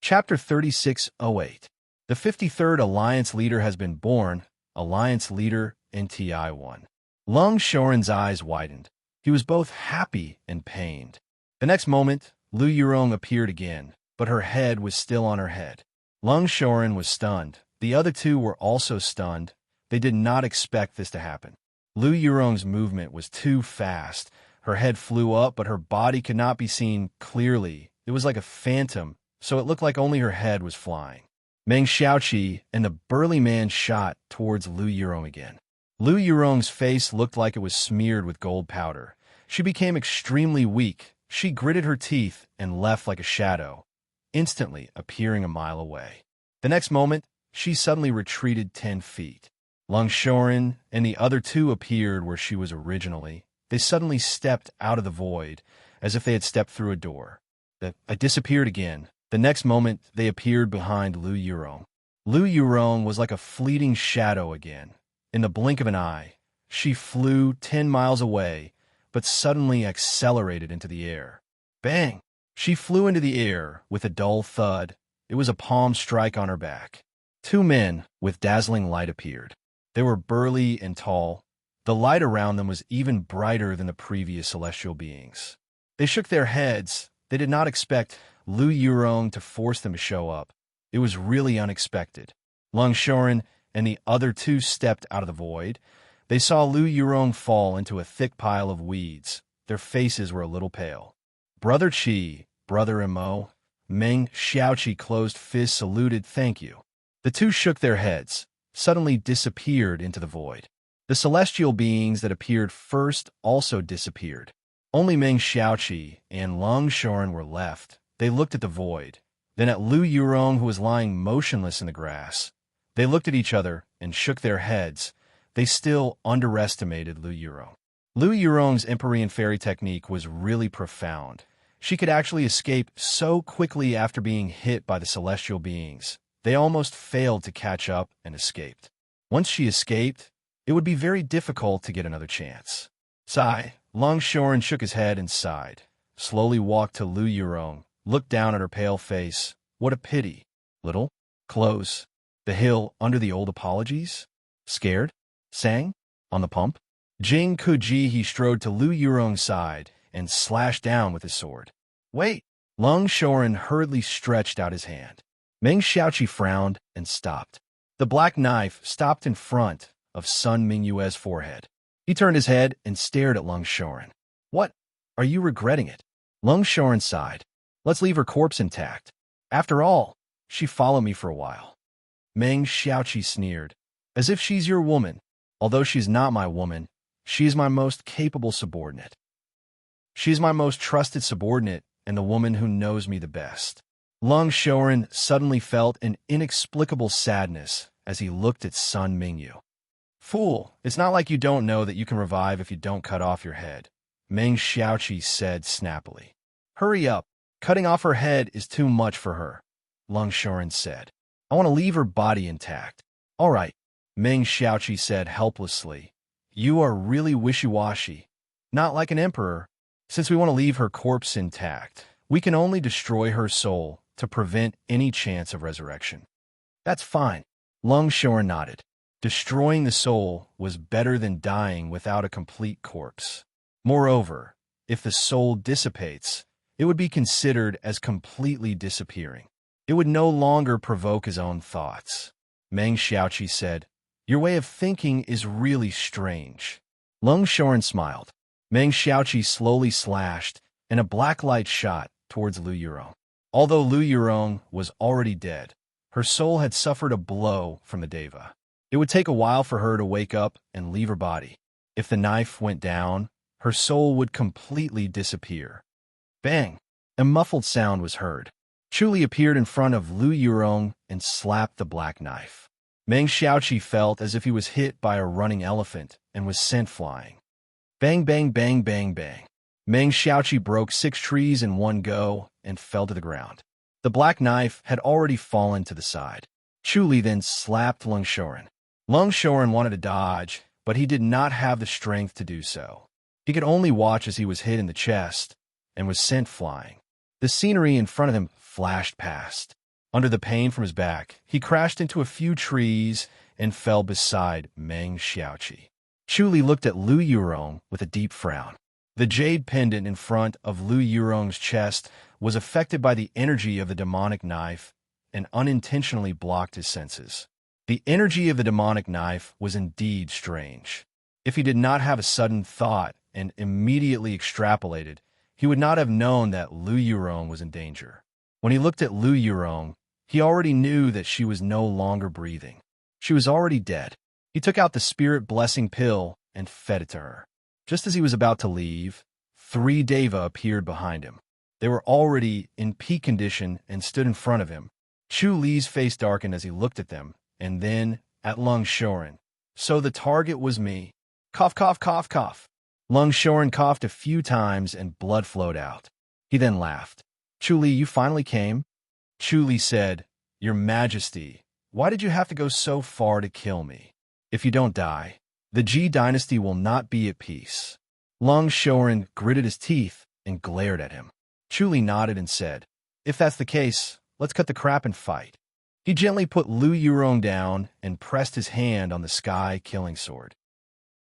Chapter 3608. The 53rd Alliance Leader has been born. Alliance Leader NTI-1. Lung Shoren's eyes widened. He was both happy and pained. The next moment, Lu Yurong appeared again, but her head was still on her head. Lung Shoren was stunned. The other two were also stunned. They did not expect this to happen. Lu Yurong's movement was too fast. Her head flew up, but her body could not be seen clearly. It was like a phantom, so it looked like only her head was flying. Meng Xiaoqi and the burly man shot towards Lu Yurong again. Lu Yurong's face looked like it was smeared with gold powder. She became extremely weak. She gritted her teeth and left like a shadow, instantly appearing a mile away. The next moment, she suddenly retreated 10 feet. Lung Shoren and the other two appeared where she was originally. They suddenly stepped out of the void, as if they had stepped through a door. I disappeared again. The next moment, they appeared behind Lu Yurong. Lu Yurong was like a fleeting shadow again. In the blink of an eye, she flew 10 miles away, but suddenly accelerated into the air. Bang! She flew into the air with a dull thud. It was a palm strike on her back. Two men with dazzling light appeared. They were burly and tall. The light around them was even brighter than the previous celestial beings. They shook their heads. They did not expect Lu Yurong to force them to show up. It was really unexpected. Lung Shoren and the other two stepped out of the void. They saw Lu Yurong fall into a thick pile of weeds. Their faces were a little pale. Brother Qi, Brother Mo, Meng Xiaoqi closed fists saluted, "Thank you." The two shook their heads, suddenly disappeared into the void. The celestial beings that appeared first also disappeared. Only Meng Xiaoqi and Lung Shoren were left. They looked at the void, then at Lu Yurong, who was lying motionless in the grass. They looked at each other and shook their heads. They still underestimated Lu Yurong. Lu Yurong's Empyrean fairy technique was really profound. She could actually escape so quickly after being hit by the celestial beings. They almost failed to catch up and escaped. Once she escaped, it would be very difficult to get another chance. Sigh. Lung Shoren shook his head and sighed, slowly walked to Lu Yurong, looked down at her pale face. What a pity. Little? Close. The hill under the old apologies? Scared? Sang? On the pump? Jing Kuji, he strode to Lu Yurong's side and slashed down with his sword. Wait! Lung Shoren hurriedly stretched out his hand. Meng Xiaoqi frowned and stopped. The black knife stopped in front of Sun Mingyue's forehead. He turned his head and stared at Lung Shoren. What? Are you regretting it? Lung Shoren sighed. Let's leave her corpse intact. After all, she followed me for a while. Meng Xiaoqi sneered. As if she's your woman. Although she's not my woman, she is my most capable subordinate. She is my most trusted subordinate and the woman who knows me the best. Lung Shoren suddenly felt an inexplicable sadness as he looked at Sun Mingyu. Fool, it's not like you don't know that you can revive if you don't cut off your head, Meng Xiaoqi said snappily. Hurry up. Cutting off her head is too much for her, Lung Shoren said. I want to leave her body intact. All right, Meng Xiaoqi said helplessly. You are really wishy-washy. Not like an emperor. Since we want to leave her corpse intact, we can only destroy her soul to prevent any chance of resurrection. That's fine, Lung Shoren nodded. Destroying the soul was better than dying without a complete corpse. Moreover, if the soul dissipates, it would be considered as completely disappearing. It would no longer provoke his own thoughts. Meng Xiaoqi said, Your way of thinking is really strange. Lung Shoren smiled. Meng Xiaoqi slowly slashed, and a black light shot towards Lu Yurong. Although Lu Yurong was already dead, her soul had suffered a blow from the Deva. It would take a while for her to wake up and leave her body. If the knife went down, her soul would completely disappear. Bang! A muffled sound was heard. Chuli appeared in front of Lu Yurong and slapped the black knife. Meng Xiaoqi felt as if he was hit by a running elephant and was sent flying. Bang, bang, bang, bang, bang. Meng Xiaoqi broke 6 trees in one go and fell to the ground. The black knife had already fallen to the side. Chuli then slapped Lung Shoren. Lung Shoren wanted to dodge, but he did not have the strength to do so. He could only watch as he was hit in the chest and was sent flying. The scenery in front of him flashed past. Under the pain from his back, he crashed into a few trees and fell beside Meng Xiaoqi. Chu Li looked at Lu Yurong with a deep frown. The jade pendant in front of Lu Yurong's chest was affected by the energy of the demonic knife and unintentionally blocked his senses. The energy of the demonic knife was indeed strange. If he did not have a sudden thought and immediately extrapolated, he would not have known that Lu Yurong was in danger. When he looked at Lu Yurong, he already knew that she was no longer breathing. She was already dead. He took out the spirit blessing pill and fed it to her. Just as he was about to leave, 3 deva appeared behind him. They were already in peak condition and stood in front of him. Chu Li's face darkened as he looked at them, and then at Lung Shoren. So the target was me. Cough, cough, cough, cough. Lung Shoren coughed a few times and blood flowed out. He then laughed. Chu Li, you finally came? Chu Li said, Your Majesty, why did you have to go so far to kill me? If you don't die, the Ji dynasty will not be at peace. Lung Shoren gritted his teeth and glared at him. Chu Li nodded and said, If that's the case, let's cut the crap and fight. He gently put Lu Yurong down and pressed his hand on the sky killing sword.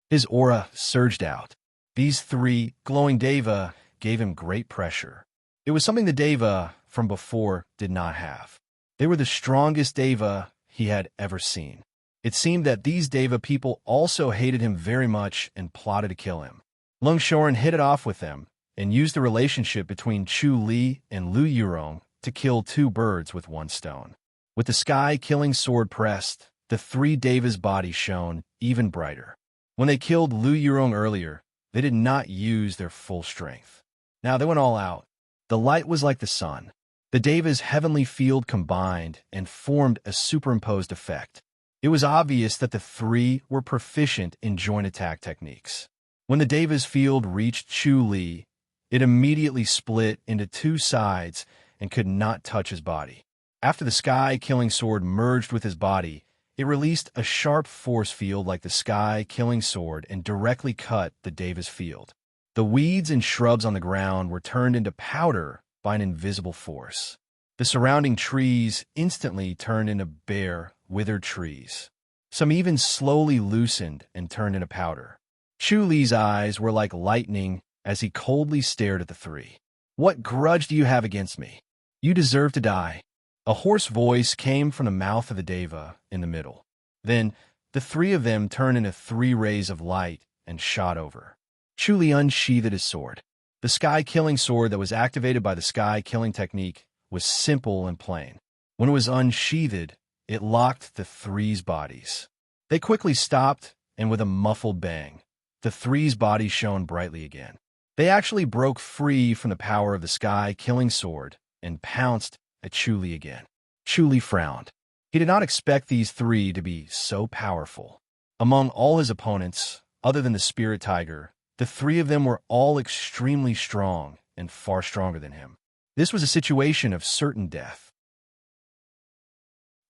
His aura surged out. These 3 glowing deva gave him great pressure. It was something the deva from before did not have. They were the strongest deva he had ever seen. It seemed that these deva people also hated him very much and plotted to kill him. Lung Shoren hit it off with them and used the relationship between Chu Li and Lu Yurong to kill 2 birds with 1 stone. With the sky-killing sword pressed, the 3 devas' bodies shone even brighter. When they killed Lu Yurong earlier, they did not use their full strength. Now they went all out. The light was like the sun. The devas' heavenly field combined and formed a superimposed effect. It was obvious that the 3 were proficient in joint attack techniques. When the devas' field reached Chu Li, it immediately split into 2 sides and could not touch his body. After the sky-killing sword merged with his body, it released a sharp force field like the sky-killing sword and directly cut the deva's field. The weeds and shrubs on the ground were turned into powder by an invisible force. The surrounding trees instantly turned into bare, withered trees. Some even slowly loosened and turned into powder. Chu Li's eyes were like lightning as he coldly stared at the 3. What grudge do you have against me? You deserve to die. A hoarse voice came from the mouth of the deva in the middle. Then, the 3 of them turned into 3 rays of light and shot over. Chu Li unsheathed his sword. The sky-killing sword that was activated by the sky-killing technique was simple and plain. When it was unsheathed, it locked the 3's bodies. They quickly stopped, and with a muffled bang, the 3's bodies shone brightly again. They actually broke free from the power of the sky-killing sword and pounced at Chu Li again. Chu Li frowned. He did not expect these 3 to be so powerful. Among all his opponents, other than the spirit tiger, the 3 of them were all extremely strong and far stronger than him. This was a situation of certain death.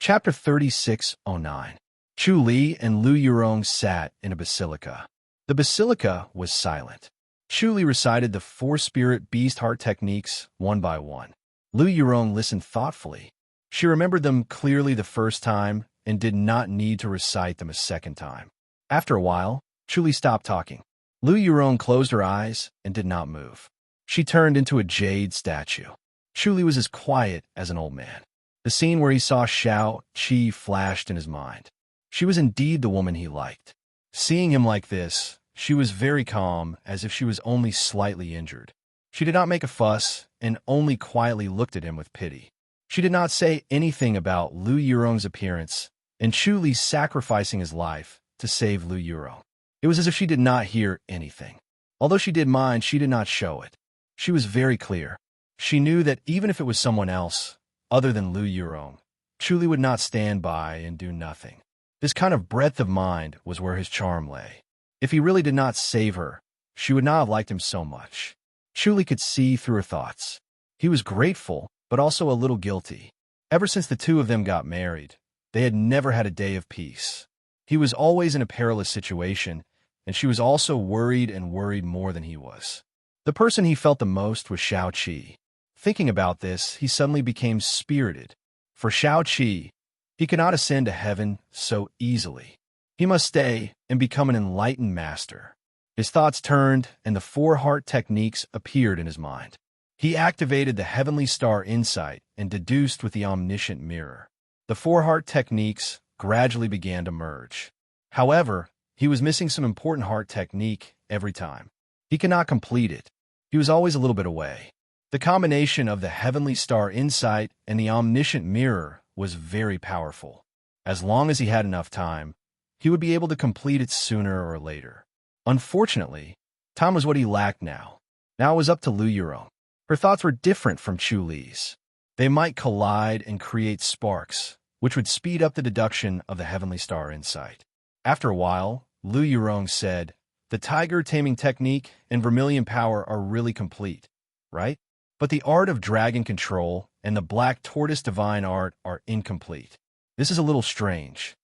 Chapter 3609. Chu Li and Lu Yurong sat in a basilica. The basilica was silent. Chu Li recited the 4 spirit beast heart techniques one by one. Lu Yurong listened thoughtfully. She remembered them clearly the first time and did not need to recite them a second time. After a while, Chu Li stopped talking. Lu Yurong closed her eyes and did not move. She turned into a jade statue. Chu Li was as quiet as an old man. The scene where he saw Xiao Qi flashed in his mind. She was indeed the woman he liked. Seeing him like this, she was very calm, as if she was only slightly injured. She did not make a fuss and only quietly looked at him with pity. She did not say anything about Lu Yurong's appearance and Chu Li sacrificing his life to save Lu Yurong. It was as if she did not hear anything. Although she did mind, she did not show it. She was very clear. She knew that even if it was someone else, other than Lu Yurong, Chu Li would not stand by and do nothing. This kind of breadth of mind was where his charm lay. If he really did not save her, she would not have liked him so much. Chu Li could see through her thoughts. He was grateful, but also a little guilty. Ever since the 2 of them got married, they had never had a day of peace. He was always in a perilous situation, and she was also worried and worried more than he was. The person he felt the most was Xiao Qi. Thinking about this, he suddenly became spirited. For Shao Qi, he could not ascend to heaven so easily. He must stay and become an enlightened master. His thoughts turned, and the four heart techniques appeared in his mind. He activated the heavenly star insight and deduced with the omniscient mirror. The four heart techniques gradually began to merge. However, he was missing some important heart technique every time. He could not complete it. He was always a little bit away. The combination of the heavenly star insight and the omniscient mirror was very powerful. As long as he had enough time, he would be able to complete it sooner or later. Unfortunately, time was what he lacked now. Now it was up to Lu Yurong. Her thoughts were different from Chu Li's. They might collide and create sparks, which would speed up the deduction of the heavenly star insight. After a while, Lu Yurong said, "The tiger taming technique and vermilion power are really complete, right? But the art of dragon control and the black tortoise divine art are incomplete. This is a little strange."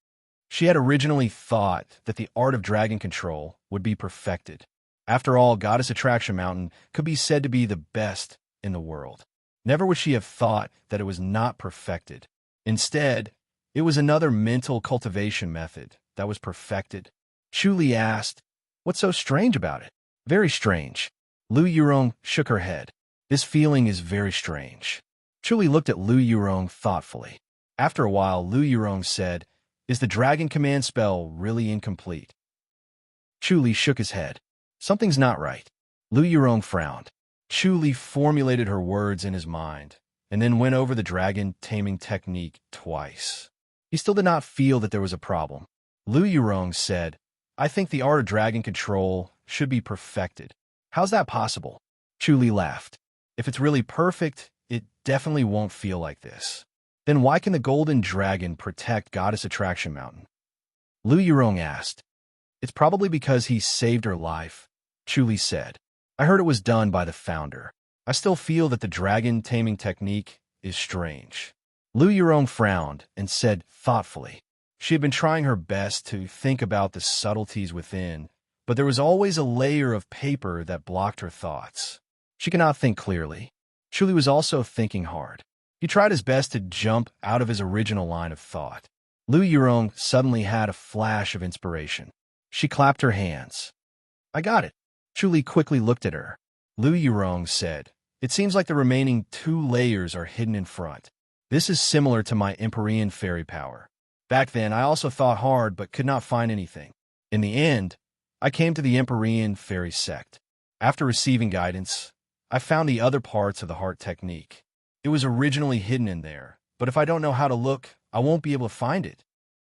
She had originally thought that the art of dragon control would be perfected. After all, Goddess Attraction Mountain could be said to be the best in the world. Never would she have thought that it was not perfected. Instead, it was another mental cultivation method that was perfected. Chu Li asked, "What's so strange about it?" "Very strange." Lu Yurong shook her head. "This feeling is very strange." Chu Li looked at Lu Yurong thoughtfully. After a while, Lu Yurong said, "Is the dragon command spell really incomplete?" Chu Li shook his head. "Something's not right." Lu Yurong frowned. Chu Li formulated her words in his mind, and then went over the dragon taming technique twice. He still did not feel that there was a problem. Lu Yurong said, "I think the art of dragon control should be perfected." "How's that possible?" Chu Li laughed. "If it's really perfect, it definitely won't feel like this." "Then why can the golden dragon protect Goddess Attraction Mountain?" Lu Yurong asked. "It's probably because he saved her life," Chu Li said. "I heard it was done by the founder. I still feel that the dragon taming technique is strange." Lu Yurong frowned and said thoughtfully. She had been trying her best to think about the subtleties within, but there was always a layer of paper that blocked her thoughts. She could not think clearly. Chu Li was also thinking hard. He tried his best to jump out of his original line of thought. Lu Yurong suddenly had a flash of inspiration. She clapped her hands. "I got it." Chu Li quickly looked at her. Lu Yurong said, "It seems like the remaining 2 layers are hidden in front. This is similar to my Empyrean fairy power. Back then, I also thought hard but could not find anything. In the end, I came to the Empyrean fairy sect. After receiving guidance, I found the other parts of the heart technique. It was originally hidden in there, but if I don't know how to look, I won't be able to find it."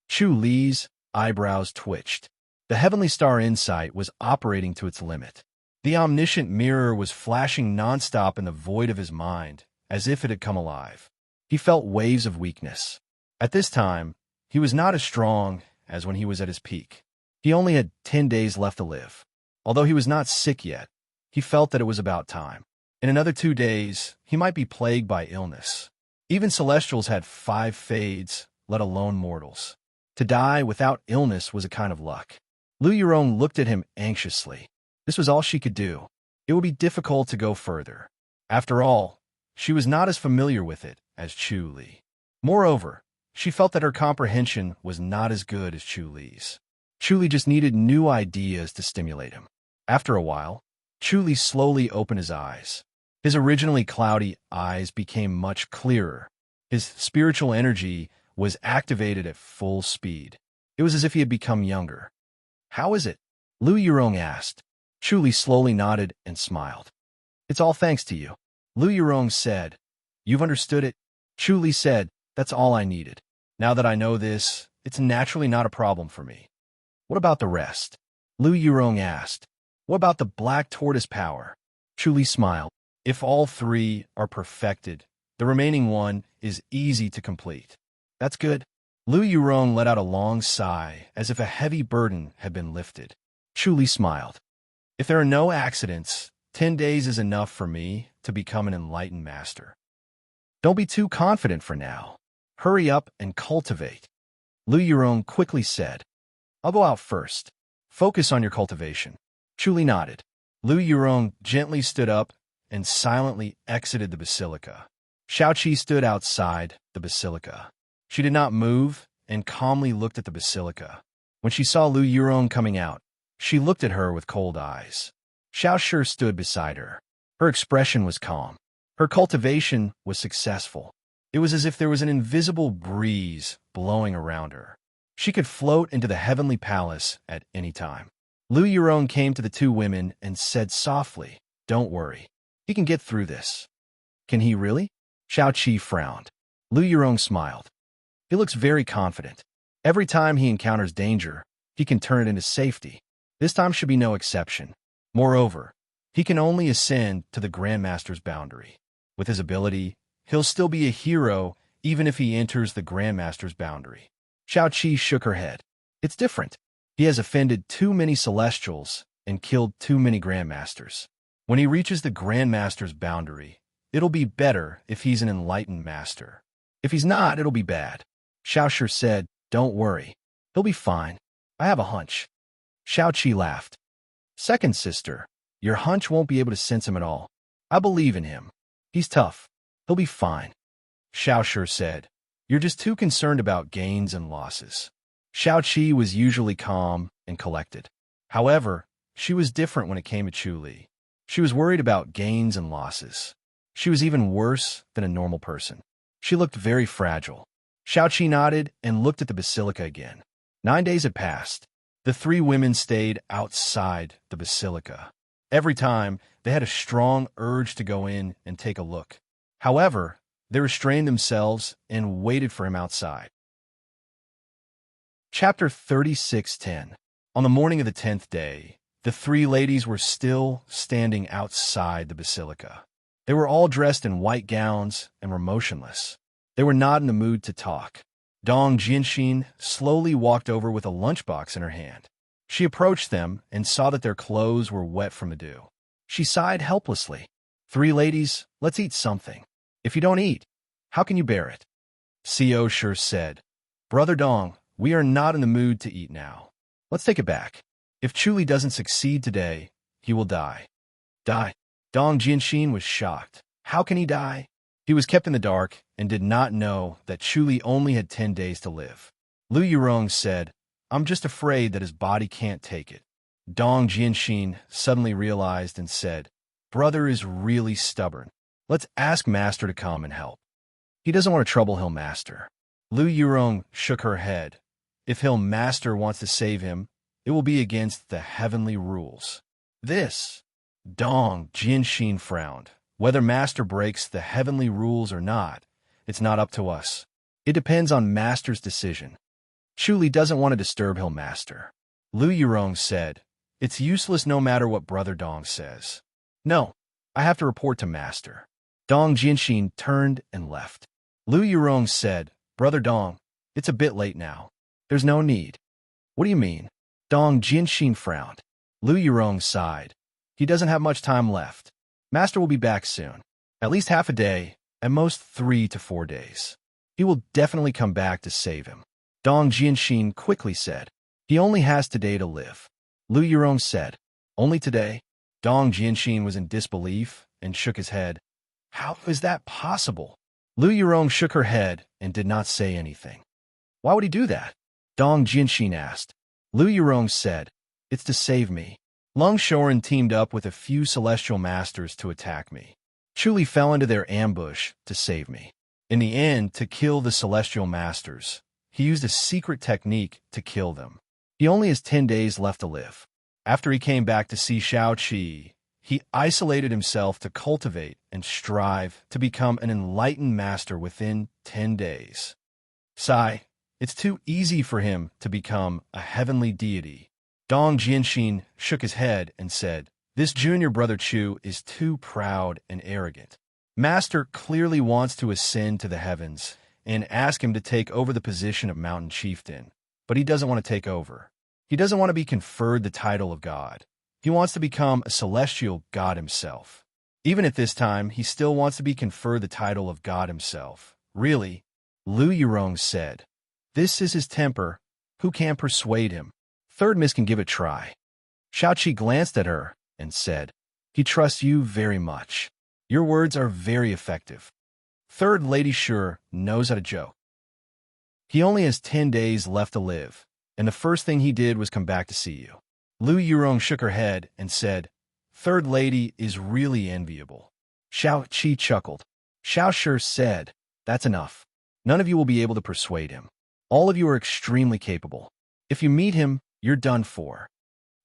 Chu Li's eyebrows twitched. The heavenly star insight was operating to its limit. The omniscient mirror was flashing nonstop in the void of his mind, as if it had come alive. He felt waves of weakness. At this time, he was not as strong as when he was at his peak. He only had 10 days left to live. Although he was not sick yet, he felt that it was about time. In another 2 days, he might be plagued by illness. Even celestials had 5 fades, let alone mortals. To die without illness was a kind of luck. Lu Yurong looked at him anxiously. This was all she could do. It would be difficult to go further. After all, she was not as familiar with it as Chu Li. Moreover, she felt that her comprehension was not as good as Chu Li's. Chu Li just needed new ideas to stimulate him. After a while, Chu Li slowly opened his eyes. His originally cloudy eyes became much clearer. His spiritual energy was activated at full speed. It was as if he had become younger. "How is it?" Lu Yurong asked. Chu Li slowly nodded and smiled. "It's all thanks to you." Lu Yurong said, "You've understood it?" Chu Li said, "That's all I needed. Now that I know this, it's naturally not a problem for me." "What about the rest?" Lu Yurong asked. "What about the black tortoise power?" Chu Li smiled. "If all 3 are perfected, the remaining one is easy to complete." "That's good." Lu Yurong let out a long sigh, as if a heavy burden had been lifted. Chu Li smiled. "If there are no accidents, 10 days is enough for me to become an enlightened master." "Don't be too confident for now. Hurry up and cultivate." Lu Yurong quickly said, "I'll go out first. Focus on your cultivation." Chu Li nodded. Lu Yurong gently stood up and silently exited the basilica. Xiaoqi stood outside the basilica. She did not move and calmly looked at the basilica. When she saw Lu Yurong coming out, she looked at her with cold eyes. Xiao Shi stood beside her. Her expression was calm. Her cultivation was successful. It was as if there was an invisible breeze blowing around her. She could float into the heavenly palace at any time. Lu Yurong came to the two women and said softly, "Don't worry. He can get through this." "Can he really?" Xiaoqi frowned. Lu Yurong smiled. "He looks very confident. Every time he encounters danger, he can turn it into safety. This time should be no exception. Moreover, he can only ascend to the Grandmaster's boundary. With his ability, he'll still be a hero even if he enters the Grandmaster's boundary." Xiaoqi shook her head. "It's different. He has offended too many Celestials and killed too many Grandmasters. When he reaches the Grandmaster's boundary, it'll be better if he's an enlightened master. If he's not, it'll be bad." Xiao Shi said, "Don't worry. He'll be fine. I have a hunch." Xiaoqi laughed. "Second sister, your hunch won't be able to sense him at all. I believe in him. He's tough. He'll be fine." Xiao Shi said, "You're just too concerned about gains and losses." Xiaoqi was usually calm and collected. However, she was different when it came to Chu Li. She was worried about gains and losses. She was even worse than a normal person. She looked very fragile. Xiaoqi nodded and looked at the basilica again. 9 days had passed. The three women stayed outside the basilica. Every time, they had a strong urge to go in and take a look. However, they restrained themselves and waited for him outside. Chapter 36:10. On the morning of the 10th day, the three ladies were still standing outside the basilica. They were all dressed in white gowns and were motionless. They were not in the mood to talk. Dong Jianxin slowly walked over with a lunchbox in her hand. She approached them and saw that their clothes were wet from the dew. She sighed helplessly. "Three ladies, let's eat something. If you don't eat, how can you bear it?" Xiao Shi said, "Brother Dong, we are not in the mood to eat now. Let's take it back. If Chu Li doesn't succeed today, he will die." "Die?" Dong Jianxin was shocked. How can he die? He was kept in the dark and did not know that Chu Li only had 10 days to live. Lu Yurong said, "I'm just afraid that his body can't take it." Dong Jianxin suddenly realized and said, "Brother is really stubborn. Let's ask Master to come and help. He doesn't want to trouble Hill Master." Lu Yurong shook her head. "If Hill Master wants to save him, it will be against the heavenly rules." This. Dong Jianxin frowned. "Whether Master breaks the heavenly rules or not, it's not up to us. It depends on Master's decision. Chu Li doesn't want to disturb Hill Master." Lu Yurong said, "It's useless no matter what Brother Dong says. No, I have to report to Master." Dong Jianxin turned and left. Lu Yurong said, "Brother Dong, it's a bit late now. There's no need." "What do you mean?" Dong Jianxin frowned. Lu Yurong sighed. "He doesn't have much time left. Master will be back soon. At least half a day, at most 3 to 4 days. He will definitely come back to save him." Dong Jianxin quickly said, "He only has today to live." Lu Yurong said, "Only today?" Dong Jianxin was in disbelief and shook his head. "How is that possible?" Lu Yurong shook her head and did not say anything. "Why would he do that?" Dong Jianxin asked. Lu Yurong said, "It's to save me. Lung Shoren teamed up with a few celestial masters to attack me. Chu Li fell into their ambush to save me. In the end, to kill the celestial masters, he used a secret technique to kill them. He only has 10 days left to live. After he came back to see Xiaoqi, he isolated himself to cultivate and strive to become an enlightened master within 10 days. Sigh, it's too easy for him to become a heavenly deity." Dong Jianxin shook his head and said, "This junior brother Chu is too proud and arrogant. Master clearly wants to ascend to the heavens and ask him to take over the position of mountain chieftain, but he doesn't want to take over. He doesn't want to be conferred the title of God. He wants to become a celestial god himself. Even at this time, he still wants to be conferred the title of God himself." "Really?" Lu Yurong said. "This is his temper. Who can persuade him? Third miss can give it a try." Xiaoqi glanced at her and said, "He trusts you very much. Your words are very effective." Third lady sure knows how to joke. He only has 10 days left to live, and the first thing he did was come back to see you. Lu Yurong shook her head and said, Third lady is really enviable. Xiao Qi chuckled. Xiao Shi said, That's enough. None of you will be able to persuade him. All of you are extremely capable. If you meet him, you're done for.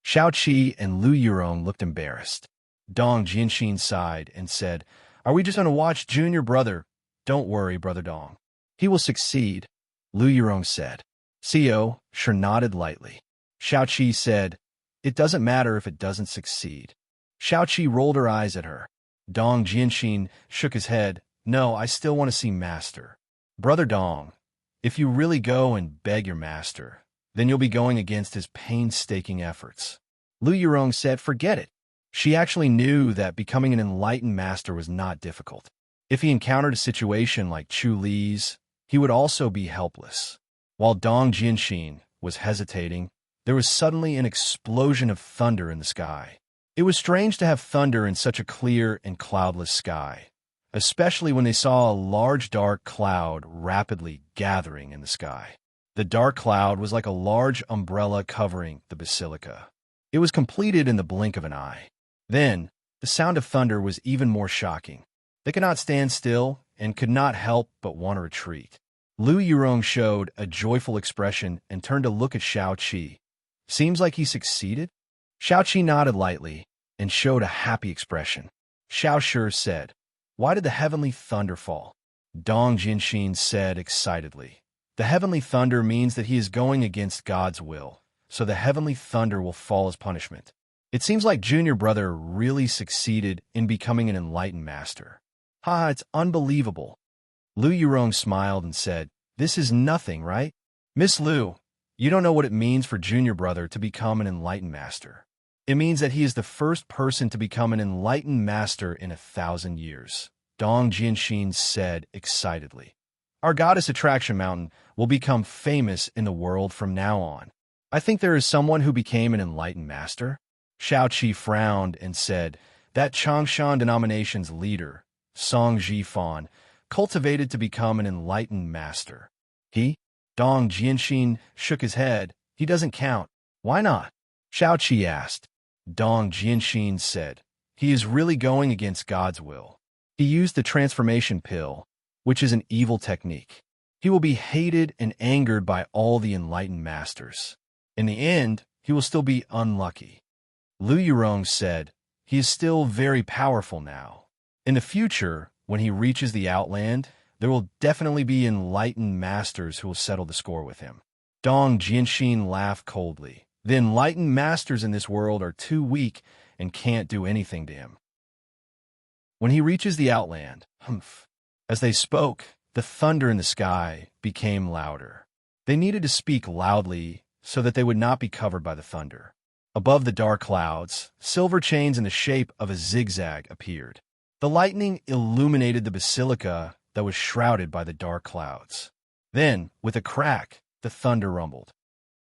Xiao Qi and Lu Yurong looked embarrassed. Dong Jianxin sighed and said, Are we just going to watch Junior Brother? Don't worry, Brother Dong. He will succeed, Lu Yurong said. Co. Shi nodded lightly. Xiao Qi said, It doesn't matter if it doesn't succeed. Xiao Qi rolled her eyes at her. Dong Jianxin shook his head. No, I still want to see Master. Brother Dong, if you really go and beg your master, then you'll be going against his painstaking efforts. Lu Yurong said, Forget it. She actually knew that becoming an enlightened master was not difficult. If he encountered a situation like Chu Li's, he would also be helpless. While Dong Jianxin was hesitating, there was suddenly an explosion of thunder in the sky. It was strange to have thunder in such a clear and cloudless sky, especially when they saw a large dark cloud rapidly gathering in the sky. The dark cloud was like a large umbrella covering the basilica. It was completed in the blink of an eye. Then, the sound of thunder was even more shocking. They could not stand still and could not help but want to retreat. Lu Yurong showed a joyful expression and turned to look at Xiao Qi. Seems like he succeeded? Xiao Qi nodded lightly and showed a happy expression. Xiao Shi said, Why did the heavenly thunder fall? Dong Jianxin said excitedly, The heavenly thunder means that he is going against God's will, so the heavenly thunder will fall as punishment. It seems like Junior Brother really succeeded in becoming an enlightened master. Ha, it's unbelievable. Lu Yurong smiled and said, This is nothing, right? Miss Lu, you don't know what it means for Junior Brother to become an enlightened master. It means that he is the first person to become an enlightened master in 1,000 years. Dong Jianxin said excitedly. Our goddess attraction mountain will become famous in the world from now on. I think there is someone who became an enlightened master. Xiao Qi frowned and said, That Changshan denomination's leader, Song Jifan, cultivated to become an enlightened master. He? Dong Jianxin shook his head. He doesn't count. Why not? Xiao Qi asked. Dong Jianxin said, He is really going against God's will. He used the transformation pill, which is an evil technique. He will be hated and angered by all the enlightened masters. In the end, he will still be unlucky. Lu Yurong said, He is still very powerful now. In the future, when he reaches the Outland, there will definitely be enlightened masters who will settle the score with him. Dong Jianxin laughed coldly. The enlightened masters in this world are too weak and can't do anything to him. When he reaches the Outland, humph. As they spoke, the thunder in the sky became louder. They needed to speak loudly so that they would not be covered by the thunder. Above the dark clouds, silver chains in the shape of a zigzag appeared. The lightning illuminated the basilica that was shrouded by the dark clouds. Then, with a crack, the thunder rumbled.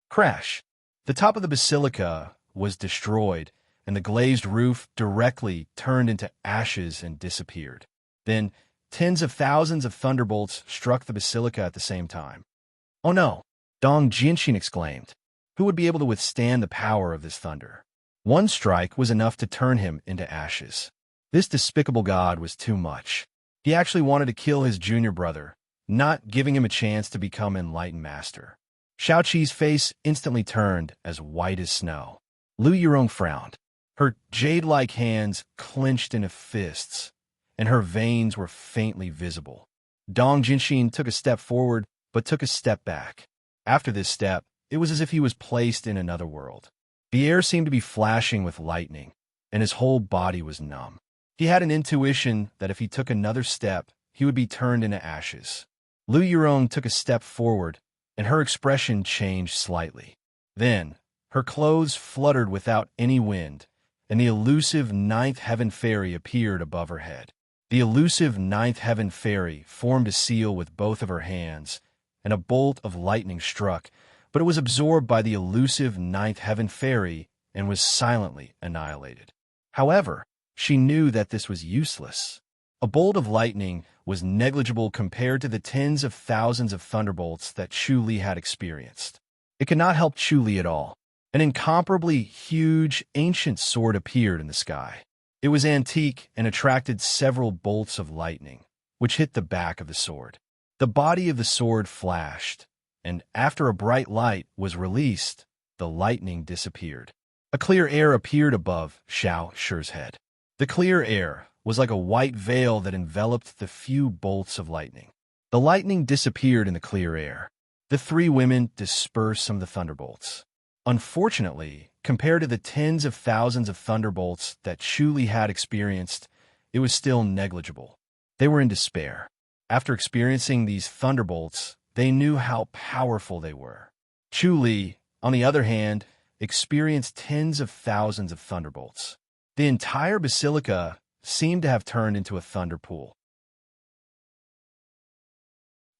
Crash! The top of the basilica was destroyed, and the glazed roof directly turned into ashes and disappeared. Then, tens of thousands of thunderbolts struck the basilica at the same time. Oh no! Dong Jianxin exclaimed. Who would be able to withstand the power of this thunder? One strike was enough to turn him into ashes. This despicable god was too much. He actually wanted to kill his junior brother, not giving him a chance to become enlightened master. Xiao Qi's face instantly turned as white as snow. Lu Yurong frowned. Her jade-like hands clenched into fists, and her veins were faintly visible. Dong Jianxin took a step forward, but took a step back. After this step, it was as if he was placed in another world. The air seemed to be flashing with lightning, and his whole body was numb. He had an intuition that if he took another step, he would be turned into ashes. Lu Yurong took a step forward, and her expression changed slightly. Then, her clothes fluttered without any wind, and the elusive ninth heaven fairy appeared above her head. The elusive ninth heaven fairy formed a seal with both of her hands, and a bolt of lightning struck, but it was absorbed by the elusive ninth heaven fairy and was silently annihilated. However, she knew that this was useless. A bolt of lightning was negligible compared to the tens of thousands of thunderbolts that Chu Li had experienced. It could not help Chu Li at all. An incomparably huge, ancient sword appeared in the sky. It was antique and attracted several bolts of lightning, which hit the back of the sword. The body of the sword flashed, and after a bright light was released, the lightning disappeared. A clear air appeared above Xiao Shi's head. The clear air was like a white veil that enveloped the few bolts of lightning. The lightning disappeared in the clear air. The three women dispersed some of the thunderbolts. Unfortunately, compared to the tens of thousands of thunderbolts that Chu Li had experienced, it was still negligible. They were in despair. After experiencing these thunderbolts, they knew how powerful they were. Chu Li, on the other hand, experienced tens of thousands of thunderbolts. The entire basilica seemed to have turned into a thunder pool.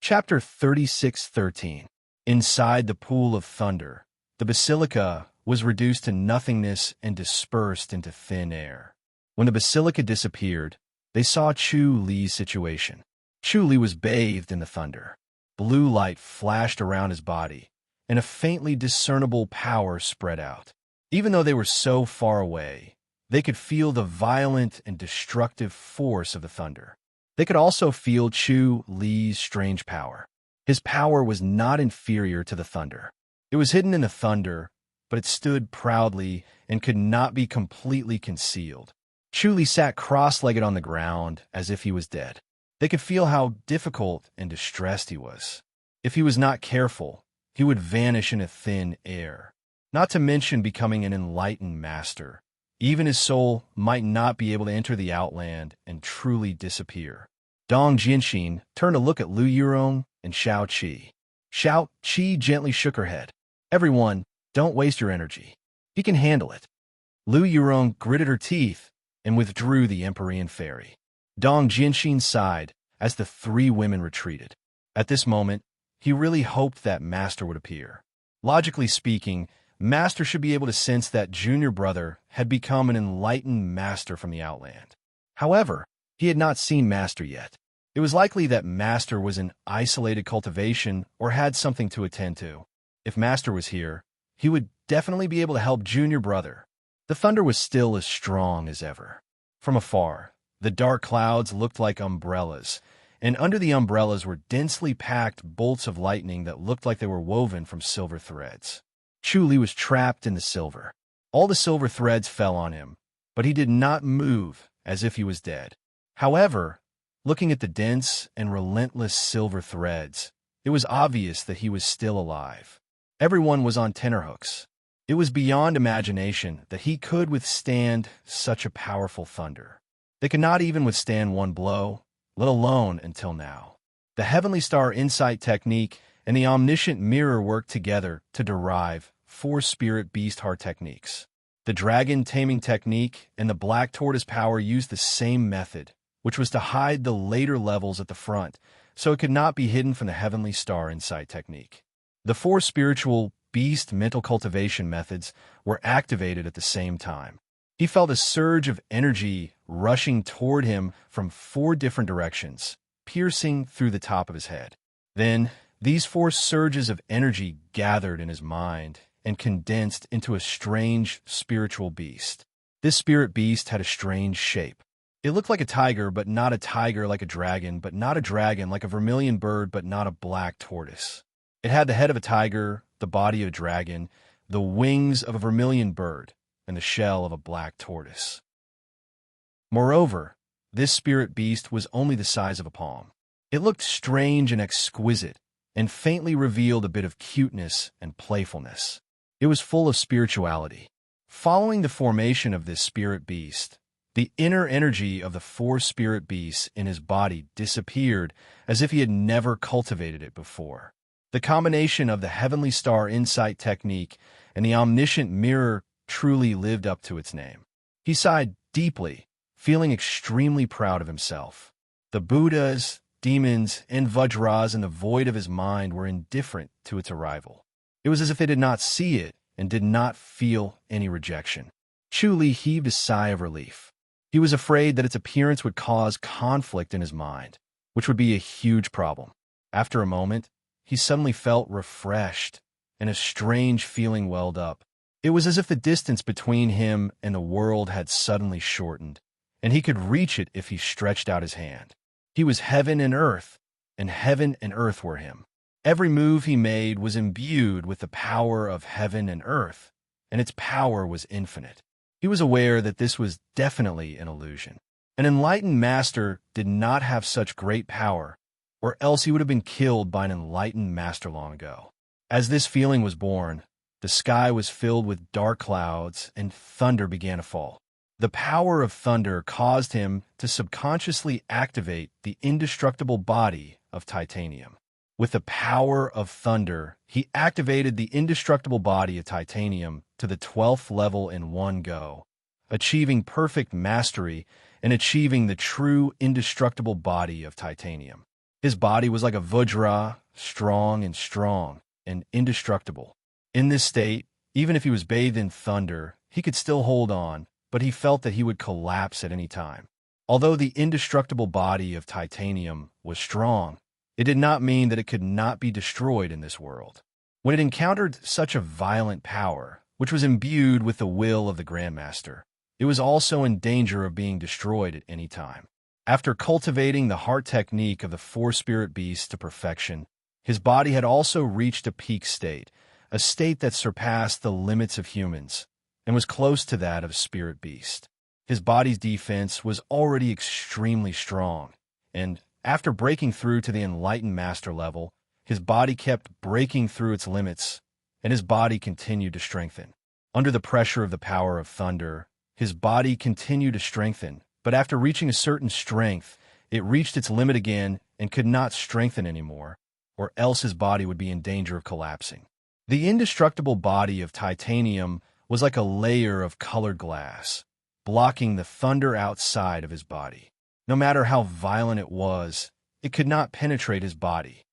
Chapter 36:13. Inside the pool of thunder, the basilica was reduced to nothingness and dispersed into thin air. When the basilica disappeared, they saw Chu Li's situation. Chu Li was bathed in the thunder. Blue light flashed around his body, and a faintly discernible power spread out. Even though they were so far away, they could feel the violent and destructive force of the thunder. They could also feel Chu Li's strange power. His power was not inferior to the thunder. It was hidden in the thunder, but it stood proudly and could not be completely concealed. Chu Li sat cross-legged on the ground as if he was dead. They could feel how difficult and distressed he was. If he was not careful, he would vanish in a thin air, not to mention becoming an enlightened master. Even his soul might not be able to enter the Outland and truly disappear. Dong Jianxin turned to look at Lu Yurong and Xiao Qi. Xiao Qi gently shook her head. "Everyone, don't waste your energy. He can handle it." Lu Yurong gritted her teeth and withdrew the Empyrean fairy. Dong Jianxin sighed as the three women retreated. At this moment, he really hoped that Master would appear. Logically speaking, Master should be able to sense that junior brother had become an enlightened master from the Outland. However, he had not seen Master yet. It was likely that Master was in isolated cultivation or had something to attend to. If Master was here, he would definitely be able to help junior brother. The thunder was still as strong as ever. From afar, the dark clouds looked like umbrellas, and under the umbrellas were densely packed bolts of lightning that looked like they were woven from silver threads. Chu Li was trapped in the silver. All the silver threads fell on him, but he did not move as if he was dead. However, looking at the dense and relentless silver threads, it was obvious that he was still alive. Everyone was on tenterhooks. It was beyond imagination that he could withstand such a powerful thunder. They could not even withstand one blow, let alone until now. The Heavenly Star Insight Technique and the Omniscient Mirror worked together to derive 4 Spirit Beast Heart techniques. The Dragon Taming Technique and the Black Tortoise Power used the same method, which was to hide the later levels at the front, so it could not be hidden from the Heavenly Star Insight Technique. The 4 Spiritual Beast mental cultivation methods were activated at the same time. He felt a surge of energy rushing toward him from 4 different directions, piercing through the top of his head. Then, these 4 surges of energy gathered in his mind and condensed into a strange spiritual beast. This spirit beast had a strange shape. It looked like a tiger, but not a tiger, like a dragon, but not a dragon, like a vermilion bird, but not a black tortoise. It had the head of a tiger, the body of a dragon, the wings of a vermilion bird, and the shell of a black tortoise. Moreover, this spirit beast was only the size of a palm. It looked strange and exquisite, and faintly revealed a bit of cuteness and playfulness. It was full of spirituality. Following the formation of this spirit beast, the inner energy of the 4 spirit beasts in his body disappeared as if he had never cultivated it before. The combination of the Heavenly Star Insight Technique and the Omniscient Mirror truly lived up to its name. He sighed deeply, feeling extremely proud of himself. The Buddhas, demons, and Vajras in the void of his mind were indifferent to its arrival. It was as if they did not see it and did not feel any rejection. Chu Li heaved a sigh of relief. He was afraid that its appearance would cause conflict in his mind, which would be a huge problem. After a moment, he suddenly felt refreshed, and a strange feeling welled up. It was as if the distance between him and the world had suddenly shortened, and he could reach it if he stretched out his hand. He was heaven and earth were him. Every move he made was imbued with the power of heaven and earth, and its power was infinite. He was aware that this was definitely an illusion. An enlightened master did not have such great power, or else he would have been killed by an enlightened master long ago. As this feeling was born, the sky was filled with dark clouds, and thunder began to fall. The power of thunder caused him to subconsciously activate the indestructible body of titanium. With the power of thunder, he activated the indestructible body of titanium to the 12th level in one go, achieving perfect mastery and achieving the true indestructible body of titanium. His body was like a Vajra, strong and indestructible. In this state, even if he was bathed in thunder, he could still hold on, but he felt that he would collapse at any time. Although the indestructible body of titanium was strong, it did not mean that it could not be destroyed in this world. When it encountered such a violent power, which was imbued with the will of the Grandmaster, it was also in danger of being destroyed at any time. After cultivating the heart technique of the four spirit beasts to perfection, his body had also reached a peak state, a state that surpassed the limits of humans, and was close to that of spirit beast. His body's defense was already extremely strong, and after breaking through to the enlightened master level, his body kept breaking through its limits, and his body continued to strengthen. Under the pressure of the power of thunder, his body continued to strengthen, but after reaching a certain strength, it reached its limit again and could not strengthen anymore, or else his body would be in danger of collapsing. The indestructible body of titanium was like a layer of colored glass, blocking the thunder outside of his body. No matter how violent it was, it could not penetrate his body.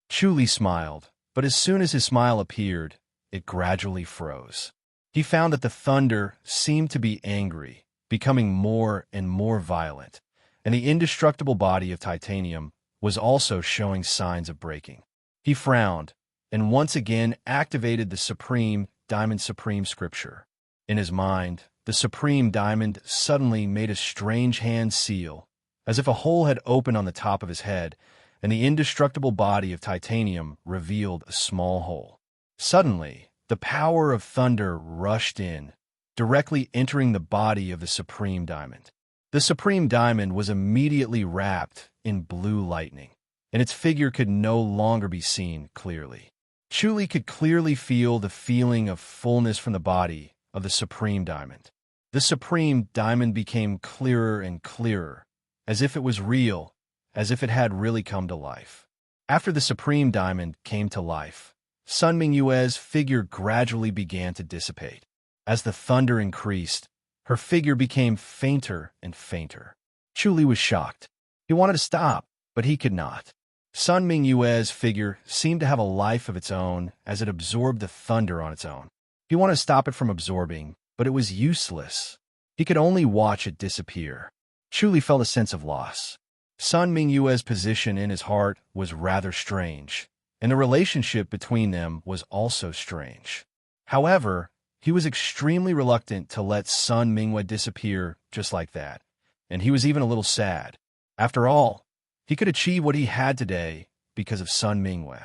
Chuli smiled, but as soon as his smile appeared, it gradually froze. He found that the thunder seemed to be angry, becoming more and more violent, and the indestructible body of titanium was also showing signs of breaking. He frowned, and once again activated the Supreme Diamond Supreme Scripture. In his mind, the Supreme Diamond suddenly made a strange hand seal, as if a hole had opened on the top of his head, and the indestructible body of titanium revealed a small hole. Suddenly, the power of thunder rushed in, directly entering the body of the Supreme Diamond. The Supreme Diamond was immediately wrapped in blue lightning, and its figure could no longer be seen clearly. Chuli could clearly feel the feeling of fullness from the body of the Supreme Diamond. The Supreme Diamond became clearer and clearer, as if it was real, as if it had really come to life. After the Supreme Diamond came to life, Sun Mingyue's figure gradually began to dissipate. As the thunder increased, her figure became fainter and fainter. Chuli was shocked. He wanted to stop, but he could not. Sun Mingyue's figure seemed to have a life of its own as it absorbed the thunder on its own. He wanted to stop it from absorbing, but it was useless. He could only watch it disappear. Chuli felt a sense of loss. Sun Mingyue's position in his heart was rather strange, and the relationship between them was also strange. However, he was extremely reluctant to let Sun Mingyue disappear just like that, and he was even a little sad. After all, he could achieve what he had today because of Sun Mingyue.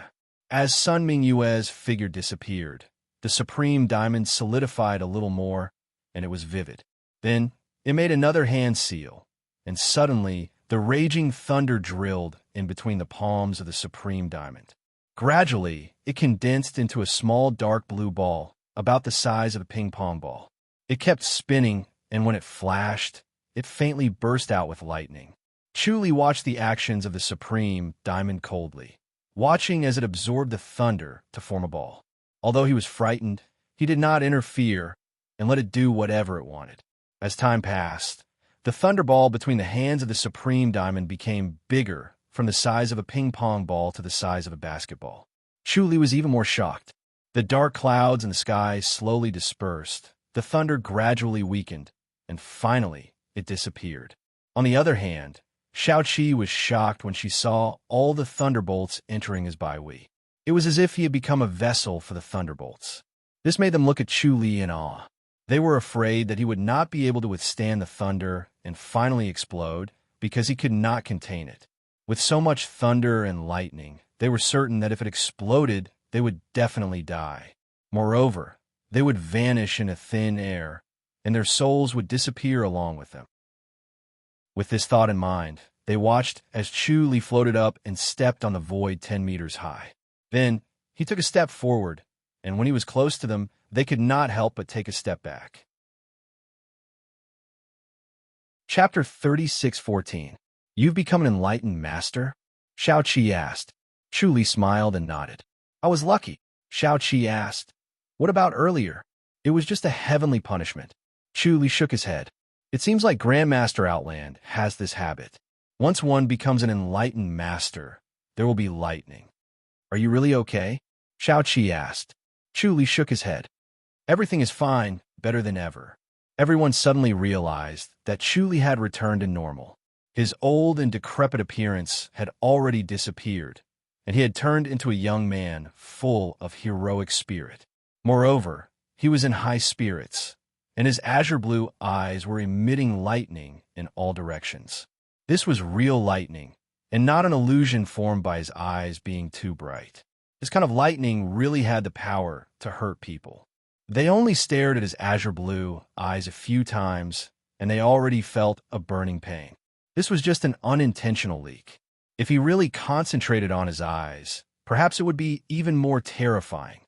As Sun Mingyue's figure disappeared, the Supreme Diamond solidified a little more, and it was vivid. Then it made another hand seal, and suddenly the raging thunder drilled in between the palms of the Supreme Diamond. Gradually, it condensed into a small dark blue ball, about the size of a ping-pong ball. It kept spinning, and when it flashed, it faintly burst out with lightning. Chuli watched the actions of the Supreme Diamond coldly, watching as it absorbed the thunder to form a ball. Although he was frightened, he did not interfere and let it do whatever it wanted. As time passed, the thunderball between the hands of the Supreme Diamond became bigger, from the size of a ping-pong ball to the size of a basketball. Chuli was even more shocked. The dark clouds in the sky slowly dispersed, the thunder gradually weakened, and finally it disappeared. On the other hand, Xiaoqi was shocked when she saw all the thunderbolts entering his baihui. It was as if he had become a vessel for the thunderbolts. This made them look at Chu Li in awe. They were afraid that he would not be able to withstand the thunder and finally explode because he could not contain it. With so much thunder and lightning, they were certain that if it exploded, they would definitely die. Moreover, they would vanish into thin air, and their souls would disappear along with them. With this thought in mind, they watched as Chu Li floated up and stepped on the void 10 meters high. Then, he took a step forward, and when he was close to them, they could not help but take a step back. Chapter 36:14. You've become an enlightened master? Xiaoqi asked. Chu Li smiled and nodded. I was lucky. Xiaoqi asked. What about earlier? It was just a heavenly punishment. Chu Li shook his head. It seems like Grandmaster Outland has this habit. Once one becomes an enlightened master, there will be lightning. Are you really okay? Xiaoqi asked. Chu Li shook his head. Everything is fine, better than ever. Everyone suddenly realized that Chu Li had returned to normal. His old and decrepit appearance had already disappeared, and he had turned into a young man full of heroic spirit. Moreover, he was in high spirits, and his azure-blue eyes were emitting lightning in all directions. This was real lightning, and not an illusion formed by his eyes being too bright. This kind of lightning really had the power to hurt people. They only stared at his azure-blue eyes a few times, and they already felt a burning pain. This was just an unintentional leak. If he really concentrated on his eyes, perhaps it would be even more terrifying.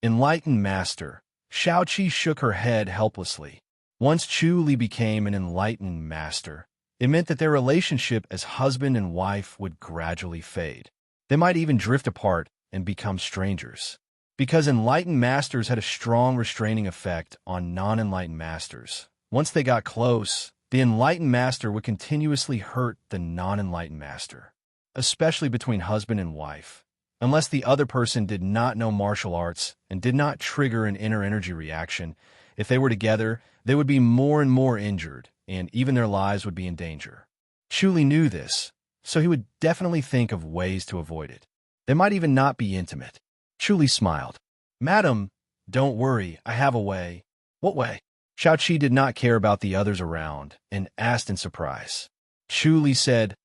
Enlightened Master, Xiaoqi shook her head helplessly. Once Chu Li became an enlightened master, it meant that their relationship as husband and wife would gradually fade. They might even drift apart and become strangers. Because enlightened masters had a strong restraining effect on non-enlightened masters. Once they got close, the enlightened master would continuously hurt the non-enlightened master, especially between husband and wife. Unless the other person did not know martial arts and did not trigger an inner energy reaction, if they were together, they would be more and more injured, and even their lives would be in danger. Chu Li knew this, so he would definitely think of ways to avoid it. They might even not be intimate. Chu Li smiled. Madam, don't worry, I have a way. What way? Xiaoqi did not care about the others around and asked in surprise. Chu Li said,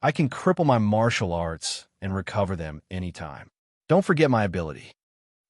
I can cripple my martial arts and recover them anytime. Don't forget my ability.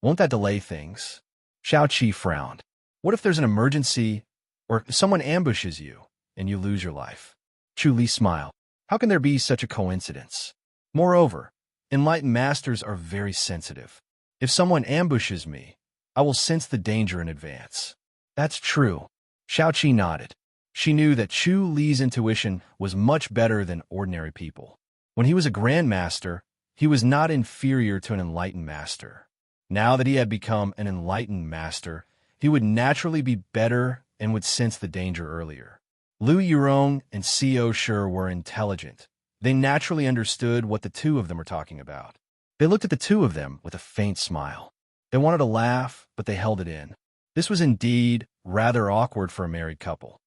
Won't that delay things? Xiaoqi frowned. What if there's an emergency or someone ambushes you and you lose your life? Chu Li smiled. How can there be such a coincidence? Moreover, enlightened masters are very sensitive. If someone ambushes me, I will sense the danger in advance. That's true. Xiaoqi nodded. She knew that Chu Li's intuition was much better than ordinary people. When he was a grandmaster, he was not inferior to an enlightened master. Now that he had become an enlightened master, he would naturally be better and would sense the danger earlier. Lu Yurong and Xiao Shi were intelligent. They naturally understood what the two of them were talking about. They looked at the two of them with a faint smile. They wanted to laugh, but they held it in. This was indeed rather awkward for a married couple.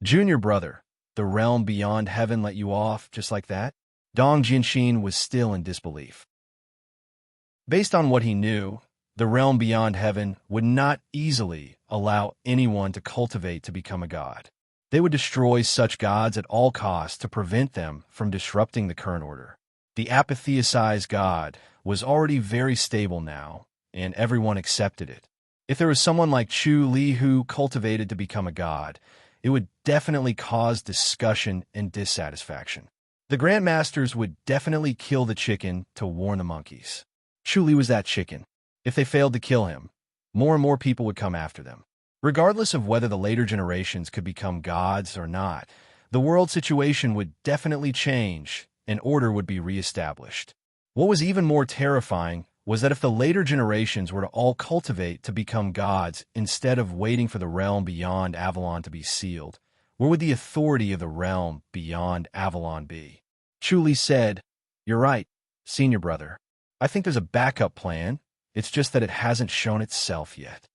Junior brother, the realm beyond heaven let you off just like that? Dong Jianxin was still in disbelief. Based on what he knew, the realm beyond heaven would not easily allow anyone to cultivate to become a god. They would destroy such gods at all costs to prevent them from disrupting the current order. The apatheicized god was already very stable now, and everyone accepted it. If there was someone like Chu Li who cultivated to become a god, it would definitely cause discussion and dissatisfaction. The grandmasters would definitely kill the chicken to warn the monkeys. Chu Li was that chicken. If they failed to kill him, more and more people would come after them. Regardless of whether the later generations could become gods or not, the world situation would definitely change and order would be reestablished. What was even more terrifying was that if the later generations were to all cultivate to become gods instead of waiting for the realm beyond Avalon to be sealed, where would the authority of the realm beyond Avalon be? Chu Li said, You're right, senior brother. I think there's a backup plan. It's just that it hasn't shown itself yet.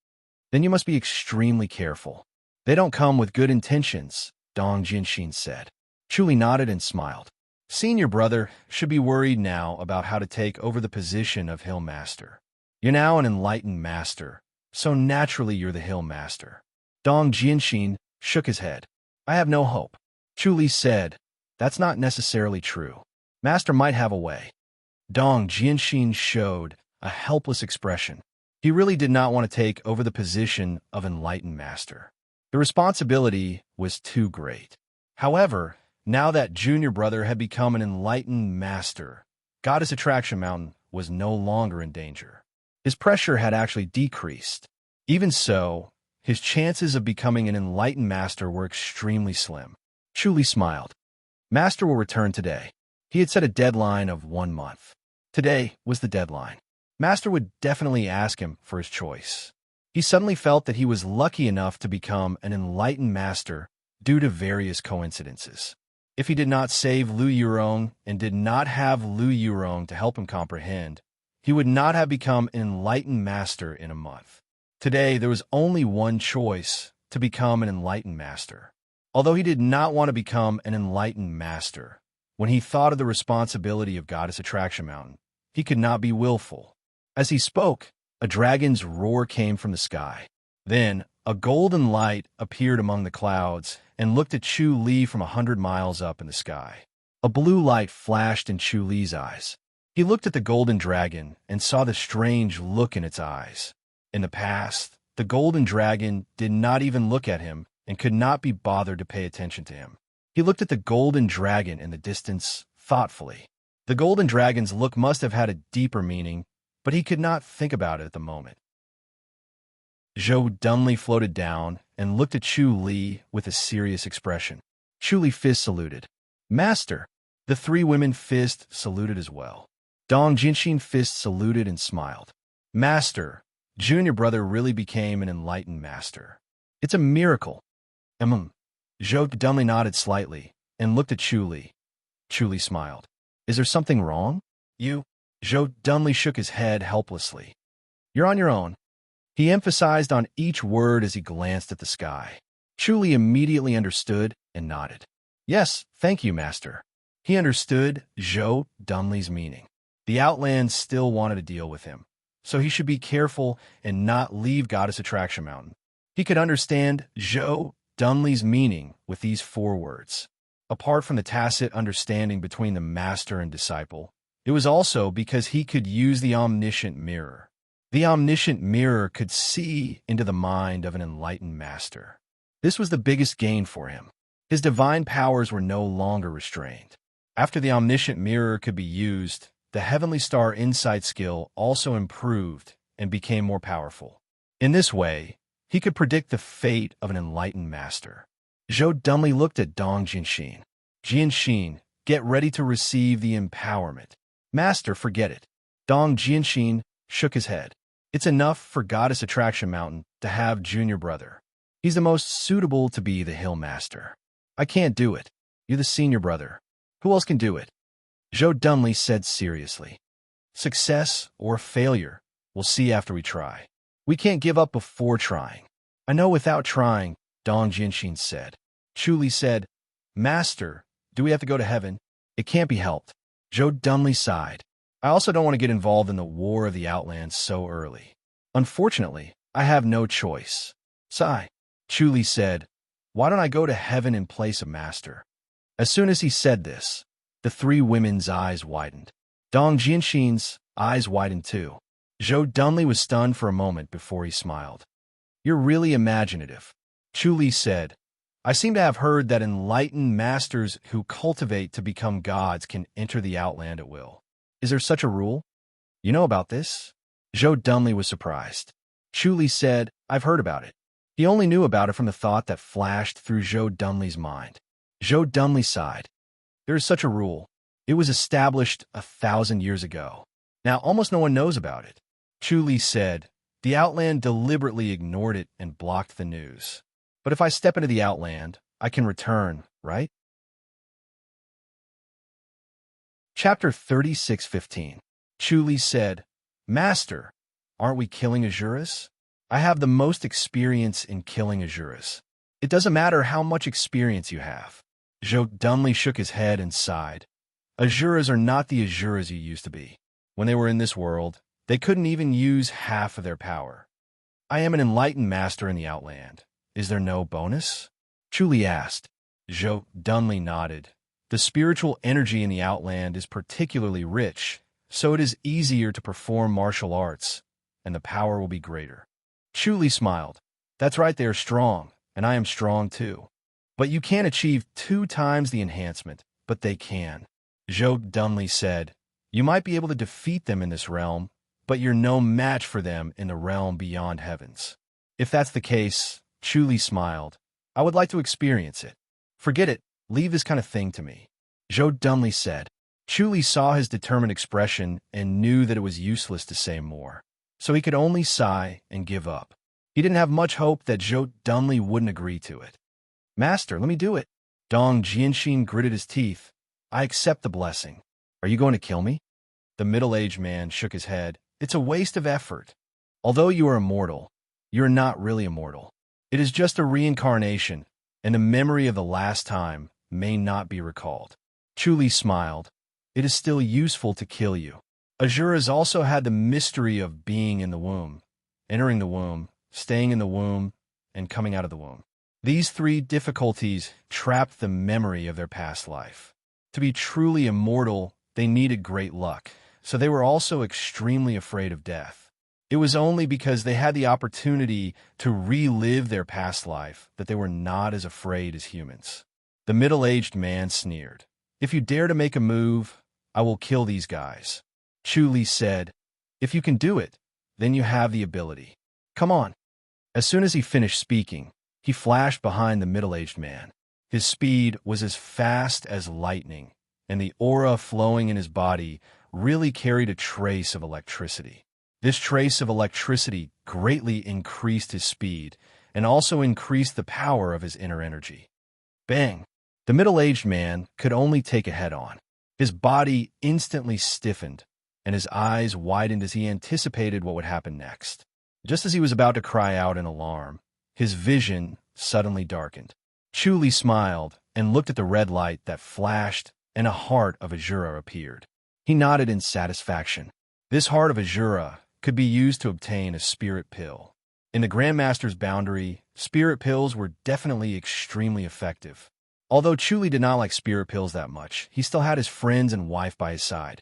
Then you must be extremely careful. They don't come with good intentions, Dong Jianxin said. Chuli nodded and smiled. Senior brother should be worried now about how to take over the position of Hill Master. You're now an enlightened master, so naturally you're the Hill Master. Dong Jianxin shook his head. I have no hope. Chuli said, that's not necessarily true. Master might have a way. Dong Jianxin showed a helpless expression. He really did not want to take over the position of enlightened master. The responsibility was too great. However, now that junior brother had become an enlightened master, Goddess Attraction Mountain was no longer in danger. His pressure had actually decreased. Even so, his chances of becoming an enlightened master were extremely slim. Chuli smiled. Master will return today. He had set a deadline of 1 month. Today was the deadline. Master would definitely ask him for his choice. He suddenly felt that he was lucky enough to become an enlightened master due to various coincidences. If he did not save Lu Yurong and did not have Lu Yurong to help him comprehend, he would not have become an enlightened master in a month. Today, there was only one choice: to become an enlightened master. Although he did not want to become an enlightened master, when he thought of the responsibility of Goddess Attraction Mountain, he could not be willful. As he spoke, a dragon's roar came from the sky. Then, a golden light appeared among the clouds and looked at Chu Li from 100 miles up in the sky. A blue light flashed in Chu Li's eyes. He looked at the golden dragon and saw the strange look in its eyes. In the past, the golden dragon did not even look at him and could not be bothered to pay attention to him. He looked at the golden dragon in the distance thoughtfully. The golden dragon's look must have had a deeper meaning, but he could not think about it at the moment. Zhou dumbly floated down and looked at Chu Li with a serious expression. Chu Li fist saluted. Master! The 3 women fist saluted as well. Dong Jianxin fist saluted and smiled. Master! Junior brother really became an enlightened master. It's a miracle. Zhou dumbly nodded slightly and looked at Chu Li. Chu Li smiled. Is there something wrong? You? Zhou dumbly shook his head helplessly. You're on your own. He emphasized on each word as he glanced at the sky. Chu Li immediately understood and nodded. Yes, thank you, master. He understood Zhou dumbly's meaning. The Outlands still wanted to deal with him, so he should be careful and not leave Goddess Attraction Mountain. He could understand Zhou dumbly's meaning with these 4 words. Apart from the tacit understanding between the master and disciple, it was also because he could use the omniscient mirror. The omniscient mirror could see into the mind of an enlightened master. This was the biggest gain for him. His divine powers were no longer restrained. After the omniscient mirror could be used, the Heavenly Star Insight skill also improved and became more powerful. In this way, he could predict the fate of an enlightened master. Zhou dumbly looked at Dong Jianxin. Jianxin, get ready to receive the empowerment. Master, forget it. Dong Jianxin shook his head. It's enough for Goddess Attraction Mountain to have junior brother. He's the most suitable to be the Hill Master. I can't do it. You're the senior brother. Who else can do it? Zhou dumbly said seriously. Success or failure, we'll see after we try. We can't give up before trying. I know without trying, Dong Jianxin said. Chu Li said, Master, do we have to go to heaven? It can't be helped. Zhou dumbly sighed. I also don't want to get involved in the War of the Outlands so early. Unfortunately, I have no choice. Sigh. Chu Li said, why don't I go to heaven in place of Master? As soon as he said this, the 3 women's eyes widened. Dong Jianxin's eyes widened too. Zhou dumbly was stunned for a moment before he smiled. You're really imaginative. Chu Li said, I seem to have heard that enlightened masters who cultivate to become gods can enter the Outland at will. Is there such a rule? You know about this? Zhou dumbly was surprised. Chu Li said, I've heard about it. He only knew about it from the thought that flashed through Zhou dumbly's mind. Zhou dumbly sighed. There is such a rule. It was established 1,000 years ago. Now almost no one knows about it. Chu Li said, the Outland deliberately ignored it and blocked the news. But if I step into the Outland, I can return, right? Chapter 36:15. Chu Li said, Master, aren't we killing Azuras? I have the most experience in killing Azuras. It doesn't matter how much experience you have. Zhou dumbly shook his head and sighed. Asuras are not the Asuras you used to be. When they were in this world, they couldn't even use half of their power. I am an enlightened master in the Outland. Is there no bonus? Chuli asked. Zhou dumbly nodded. The spiritual energy in the Outland is particularly rich, so it is easier to perform martial arts, and the power will be greater. Chuli smiled. That's right, they are strong, and I am strong too. But you can't achieve 2 times the enhancement, but they can. Zhou dumbly said, you might be able to defeat them in this realm, but you're no match for them in the realm beyond heavens. If that's the case, Chuli smiled, I would like to experience it. Forget it, leave this kind of thing to me. Zhou dumbly said. Chuli saw his determined expression and knew that it was useless to say more, so he could only sigh and give up. He didn't have much hope that Zhou dumbly wouldn't agree to it. Master, let me do it. Dong Jianxin gritted his teeth. I accept the blessing. Are you going to kill me? The middle-aged man shook his head. It's a waste of effort. Although you are immortal, you're not really immortal. It is just a reincarnation, and the memory of the last time may not be recalled. Chuli smiled. It is still useful to kill you. Asuras also had the mystery of being in the womb, entering the womb, staying in the womb, and coming out of the womb. These 3 difficulties trapped the memory of their past life. To be truly immortal, they needed great luck, so they were also extremely afraid of death. It was only because they had the opportunity to relive their past life that they were not as afraid as humans. The middle-aged man sneered. If you dare to make a move, I will kill these guys. Chuli said, if you can do it, then you have the ability. Come on. As soon as he finished speaking, he flashed behind the middle-aged man. His speed was as fast as lightning, and the aura flowing in his body really carried a trace of electricity. This trace of electricity greatly increased his speed and also increased the power of his inner energy. Bang! The middle-aged man could only take a head-on. His body instantly stiffened, and his eyes widened as he anticipated what would happen next. Just as he was about to cry out in alarm, his vision suddenly darkened. Chuli smiled and looked at the red light that flashed, and a heart of Azura appeared. He nodded in satisfaction. This heart of Azura could be used to obtain a spirit pill. In the Grandmaster's boundary, spirit pills were definitely extremely effective. Although Chuli did not like spirit pills that much, he still had his friends and wife by his side.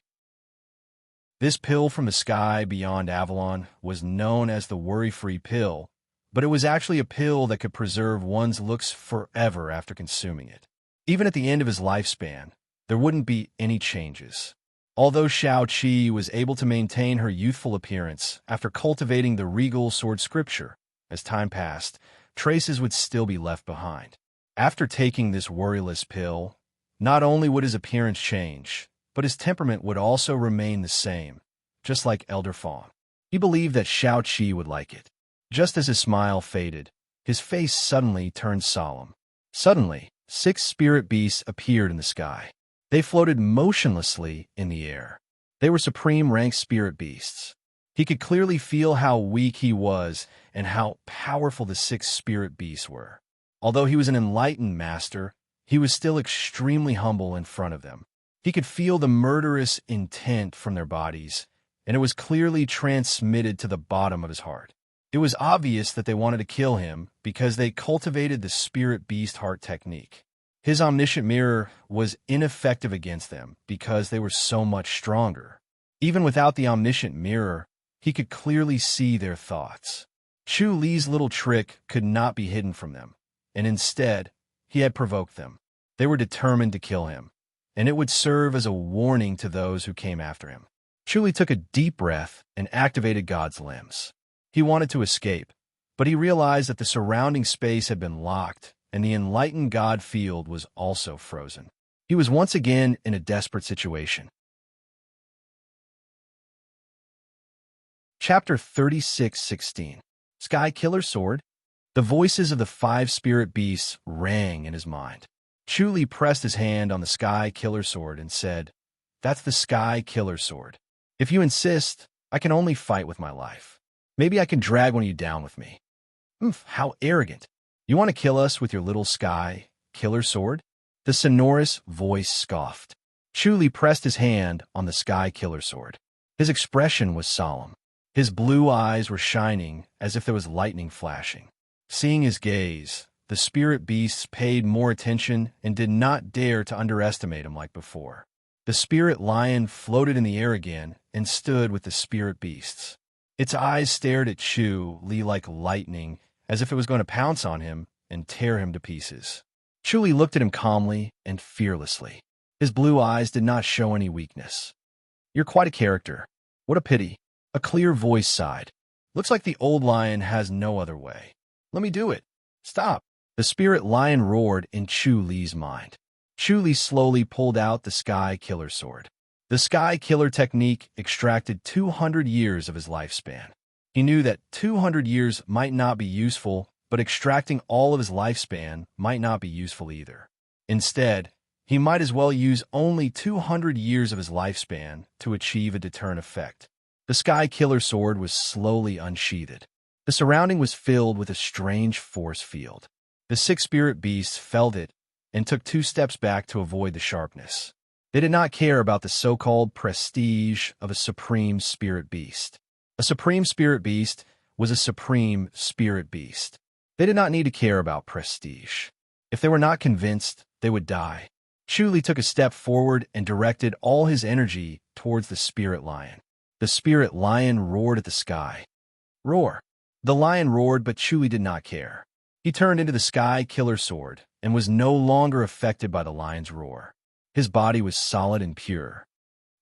This pill from the sky beyond Avalon was known as the worry-free pill, but it was actually a pill that could preserve one's looks forever after consuming it. Even at the end of his lifespan, there wouldn't be any changes. Although Xiao Qi was able to maintain her youthful appearance after cultivating the regal sword scripture, as time passed, traces would still be left behind. After taking this worryless pill, not only would his appearance change, but his temperament would also remain the same, just like Elder Fawn. He believed that Xiao Qi would like it. Just as his smile faded, his face suddenly turned solemn. Suddenly, 6 spirit beasts appeared in the sky. They floated motionlessly in the air. They were supreme-ranked spirit beasts. He could clearly feel how weak he was and how powerful the 6 spirit beasts were. Although he was an enlightened master, he was still extremely humble in front of them. He could feel the murderous intent from their bodies, and it was clearly transmitted to the bottom of his heart. It was obvious that they wanted to kill him because they cultivated the spirit beast heart technique. His omniscient mirror was ineffective against them because they were so much stronger. Even without the omniscient mirror, he could clearly see their thoughts. Chu Li's little trick could not be hidden from them, and instead, he had provoked them. They were determined to kill him, and it would serve as a warning to those who came after him. Chu Li took a deep breath and activated God's limbs. He wanted to escape, but he realized that the surrounding space had been locked, and the enlightened God field was also frozen. He was once again in a desperate situation. Chapter 36:16 Sky Killer Sword. The voices of the 5 spirit beasts rang in his mind. Chu Li pressed his hand on the Sky Killer Sword and said, "That's the Sky Killer Sword. If you insist, I can only fight with my life. Maybe I can drag one of you down with me." How arrogant. You want to kill us with your little Sky Killer Sword? The sonorous voice scoffed. Chu Li pressed his hand on the Sky Killer sword. His expression was solemn. His blue eyes were shining as if there was lightning flashing. Seeing his gaze, the spirit beasts paid more attention and did not dare to underestimate him like before. The spirit lion floated in the air again and stood with the spirit beasts. Its eyes stared at Chu Li like lightning, as if it was going to pounce on him and tear him to pieces. Chu Li looked at him calmly and fearlessly. His blue eyes did not show any weakness. "You're quite a character. What a pity." A clear voice sighed. "Looks like the old lion has no other way. Let me do it. Stop." The spirit lion roared in Chu Li's mind. Chu Li slowly pulled out the Sky Killer sword. The Sky Killer technique extracted 200 years of his lifespan. He knew that 200 years might not be useful, but extracting all of his lifespan might not be useful either. Instead, he might as well use only 200 years of his lifespan to achieve a deterrent effect. The Sky Killer sword was slowly unsheathed. The surrounding was filled with a strange force field. The 6 spirit beasts felt it and took 2 steps back to avoid the sharpness. They did not care about the so-called prestige of a supreme spirit beast. A supreme spirit beast was a supreme spirit beast. They did not need to care about prestige. If they were not convinced, they would die. Chu Li took a step forward and directed all his energy towards the spirit lion. The spirit lion roared at the sky. Roar. The lion roared, but Chu Li did not care. He turned into the Sky Killer sword and was no longer affected by the lion's roar. His body was solid and pure.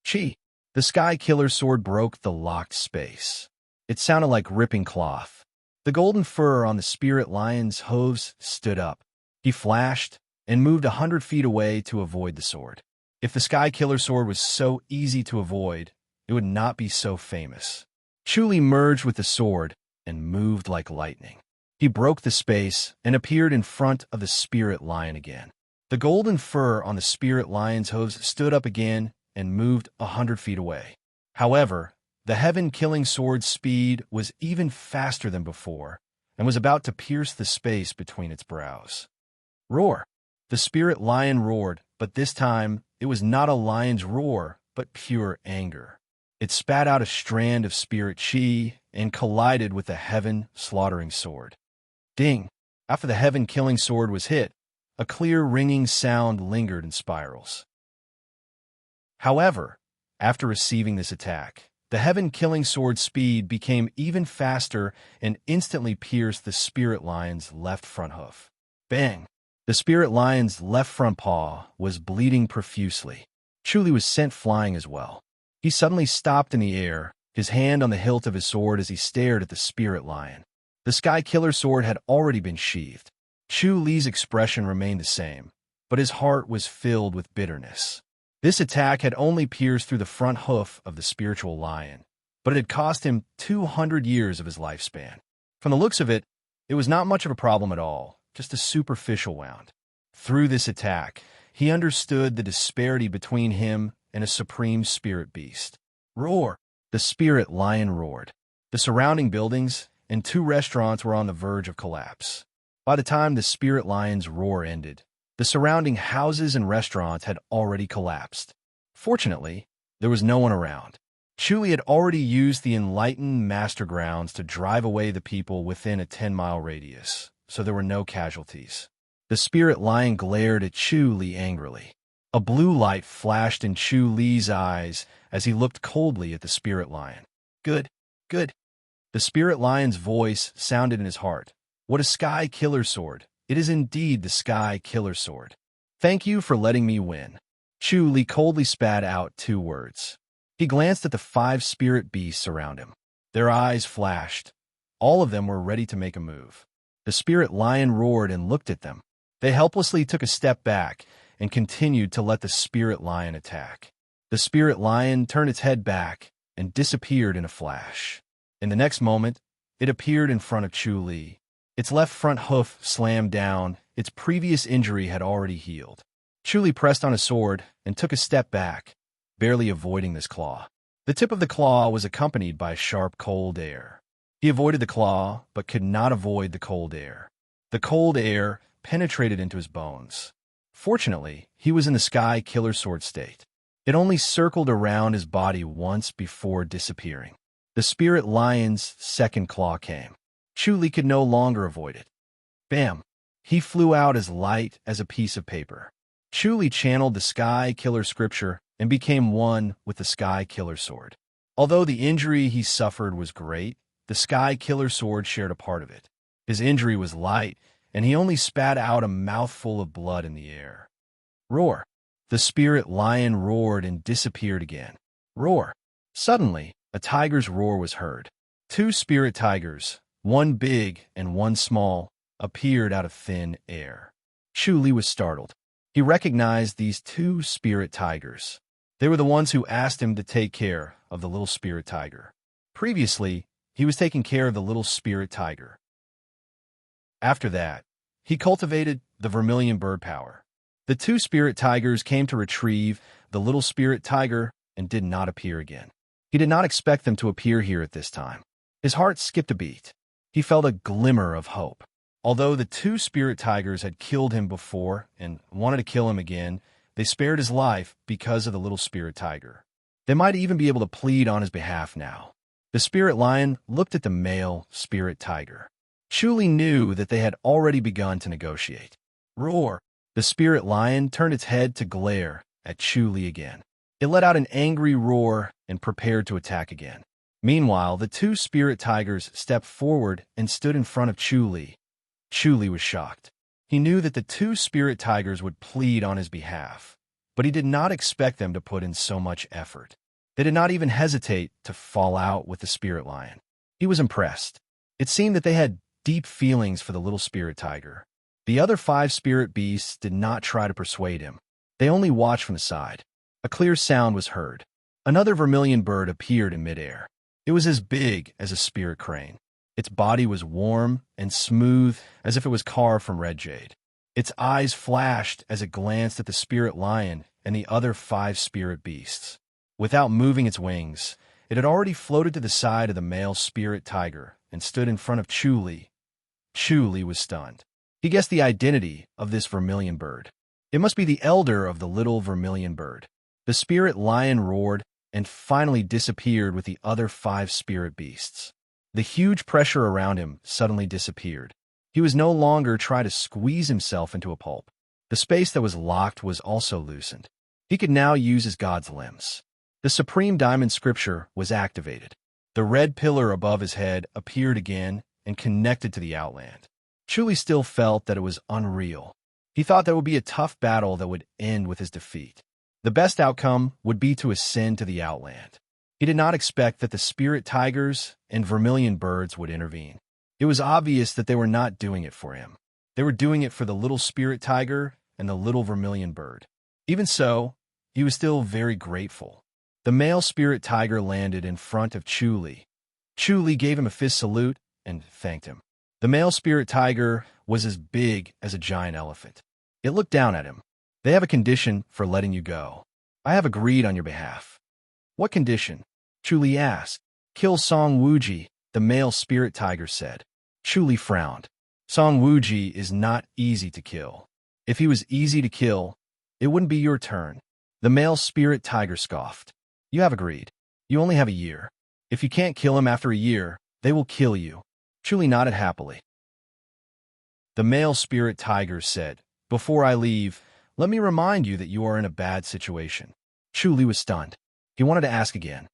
Chi. The Sky Killer sword broke the locked space. It sounded like ripping cloth. The golden fur on the spirit lion's hooves stood up. He flashed and moved 100 feet away to avoid the sword. If the Sky Killer sword was so easy to avoid, it would not be so famous. Chu Li merged with the sword and moved like lightning. He broke the space and appeared in front of the spirit lion again. The golden fur on the spirit lion's hooves stood up again and moved 100 feet away. However, the heaven-killing sword's speed was even faster than before and was about to pierce the space between its brows. Roar! The spirit lion roared, but this time it was not a lion's roar, but pure anger. It spat out a strand of spirit chi and collided with the heaven-slaughtering sword. Ding! After the heaven-killing sword was hit, a clear ringing sound lingered in spirals. However, after receiving this attack, the heaven-killing sword's speed became even faster and instantly pierced the spirit lion's left front hoof. Bang! The spirit lion's left front paw was bleeding profusely. Chu Li was sent flying as well. He suddenly stopped in the air, his hand on the hilt of his sword as he stared at the spirit lion. The Sky Killer sword had already been sheathed. Chu Li's expression remained the same, but his heart was filled with bitterness. This attack had only pierced through the front hoof of the spiritual lion, but it had cost him 200 years of his lifespan. From the looks of it, it was not much of a problem at all, just a superficial wound. Through this attack, he understood the disparity between him and a supreme spirit beast. Roar! The spirit lion roared. The surrounding buildings and 2 restaurants were on the verge of collapse. By the time the spirit lion's roar ended, the surrounding houses and restaurants had already collapsed. Fortunately, there was no one around. Chu Li had already used the enlightened master grounds to drive away the people within a 10-mile radius, so there were no casualties. The spirit lion glared at Chu Li angrily. A blue light flashed in Chu Li's eyes as he looked coldly at the spirit lion. Good, good. The spirit lion's voice sounded in his heart. What a Sky Killer sword! It is indeed the Sky Killer sword. Thank you for letting me win. Chu Li coldly spat out 2 words. He glanced at the 5 spirit beasts around him. Their eyes flashed. All of them were ready to make a move. The spirit lion roared and looked at them. They helplessly took a step back and continued to let the spirit lion attack. The spirit lion turned its head back and disappeared in a flash. In the next moment, it appeared in front of Chu Li. Its left front hoof slammed down. Its previous injury had already healed. Chu Li pressed on his sword and took a step back, barely avoiding this claw. The tip of the claw was accompanied by sharp cold air. He avoided the claw, but could not avoid the cold air. The cold air penetrated into his bones. Fortunately, he was in the sky killer sword state. It only circled around his body once before disappearing. The spirit lion's second claw came. Chu could no longer avoid it. Bam! He flew out as light as a piece of paper. Chu channeled the sky killer scripture and became one with the sky killer sword. Although the injury he suffered was great, the sky killer sword shared a part of it. His injury was light, and he only spat out a mouthful of blood in the air. Roar! The spirit lion roared and disappeared again. Roar! Suddenly, a tiger's roar was heard. Two spirit tigers, one big and one small, appeared out of thin air. Chu was startled. He recognized these two spirit tigers. They were the ones who asked him to take care of the little spirit tiger. Previously, he was taking care of the little spirit tiger. After that, he cultivated the vermilion bird power. The two spirit tigers came to retrieve the little spirit tiger and did not appear again. He did not expect them to appear here at this time. His heart skipped a beat. He felt a glimmer of hope. Although the two spirit tigers had killed him before and wanted to kill him again, they spared his life because of the little spirit tiger. They might even be able to plead on his behalf now. The spirit lion looked at the male spirit tiger. Chu knew that they had already begun to negotiate. Roar! The spirit lion turned its head to glare at Chu again. It let out an angry roar and prepared to attack again. Meanwhile, the two spirit tigers stepped forward and stood in front of Chu. Chu was shocked. He knew that the two spirit tigers would plead on his behalf, but he did not expect them to put in so much effort. They did not even hesitate to fall out with the spirit lion. He was impressed. It seemed that they had deep feelings for the little spirit tiger. The other 5 spirit beasts did not try to persuade him. They only watched from the side. A clear sound was heard. Another vermilion bird appeared in midair. It was as big as a spirit crane. Its body was warm and smooth as if it was carved from red jade. Its eyes flashed as it glanced at the spirit lion and the other 5 spirit beasts. Without moving its wings, it had already floated to the side of the male spirit tiger and stood in front of Chu. Chu was stunned. He guessed the identity of this vermilion bird. It must be the elder of the little vermilion bird. The spirit lion roared and finally disappeared with the other 5 spirit beasts. The huge pressure around him suddenly disappeared. He was no longer trying to squeeze himself into a pulp. The space that was locked was also loosened. He could now use his god's limbs. The supreme diamond scripture was activated. The red pillar above his head appeared again and connected to the outland. Chu still felt that it was unreal. He thought that would be a tough battle that would end with his defeat. The best outcome would be to ascend to the outland. He did not expect that the spirit tigers and vermilion birds would intervene. It was obvious that they were not doing it for him. They were doing it for the little spirit tiger and the little vermilion bird. Even so, he was still very grateful. The male spirit tiger landed in front of Chu. Chu gave him a fist salute and thanked him. The male spirit tiger was as big as a giant elephant. It looked down at him. They have a condition for letting you go. I have agreed on your behalf. What condition? Chu asked. Kill Song Wuji, the male spirit tiger said. Chu frowned. Song Wuji is not easy to kill. If he was easy to kill, it wouldn't be your turn. The male spirit tiger scoffed. You have agreed. You only have a year. If you can't kill him after a year, they will kill you. Chu nodded happily. The male spirit tiger said, Before I leave, let me remind you that you are in a bad situation. Chu was stunned. He wanted to ask again.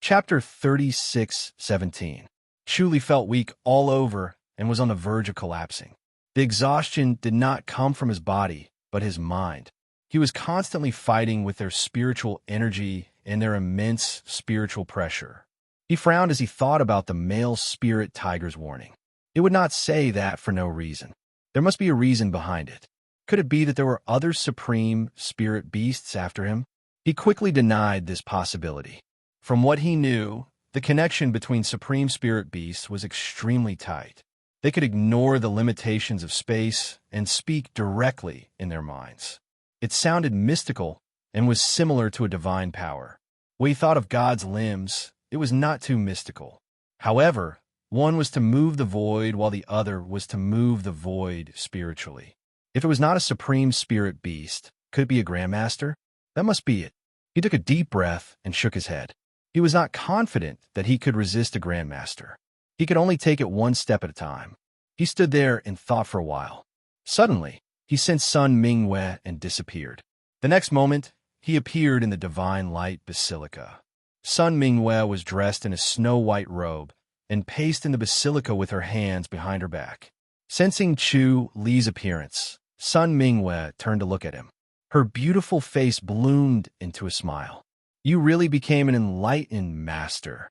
Chapter 36:17. Chu felt weak all over and was on the verge of collapsing. The exhaustion did not come from his body, but his mind. He was constantly fighting with their spiritual energy and their immense spiritual pressure. He frowned as he thought about the male spirit tiger's warning. It would not say that for no reason. There must be a reason behind it. Could it be that there were other supreme spirit beasts after him? He quickly denied this possibility. From what he knew, the connection between supreme spirit beasts was extremely tight. They could ignore the limitations of space and speak directly in their minds. It sounded mystical and was similar to a divine power. When he thought of God's limbs, it was not too mystical. However, One was to move the void, while the other was to move the void spiritually. If it was not a supreme spirit beast, could it be a grandmaster? That must be it. He took a deep breath and shook his head. He was not confident that he could resist a grandmaster. He could only take it one step at a time. He stood there and thought for a while. Suddenly, he sensed Sun Mingwei and disappeared. The next moment, he appeared in the divine light basilica. Sun Mingwei was dressed in a snow-white robe and paced in the basilica with her hands behind her back. Sensing Chu Li's appearance, Sun Mingwei turned to look at him. Her beautiful face bloomed into a smile. You really became an enlightened master.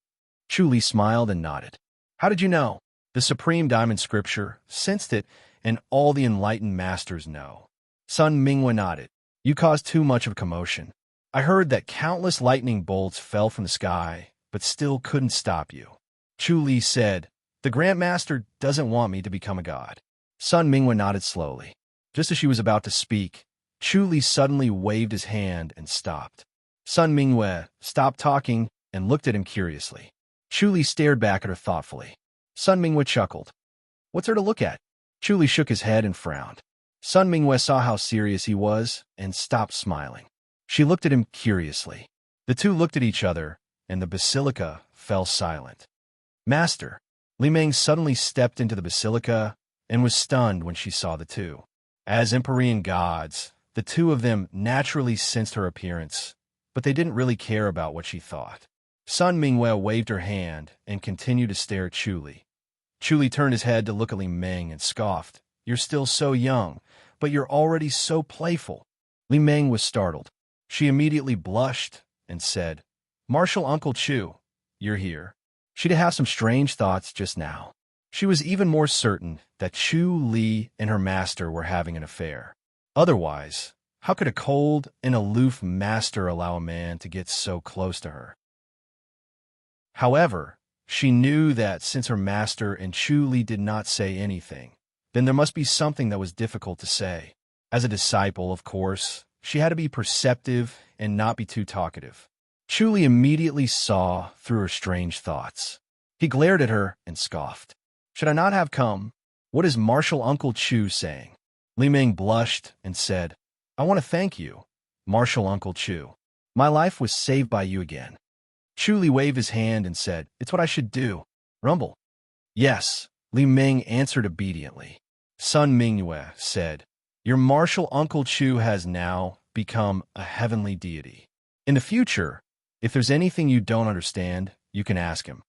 Chu Li smiled and nodded. How did you know? The Supreme Diamond Scripture sensed it, and all the enlightened masters know. Sun Mingwei nodded. You caused too much of a commotion. I heard that countless lightning bolts fell from the sky, but still couldn't stop you. Chu Li said, the Grandmaster doesn't want me to become a god. Sun Mingwei nodded slowly. Just as she was about to speak, Chu Li suddenly waved his hand and stopped. Sun Mingwei stopped talking and looked at him curiously. Chu Li stared back at her thoughtfully. Sun Mingwei chuckled. What's there to look at? Chu Li shook his head and frowned. Sun Mingwei saw how serious he was and stopped smiling. She looked at him curiously. The two looked at each other, and the basilica fell silent. Master, Li Ming suddenly stepped into the basilica and was stunned when she saw the two. As Empyrean gods, the two of them naturally sensed her appearance, but they didn't really care about what she thought. Sun Mingwei waved her hand and continued to stare at Chu Li. Chu Li turned his head to look at Li Ming and scoffed. You're still so young, but you're already so playful. Li Ming was startled. She immediately blushed and said, Martial Uncle Chu, you're here. She'd had some strange thoughts just now. She was even more certain that Chu Li and her master were having an affair. Otherwise, how could a cold and aloof master allow a man to get so close to her? However, she knew that since her master and Chu Li did not say anything, then there must be something that was difficult to say. As a disciple, of course, she had to be perceptive and not be too talkative. Chu Li immediately saw through her strange thoughts. He glared at her and scoffed. Should I not have come? What is Martial Uncle Chu saying? Li Ming blushed and said, I want to thank you, Martial Uncle Chu. My life was saved by you again. Chu Li waved his hand and said, It's what I should do. Rumble. Yes, Li Ming answered obediently. Sun Mingwei said, Your Martial Uncle Chu has now become a heavenly deity. In the future, if there's anything you don't understand, you can ask him.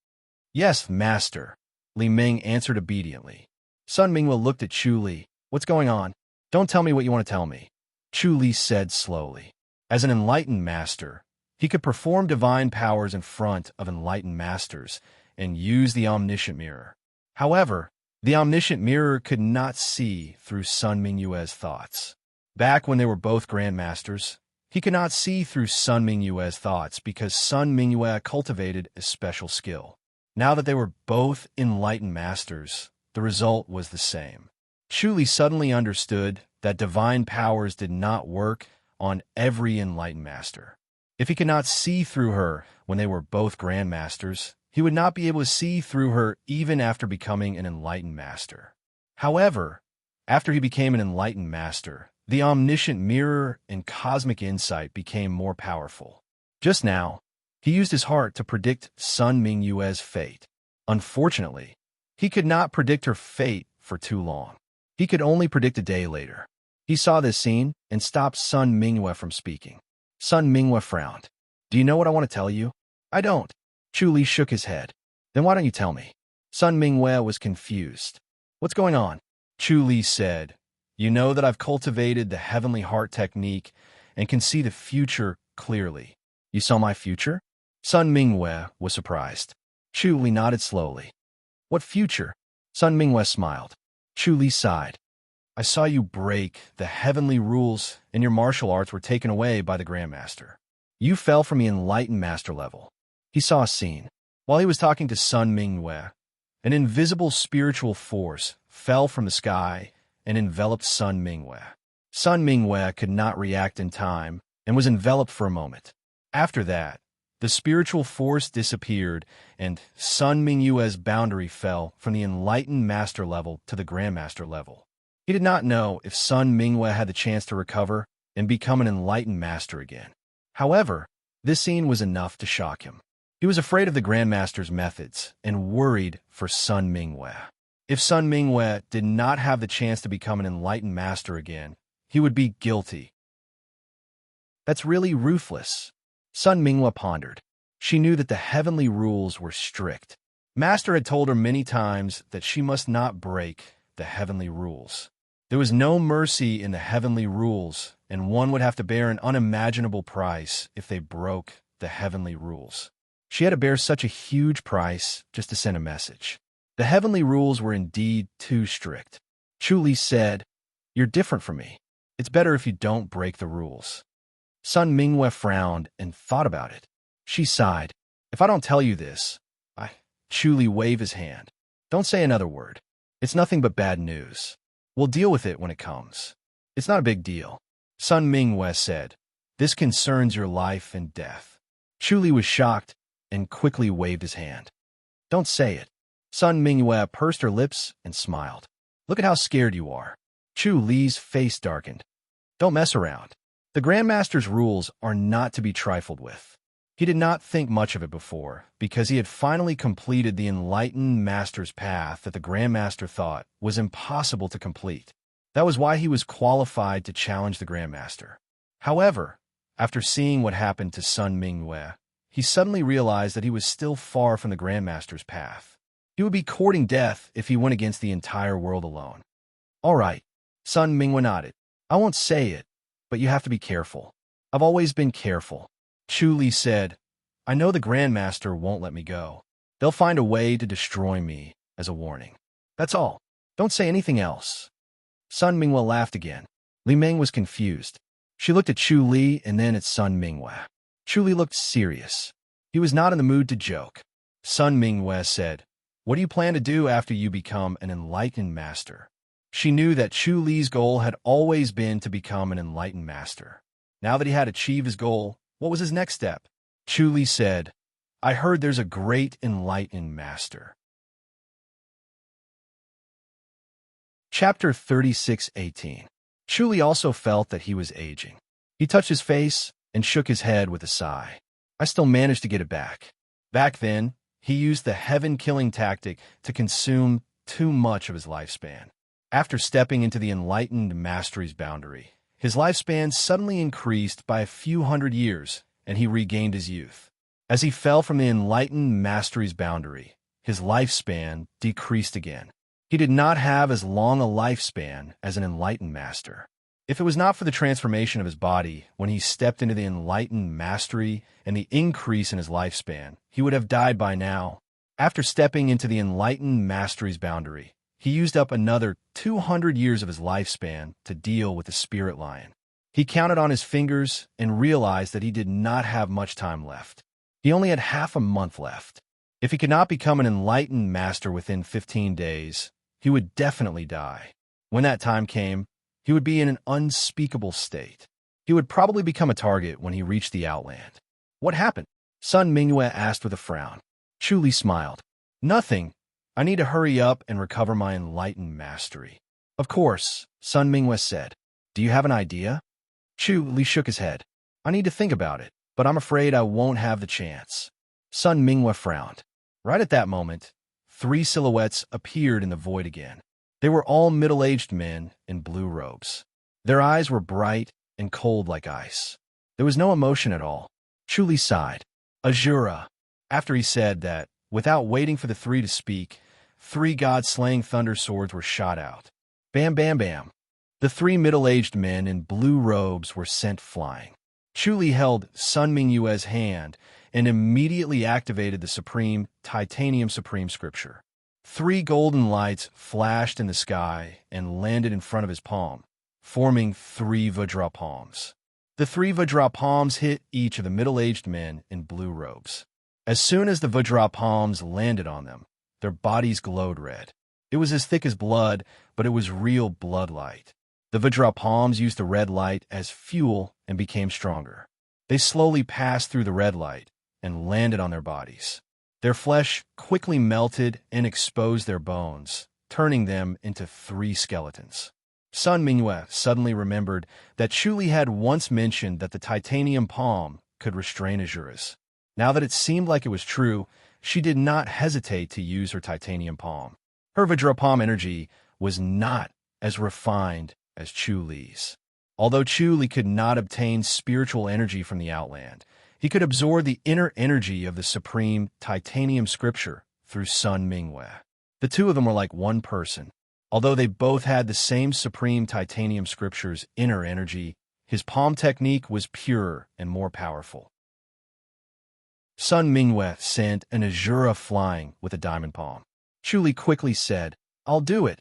Yes, Master, Li Ming answered obediently. Sun Mingwei looked at Chu Li. What's going on? Don't tell me what you want to tell me. Chu Li said slowly. As an enlightened master, he could perform divine powers in front of enlightened masters and use the omniscient mirror. However, the omniscient mirror could not see through Sun Mingwei's thoughts. Back when they were both grandmasters, he could not see through Sun Mingwei's thoughts because Sun Mingwei cultivated a special skill. Now that they were both enlightened masters, the result was the same. Chu Li suddenly understood that divine powers did not work on every enlightened master. If he could not see through her when they were both grandmasters, he would not be able to see through her even after becoming an enlightened master. However, after he became an enlightened master, the omniscient mirror and cosmic insight became more powerful. Just now, he used his heart to predict Sun Mingwei's fate. Unfortunately, he could not predict her fate for too long. He could only predict a day later. He saw this scene and stopped Sun Mingwei from speaking. Sun Mingwei frowned. Do you know what I want to tell you? I don't. Chu Li shook his head. Then why don't you tell me? Sun Mingwei was confused. What's going on? Chu Li said, You know that I've cultivated the heavenly heart technique and can see the future clearly. You saw my future? Sun Mingwei was surprised. Chu Li nodded slowly. What future? Sun Mingwei smiled. Chu Li sighed. I saw you break the heavenly rules and your martial arts were taken away by the Grandmaster. You fell from the enlightened master level. He saw a scene. While he was talking to Sun Mingwei, an invisible spiritual force fell from the sky and enveloped Sun Mingwei. Sun Mingwei could not react in time and was enveloped for a moment. After that, The spiritual force disappeared, and Sun Mingyue's boundary fell from the enlightened master level to the grandmaster level. He did not know if Sun Mingyue had the chance to recover and become an enlightened master again. However, this scene was enough to shock him. He was afraid of the grandmaster's methods and worried for Sun Mingyue. If Sun Mingyue did not have the chance to become an enlightened master again, he would be guilty. That's really ruthless. Sun Mingyue pondered. She knew that the heavenly rules were strict. Master had told her many times that she must not break the heavenly rules. There was no mercy in the heavenly rules, and one would have to bear an unimaginable price if they broke the heavenly rules. She had to bear such a huge price just to send a message. The heavenly rules were indeed too strict. Chu Li said, "You're different from me. It's better if you don't break the rules." Sun Mingyue frowned and thought about it. She sighed. "If I don't tell you this, Chu Li waved his hand. "Don't say another word. It's nothing but bad news. We'll deal with it when it comes. It's not a big deal." Sun Mingyue said, "This concerns your life and death." Chu Li was shocked and quickly waved his hand. "Don't say it." Sun Mingyue pursed her lips and smiled. "Look at how scared you are." Chu Li's face darkened. "Don't mess around. The Grandmaster's rules are not to be trifled with." He did not think much of it before, because he had finally completed the enlightened master's path that the Grandmaster thought was impossible to complete. That was why he was qualified to challenge the Grandmaster. However, after seeing what happened to Sun Mingyue, he suddenly realized that he was still far from the Grandmaster's path. He would be courting death if he went against the entire world alone. "All right," Sun Mingyue nodded. "I won't say it, but you have to be careful." "I've always been careful." Chu Li said, "I know the Grandmaster won't let me go. They'll find a way to destroy me as a warning. That's all. Don't say anything else." Sun Mingyue laughed again. Li Meng was confused. She looked at Chu Li and then at Sun Mingyue. Chu Li looked serious. He was not in the mood to joke. Sun Mingyue said, "What do you plan to do after you become an enlightened master?" She knew that Chu Li's goal had always been to become an enlightened master. Now that he had achieved his goal, what was his next step? Chu Li said, "I heard there's a great enlightened master." Chapter 36:18. Chu Li also felt that he was aging. He touched his face and shook his head with a sigh. "I still managed to get it back." Back then, he used the heaven-killing tactic to consume too much of his lifespan. After stepping into the enlightened mastery's boundary, his lifespan suddenly increased by a few hundred years, and he regained his youth. As he fell from the enlightened mastery's boundary, his lifespan decreased again. He did not have as long a lifespan as an enlightened master. If it was not for the transformation of his body when he stepped into the enlightened mastery and the increase in his lifespan, he would have died by now. After stepping into the enlightened mastery's boundary, he used up another 200 years of his lifespan to deal with the spirit lion. He counted on his fingers and realized that he did not have much time left. He only had half a month left. If he could not become an enlightened master within 15 days, he would definitely die. When that time came, he would be in an unspeakable state. He would probably become a target when he reached the outland. "What happened?" Sun Mingyue asked with a frown. Chu Li smiled. "Nothing. I need to hurry up and recover my enlightened mastery." "Of course," Sun Mingyue said. "Do you have an idea?" Chu Li shook his head. "I need to think about it, but I'm afraid I won't have the chance." Sun Mingyue frowned. Right at that moment, 3 silhouettes appeared in the void again. They were all middle-aged men in blue robes. Their eyes were bright and cold like ice. There was no emotion at all. Chu Li sighed. "Azura." After he said that, without waiting for the 3 to speak, 3 god-slaying thunder swords were shot out. Bam, bam, bam. The 3 middle-aged men in blue robes were sent flying. Chu Li held Sun Mingyue's hand and immediately activated the Supreme Titanium Supreme Scripture. 3 golden lights flashed in the sky and landed in front of his palm, forming 3 Vajra palms. The 3 Vajra palms hit each of the middle-aged men in blue robes. As soon as the Vajra palms landed on them, their bodies glowed red. It was as thick as blood, but it was real blood light. The Vajra palms used the red light as fuel and became stronger. They slowly passed through the red light, and landed on their bodies. Their flesh quickly melted and exposed their bones, turning them into 3 skeletons. Sun Mingyue suddenly remembered that Chu Li had once mentioned that the titanium palm could restrain Azuras. Now that it seemed like it was true, she did not hesitate to use her titanium palm. Her Vajra palm energy was not as refined as Chu Li's. Although Chu Li could not obtain spiritual energy from the Outland, he could absorb the inner energy of the supreme titanium scripture through Sun Mingyue. The two of them were like one person. Although they both had the same supreme titanium scripture's inner energy, his palm technique was purer and more powerful. Sun Mingyue sent an Azura flying with a diamond palm. Chu Li quickly said, "I'll do it."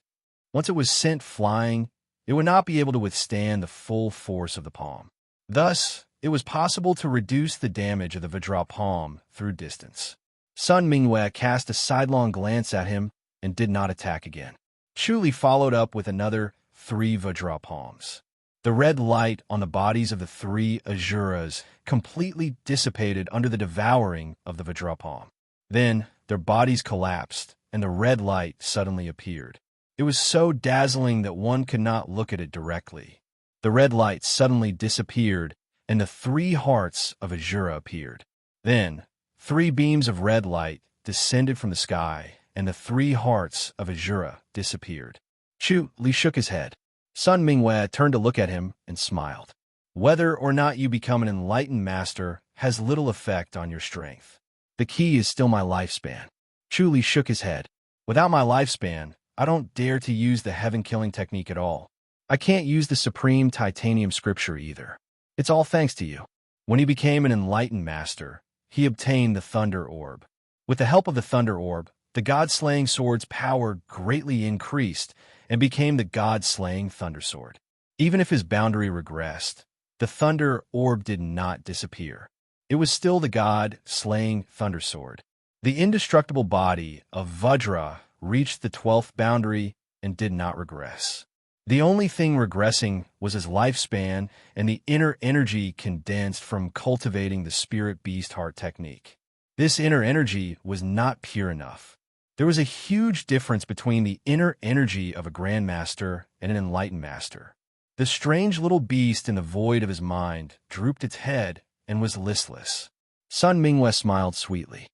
Once it was sent flying, it would not be able to withstand the full force of the palm. Thus, it was possible to reduce the damage of the Vajra palm through distance. Sun Mingyue cast a sidelong glance at him and did not attack again. Chu Li followed up with another 3 Vajra palms. The red light on the bodies of the 3 Azuras completely dissipated under the devouring of the Vajra palm. Then, their bodies collapsed, and the red light suddenly appeared. It was so dazzling that one could not look at it directly. The red light suddenly disappeared, and the 3 hearts of Azura appeared. Then, 3 beams of red light descended from the sky, and the 3 hearts of Azura disappeared. Chu Li shook his head. Sun Mingyue turned to look at him and smiled. Whether or not you become an enlightened master has little effect on your strength. The key is still my lifespan. Chu Li shook his head. Without my lifespan, I don't dare to use the heaven-killing technique at all. I can't use the supreme titanium scripture either. It's all thanks to you. When he became an enlightened master, he obtained the Thunder Orb. With the help of the Thunder Orb, the god-slaying sword's power greatly increased and became the god-slaying Thunder Sword. Even if his boundary regressed, the Thunder Orb did not disappear. It was still the god-slaying Thunder Sword. The indestructible body of Vajra reached the 12th boundary and did not regress. The only thing regressing was his lifespan and the inner energy condensed from cultivating the Spirit Beast Heart technique. This inner energy was not pure enough. There was a huge difference between the inner energy of a grandmaster and an enlightened master. The strange little beast in the void of his mind drooped its head and was listless. Sun Mingyue smiled sweetly.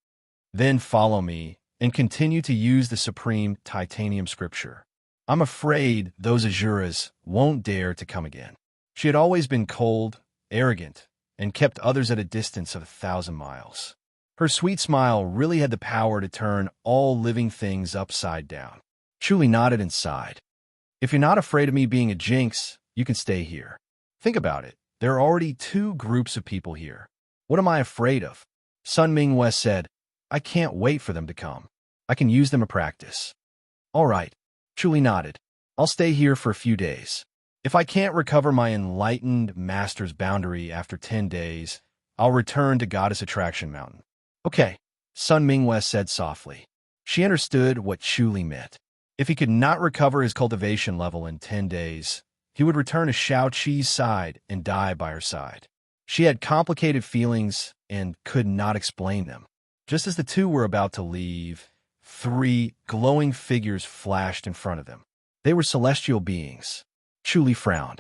Then follow me and continue to use the supreme titanium scripture. I'm afraid those Azuras won't dare to come again. She had always been cold, arrogant, and kept others at a distance of 1,000 miles. Her sweet smile really had the power to turn all living things upside down. Chu Li nodded and sighed. If you're not afraid of me being a jinx, you can stay here. Think about it. There are already 2 groups of people here. What am I afraid of? Sun Mingyue said, I can't wait for them to come. I can use them to practice. All right. Chu Li nodded. I'll stay here for a few days. If I can't recover my enlightened master's boundary after 10 days, I'll return to Goddess Attraction Mountain. Okay, Sun Mingyue said softly. She understood what Chu Li meant. If he could not recover his cultivation level in 10 days, he would return to Shao Qi's side and die by her side. She had complicated feelings and could not explain them. Just as the two were about to leave, 3 glowing figures flashed in front of them. They were celestial beings. Chu Li frowned.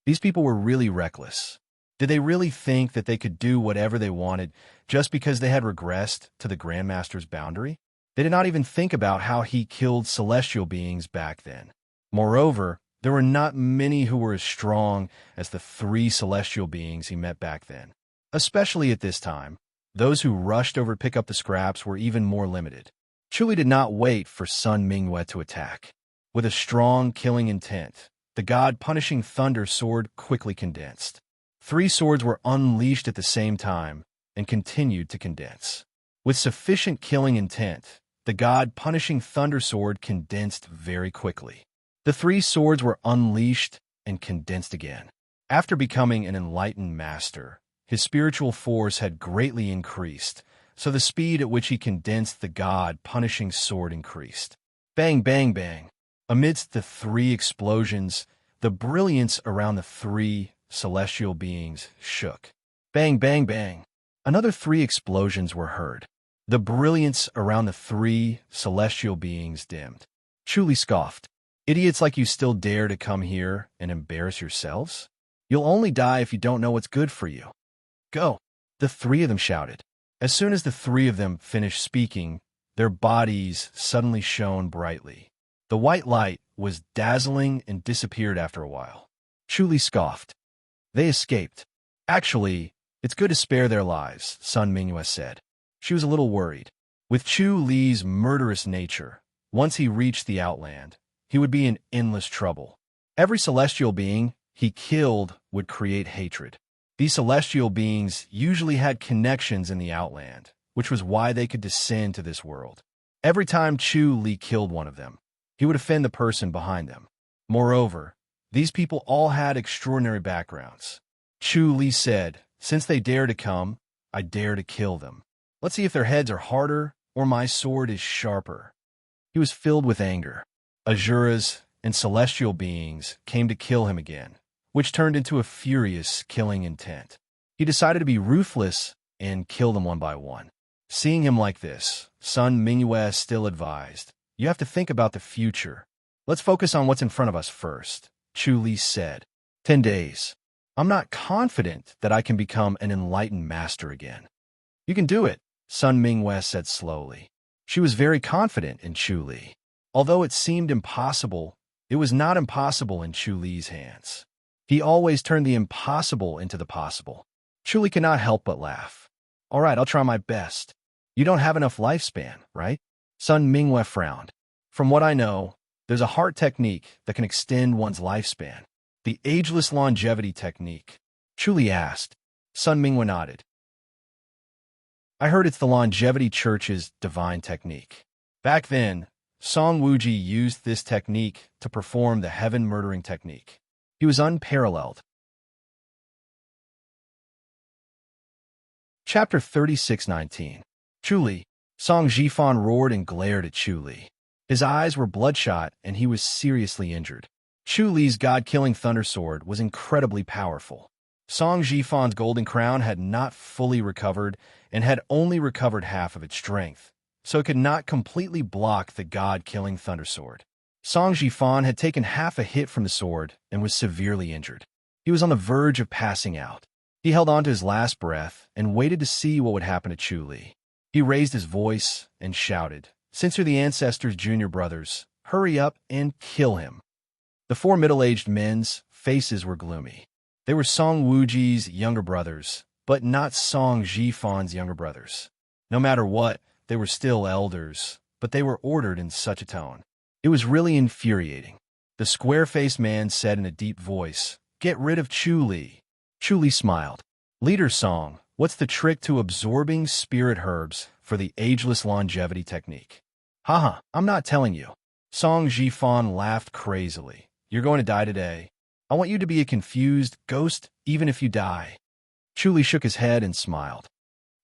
These people were really reckless. Did they really think that they could do whatever they wanted just because they had regressed to the Grandmaster's boundary? They did not even think about how he killed celestial beings back then. Moreover, there were not many who were as strong as the 3 celestial beings he met back then. Especially at this time, those who rushed over to pick up the scraps were even more limited. Chu Li did not wait for Sun Mingyue to attack. With a strong killing intent, the god-punishing thunder sword quickly condensed. 3 swords were unleashed at the same time and continued to condense. With sufficient killing intent, the god-punishing thunder sword condensed very quickly. The 3 swords were unleashed and condensed again. After becoming an enlightened master, his spiritual force had greatly increased, so the speed at which he condensed the god-punishing sword increased. Bang, bang, bang. Amidst the 3 explosions, the brilliance around the 3 celestial beings shook. Bang, bang, bang. Another 3 explosions were heard. The brilliance around the 3 celestial beings dimmed. Chu Li scoffed. Idiots like you still dare to come here and embarrass yourselves? You'll only die if you don't know what's good for you. Go. The 3 of them shouted. As soon as the 3 of them finished speaking, their bodies suddenly shone brightly. The white light was dazzling and disappeared after a while. Chu Li scoffed. They escaped. Actually, it's good to spare their lives, Sun Mingyue said. She was a little worried. With Chu Li's murderous nature, once he reached the Outland, he would be in endless trouble. Every celestial being he killed would create hatred. These celestial beings usually had connections in the Outland, which was why they could descend to this world. Every time Chu Li killed one of them, he would offend the person behind them. Moreover, these people all had extraordinary backgrounds. Chu Li said, "Since they dare to come, I dare to kill them. Let's see if their heads are harder or my sword is sharper." He was filled with anger. Asuras and celestial beings came to kill him again, which turned into a furious killing intent. He decided to be ruthless and kill them one by one. Seeing him like this, Sun Mingyue still advised, "You have to think about the future. Let's focus on what's in front of us first," Chu Li said. 10 days. I'm not confident that I can become an enlightened master again. You can do it, Sun Mingyue said slowly. She was very confident in Chu Li. Although it seemed impossible, it was not impossible in Chu Li's hands. He always turned the impossible into the possible. Chu Li could not help but laugh. All right, I'll try my best. You don't have enough lifespan, right? Sun Mingyue frowned. From what I know, there's a heart technique that can extend one's lifespan. The ageless longevity technique. Chu Li asked. Sun Mingyue nodded. I heard it's the longevity church's divine technique. Back then, Song Wuji used this technique to perform the heaven-murdering technique. He was unparalleled. Chapter 36:19. Chu Li. Song Jifan roared and glared at Chu Li. His eyes were bloodshot and he was seriously injured. Chu Li's god-killing thunder sword was incredibly powerful. Song Jifan's golden crown had not fully recovered and had only recovered half of its strength, so it could not completely block the god-killing thunder sword. Song Jifan had taken half a hit from the sword and was severely injured. He was on the verge of passing out. He held on to his last breath and waited to see what would happen to Chu Li. He raised his voice and shouted, "Since you're the ancestors' junior brothers, hurry up and kill him." The 4 middle-aged men's faces were gloomy. They were Song Wuji's younger brothers, but not Song Jifan's younger brothers. No matter what, they were still elders, but they were ordered in such a tone. It was really infuriating. The square-faced man said in a deep voice, "Get rid of Chu Li." Chu Li smiled. "Leader Song, what's the trick to absorbing spirit herbs for the ageless longevity technique?" Haha, I'm not telling you. Song Jifan laughed crazily. "You're going to die today. I want you to be a confused ghost even if you die." Chu Li shook his head and smiled.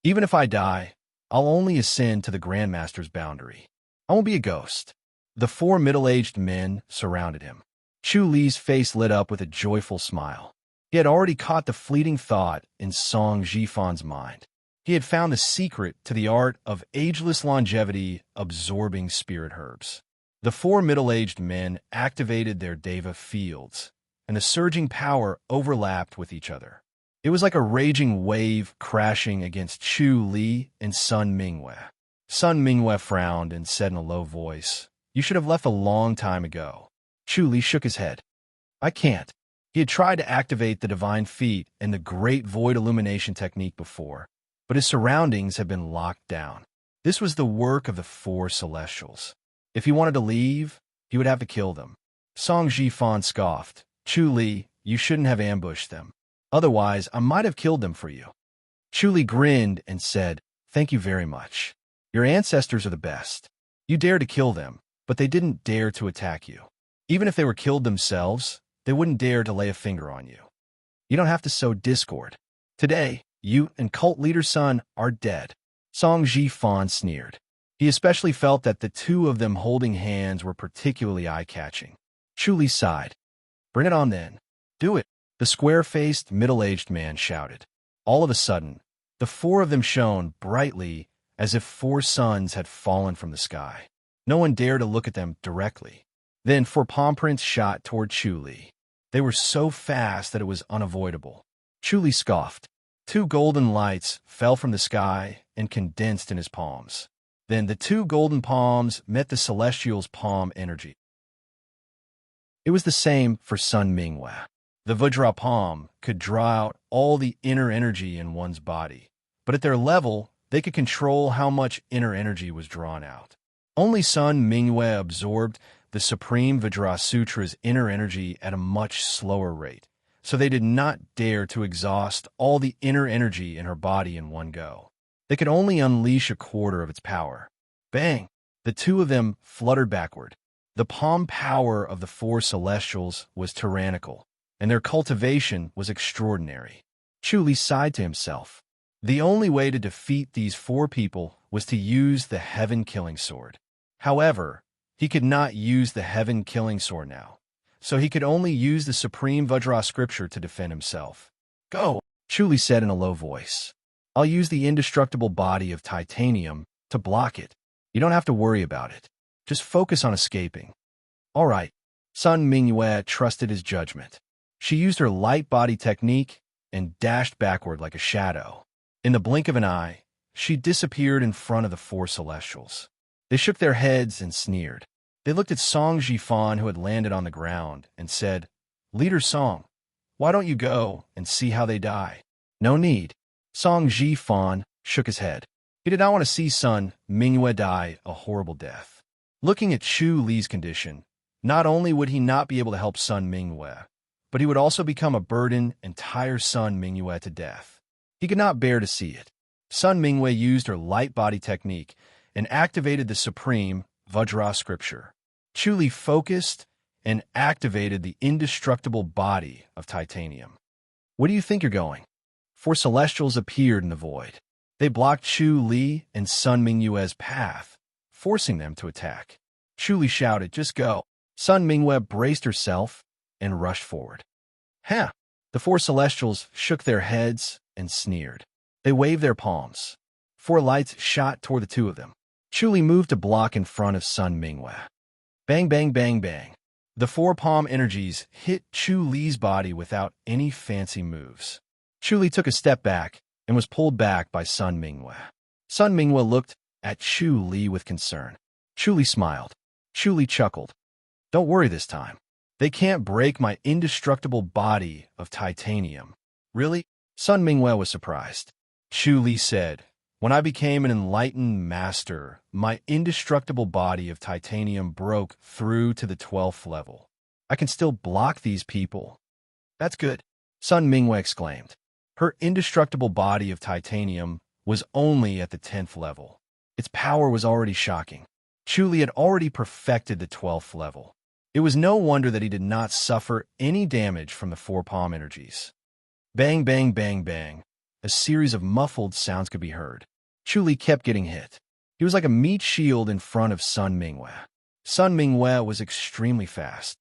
"Even if I die, I'll only ascend to the Grandmaster's boundary. I won't be a ghost." The 4 middle-aged men surrounded him. Chu Li's face lit up with a joyful smile. He had already caught the fleeting thought in Song Jifan's mind. He had found the secret to the art of ageless longevity absorbing spirit herbs. The 4 middle-aged men activated their deva fields, and the surging power overlapped with each other. It was like a raging wave crashing against Chu Li and Sun Mingyue. Sun Mingyue frowned and said in a low voice, "You should have left a long time ago." Chu Li shook his head. "I can't." He had tried to activate the divine feat and the great void illumination technique before, but his surroundings had been locked down. This was the work of the 4 celestials. If he wanted to leave, he would have to kill them. Song Jifan scoffed. "Chu Li, you shouldn't have ambushed them. Otherwise, I might have killed them for you." Chu Li grinned and said, "Thank you very much. Your ancestors are the best. You dared to kill them, but they didn't dare to attack you. Even if they were killed themselves, they wouldn't dare to lay a finger on you. You don't have to sow discord. Today, you and cult leader Sun are dead." Song Jifan sneered. He especially felt that the 2 of them holding hands were particularly eye-catching. Chu Li sighed. "Bring it on then. Do it," the square-faced, middle-aged man shouted. All of a sudden, The four of them shone brightly as if four suns had fallen from the sky. No one dared to look at them directly. Then four palm prints shot toward Chu Li. They were so fast that it was unavoidable. Chu Li scoffed. Two golden lights fell from the sky and condensed in his palms. Then the two golden palms met the celestial's palm energy. It was the same for Sun Mingwe. The Vajra palm could draw out all the inner energy in one's body, but at their level, they could control how much inner energy was drawn out. Only Sun Mingwe absorbed the Supreme Vajra Sutra's inner energy at a much slower rate, so they did not dare to exhaust all the inner energy in her body in one go. They could only unleash a quarter of its power. Bang! The two of them fluttered backward. The palm power of the four celestials was tyrannical, and their cultivation was extraordinary. Chu Li sighed to himself. The only way to defeat these four people was to use the heaven-killing sword. However, he could not use the heaven-killing sword now, so he could only use the Supreme Vajra scripture to defend himself. Go, Chu Li said in a low voice. I'll use the indestructible body of titanium to block it. You don't have to worry about it. Just focus on escaping. All right. Sun Mingwe trusted his judgment. She used her light body technique and dashed backward like a shadow. In the blink of an eye, she disappeared in front of the four celestials. They shook their heads and sneered. They looked at Song Jifan, who had landed on the ground, and said, Leader Song, why don't you go and see how they die? No need. Song Jifan shook his head. He did not want to see Sun Mingwe die a horrible death. Looking at Chu Li's condition, not only would he not be able to help Sun Mingwe, but he would also become a burden and tire Sun Mingwe to death. He could not bear to see it. Sun Mingwe used her light body technique and activated the Supreme Vajra scripture. Chu Li focused and activated the indestructible body of titanium. Where do you think you're going? Four celestials appeared in the void. They blocked Chu Li and Sun Mingwe's path, forcing them to attack. Chu Li shouted, Just go. Sun Mingwe braced herself and rushed forward. Ha! The four celestials shook their heads and sneered. They waved their palms. Four lights shot toward the two of them. Chu Li moved to block in front of Sun Mingwe. Bang, bang, bang, bang. The four palm energies hit Chu Li's body without any fancy moves. Chu Li took a step back and was pulled back by Sun Mingwe. Sun Mingwe looked at Chu Li with concern. Chu Li smiled. Chu Li chuckled. Don't worry this time. They can't break my indestructible body of titanium. Really? Sun Mingwe was surprised. Chu Li said, When I became an enlightened master, my indestructible body of titanium broke through to the 12th level. I can still block these people. That's good, Sun Mingwe exclaimed. Her indestructible body of titanium was only at the 10th level. Its power was already shocking. Chu Li had already perfected the 12th level. It was no wonder that he did not suffer any damage from the four palm energies. Bang, bang, bang, bang. A series of muffled sounds could be heard. Chu Li kept getting hit. He was like a meat shield in front of Sun Mingwe. Sun Mingwe was extremely fast.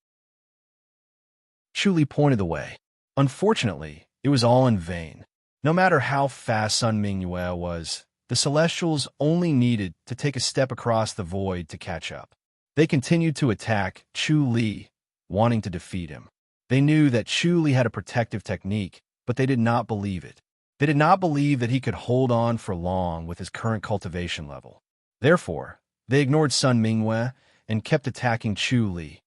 Chu Li pointed the way. Unfortunately, it was all in vain. No matter how fast Sun Mingwe was, the Celestials only needed to take a step across the void to catch up. They continued to attack Chu Li, wanting to defeat him. They knew that Chu Li had a protective technique, but they did not believe it. They did not believe that he could hold on for long with his current cultivation level. Therefore, they ignored Sun Mingwe and kept attacking Chu Li.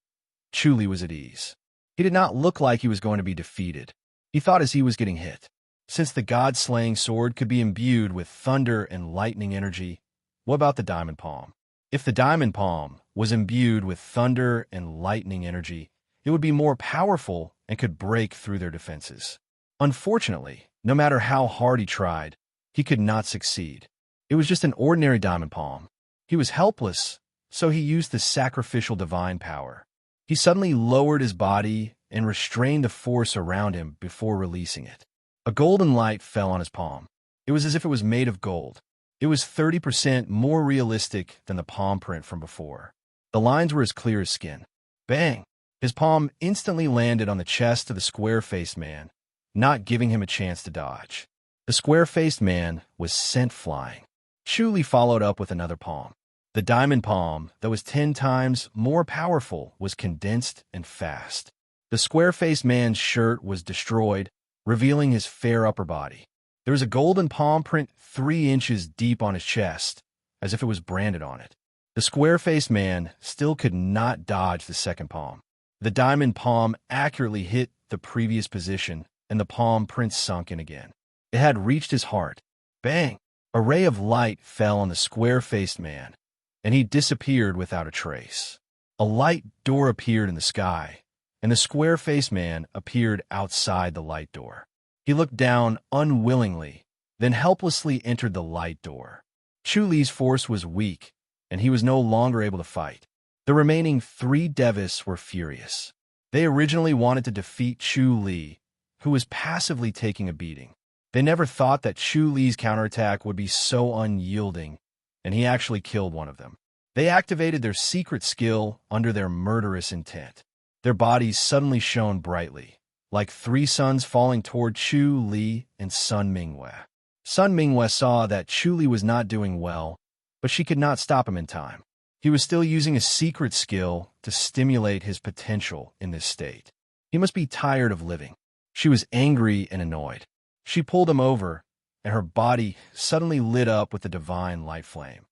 Chu Li was at ease. He did not look like he was going to be defeated. He thought as he was getting hit. Since the god-slaying sword could be imbued with thunder and lightning energy, what about the diamond palm? If the diamond palm was imbued with thunder and lightning energy, it would be more powerful and could break through their defenses. Unfortunately, no matter how hard he tried, he could not succeed. It was just an ordinary diamond palm. He was helpless, so he used the sacrificial divine power. He suddenly lowered his body and restrained the force around him before releasing it. A golden light fell on his palm. It was as if it was made of gold. It was 30% more realistic than the palm print from before. The lines were as clear as skin. Bang! His palm instantly landed on the chest of the square-faced man, not giving him a chance to dodge. The square-faced man was sent flying. Chu Li followed up with another palm. The diamond palm, that was 10 times more powerful, was condensed and fast. The square-faced man's shirt was destroyed, revealing his fair upper body. There was a golden palm print 3 inches deep on his chest, as if it was branded on it. The square-faced man still could not dodge the second palm. The diamond palm accurately hit the previous position, and the palm print sunk in again. It had reached his heart. Bang! A ray of light fell on the square-faced man, and he disappeared without a trace. A light door appeared in the sky, and the square-faced man appeared outside the light door. He looked down unwillingly, then helplessly entered the light door. Chu Li's force was weak, and he was no longer able to fight. The remaining 3 Devis were furious. They originally wanted to defeat Chu Li, who was passively taking a beating. They never thought that Chu Li's counterattack would be so unyielding, and he actually killed one of them. They activated their secret skill under their murderous intent. Their bodies suddenly shone brightly, like 3 suns falling toward Chu Li and Sun Mingwei. Sun Mingwei saw that Chu Li was not doing well, but she could not stop him in time. He was still using a secret skill to stimulate his potential in this state. He must be tired of living. She was angry and annoyed. She pulled him over, and her body suddenly lit up with a divine light flame.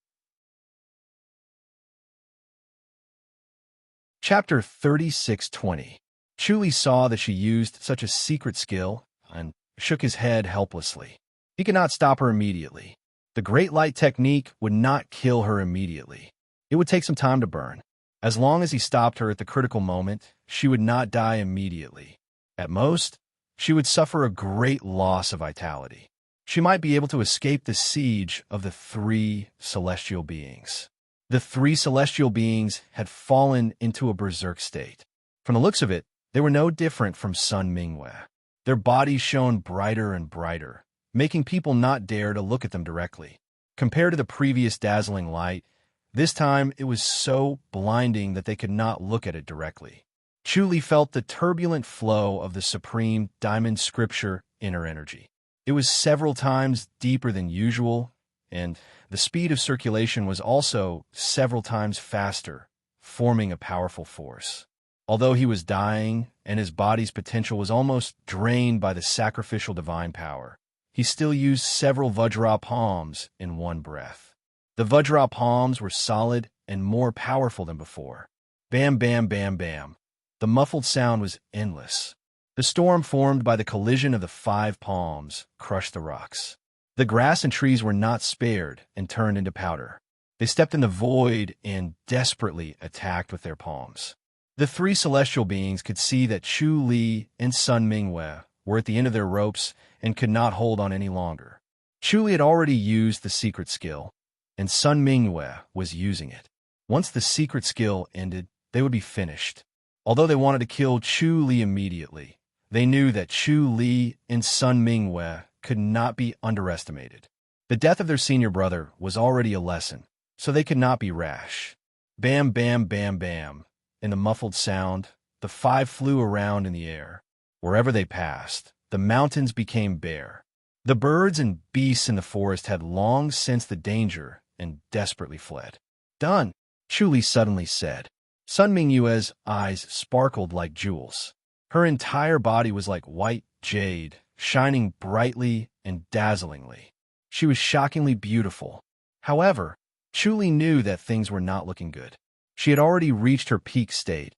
Chapter 36:20. Chu Li saw that she used such a secret skill and shook his head helplessly. He could not stop her immediately. The Great Light technique would not kill her immediately. It would take some time to burn. As long as he stopped her at the critical moment, she would not die immediately. At most, she would suffer a great loss of vitality. She might be able to escape the siege of the 3 celestial beings. The 3 celestial beings had fallen into a berserk state. From the looks of it, they were no different from Sun Mingwei. Their bodies shone brighter and brighter, making people not dare to look at them directly. Compared to the previous dazzling light, this time it was so blinding that they could not look at it directly. Chu Li felt the turbulent flow of the supreme diamond scripture in her energy. It was several times deeper than usual, and the speed of circulation was also several times faster, forming a powerful force. Although he was dying and his body's potential was almost drained by the sacrificial divine power, he still used several Vajra palms in one breath. The Vajra palms were solid and more powerful than before. Bam, bam, bam, bam. The muffled sound was endless. The storm formed by the collision of the 5 palms crushed the rocks. The grass and trees were not spared and turned into powder. They stepped in the void and desperately attacked with their palms. The 3 celestial beings could see that Chu Li and Sun Mingwei were at the end of their ropes and could not hold on any longer. Chu Li had already used the secret skill, and Sun Mingwei was using it. Once the secret skill ended, they would be finished. Although they wanted to kill Chu Li immediately, they knew that Chu Li and Sun Mingwei could not be underestimated. The death of their senior brother was already a lesson, so they could not be rash. Bam, bam, bam, bam. In the muffled sound, the 5 flew around in the air. Wherever they passed, the mountains became bare. The birds and beasts in the forest had long sensed the danger and desperately fled. Done, Chu Li suddenly said. Sun Mingyue's eyes sparkled like jewels. Her entire body was like white jade, shining brightly and dazzlingly. She was shockingly beautiful. However, Chu Li knew that things were not looking good. She had already reached her peak state.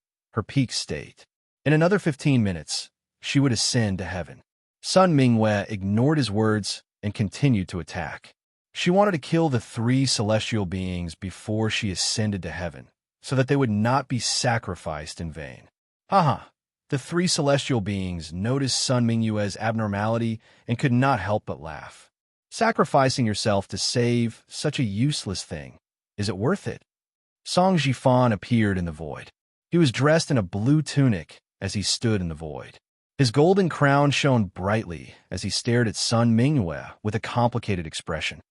In another 15 minutes, she would ascend to heaven. Sun Mingwei ignored his words and continued to attack. She wanted to kill the 3 celestial beings before she ascended to heaven, so that they would not be sacrificed in vain. Haha! The 3 celestial beings noticed Sun Mingyue's abnormality and could not help but laugh. Sacrificing yourself to save such a useless thing, is it worth it? Song Jifan appeared in the void. He was dressed in a blue tunic as he stood in the void. His golden crown shone brightly as he stared at Sun Mingwei with a complicated expression.